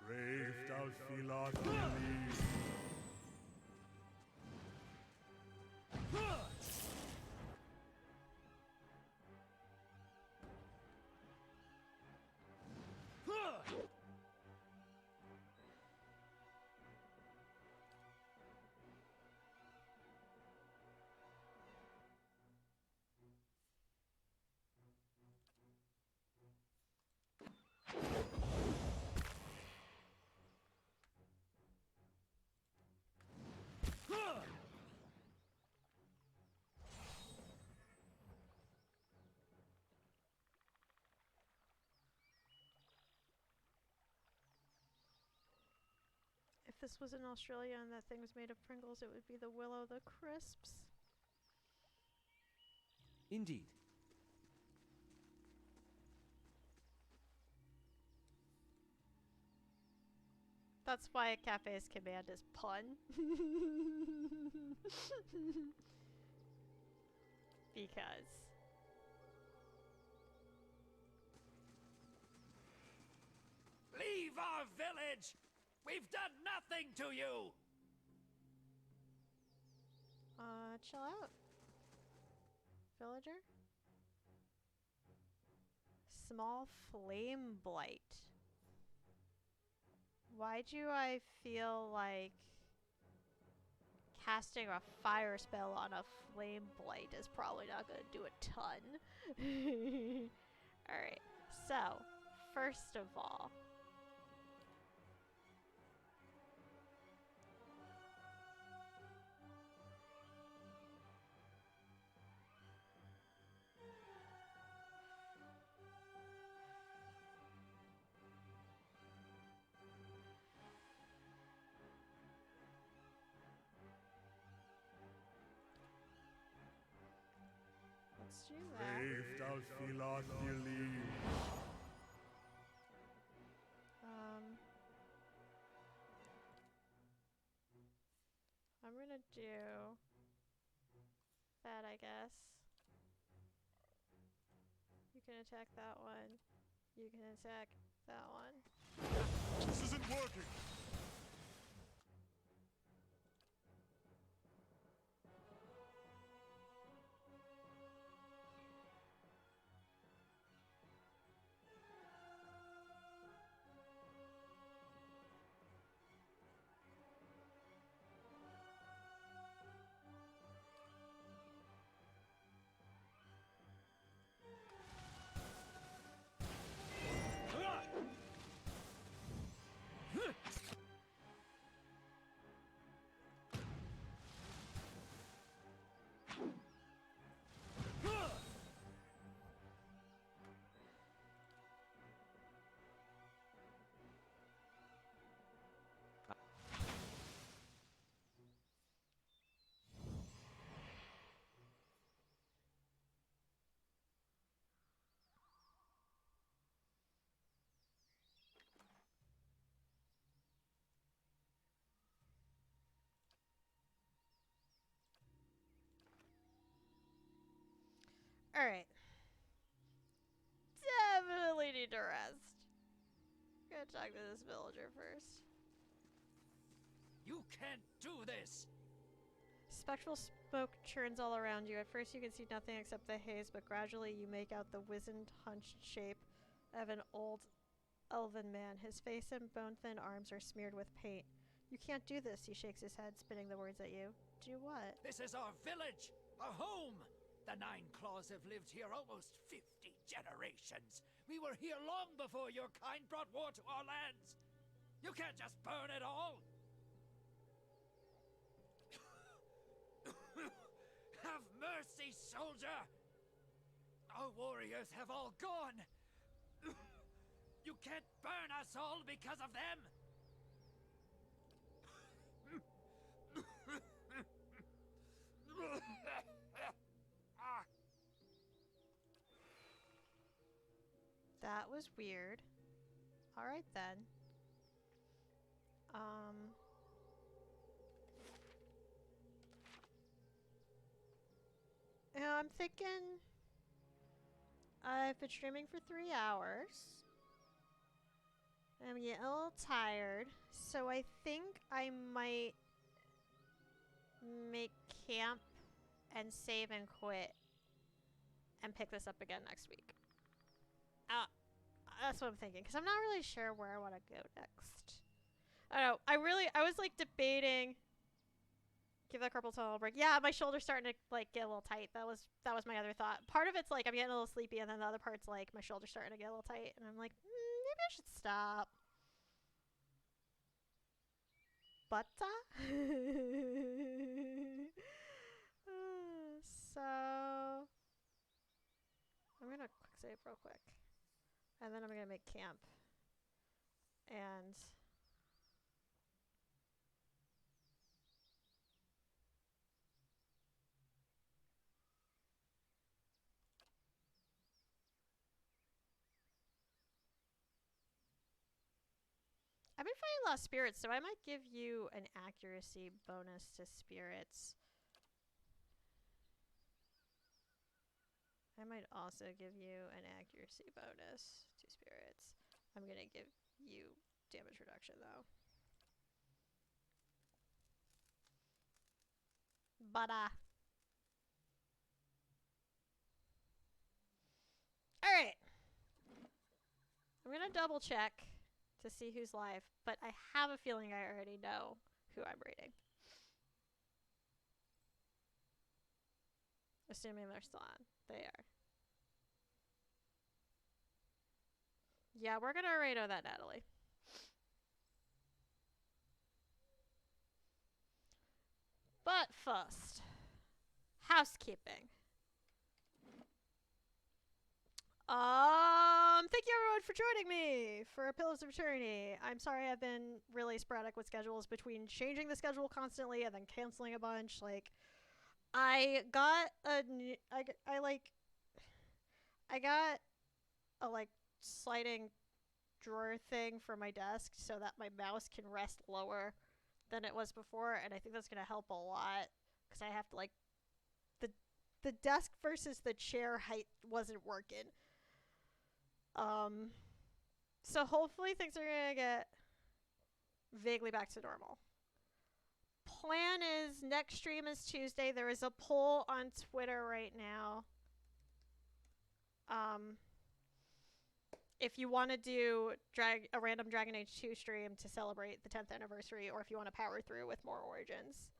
Brave Dalfilat believe. If this was in Australia and that thing was made of Pringles, it would be the Willow the Crisps. Indeed. That's why a cafe's command is pun. Because. Leave our village! We've done nothing to you! Chill out. Villager? Small flame blight. Why do I feel like casting a fire spell on a flame blight is probably not going to do a ton? Alright, so, first of all, let's do that. Brave Dalfilat believe. I'm gonna do that, I guess. You can attack that one. You can attack that one. This isn't working! Alright. Definitely need to rest. Gotta talk to this villager first. You can't do this! Spectral smoke churns all around you. At first you can see nothing except the haze, but gradually you make out the wizened, hunched shape of an old elven man. His face and bone-thin arms are smeared with paint. You can't do this, he shakes his head, spitting the words at you. Do what? This is our village, our home! The Nine Claws have lived here almost 50 generations. We were here long before your kind brought war to our lands. You can't just burn it all! Have mercy, soldier! Our warriors have all gone! You can't burn us all because of them! That was weird. Alright then. Yeah, I'm thinking I've been streaming for 3 hours. I'm getting a little tired, so I think I might make camp and save and quit and pick this up again next week. That's what I'm thinking, because I'm not really sure where I want to go next. I don't know. I was like debating. Give that carpal tunnel a break. Yeah, my shoulder's starting to like get a little tight. That was my other thought. Part of it's like I'm getting a little sleepy, and then the other part's like my shoulder's starting to get a little tight, and I'm like, maybe I should stop. But so I'm gonna quick save real quick, and then I'm gonna make camp, and I've been fighting a lot of spirits, so I might give you an accuracy bonus to spirits. I might also give you an accuracy bonus to spirits. I'm gonna give you damage reduction though. But alright. I'm gonna double check to see who's live, but I have a feeling I already know who I'm raiding. Assuming they're still on. They are. Yeah, we're gonna raido that Natalie. But first, housekeeping. Thank you everyone for joining me for Pillars of Eternity. I'm sorry I've been really sporadic with schedules between changing the schedule constantly and then canceling a bunch. Like, I got a I got a like sliding drawer thing for my desk so that my mouse can rest lower than it was before, and I think that's gonna help a lot because I have to like the desk versus the chair height wasn't working. So hopefully things are gonna get vaguely back to normal. Plan is next stream is Tuesday. There is a poll on Twitter right now. If you want to do a random Dragon Age 2 stream to celebrate the 10th anniversary, or if you want to power through with more Origins,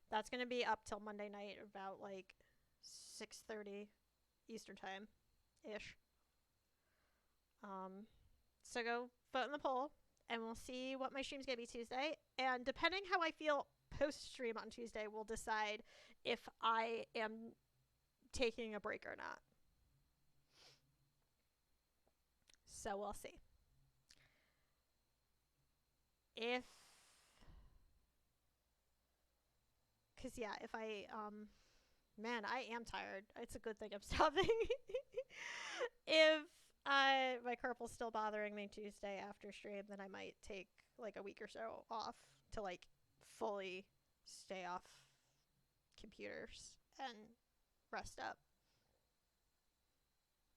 that's going to be up till Monday night, about like 6:30 Eastern time ish. So go vote in the poll, and we'll see what my stream's gonna be Tuesday. And depending how I feel post stream on Tuesday, we'll decide if I am taking a break or not. So we'll see. Cause yeah, if I man, I am tired. It's a good thing I'm stopping. If my carpal's still bothering me Tuesday after stream, then I might take like a week or so off to like fully stay off computers and rest up.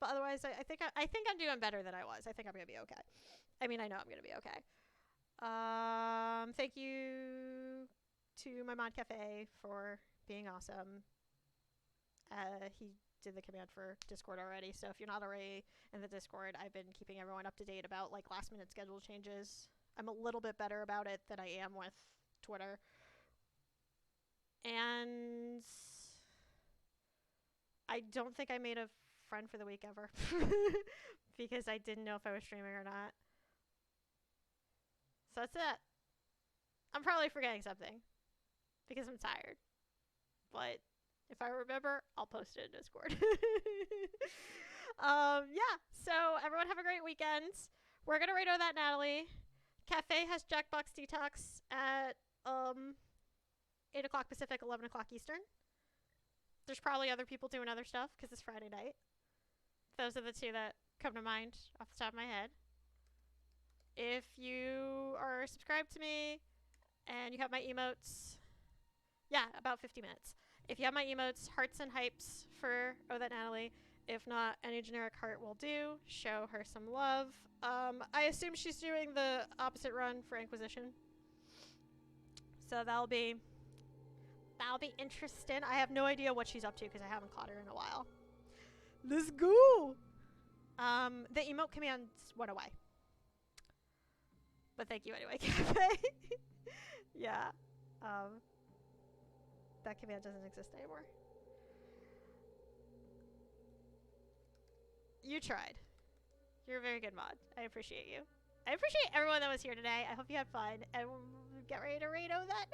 but otherwise, I think I'm doing better than I was. I think I'm gonna be okay. I mean, I know I'm gonna be okay. Thank you to my mod cafe for being awesome. He did the command for Discord already, so if you're not already in the Discord, I've been keeping everyone up to date about like last minute schedule changes. I'm a little bit better about it than I am with Twitter. And I don't think I made a friend for the week ever because I didn't know if I was streaming or not. So that's it. I'm probably forgetting something because I'm tired. But if I remember, I'll post it in Discord. Yeah, so everyone have a great weekend. We're going to radio that Natalie. Cafe has Jackbox Detox at 8 o'clock Pacific, 11 o'clock Eastern. There's probably other people doing other stuff because it's Friday night. Those are the two that come to mind off the top of my head. If you are subscribed to me and you have my emotes, yeah, about 50 minutes. If you have my emotes, hearts and hypes for Oh That Natalie. If not, any generic heart will do. Show her some love. I assume she's doing the opposite run for Inquisition. So that'll be interesting. I have no idea what she's up to because I haven't caught her in a while. Let's go! The emote commands went away. But thank you anyway, Cafe. Yeah. That command doesn't exist anymore. You tried. You're a very good mod. I appreciate you. I appreciate everyone that was here today. I hope you had fun. And we'll get ready to raid Oh That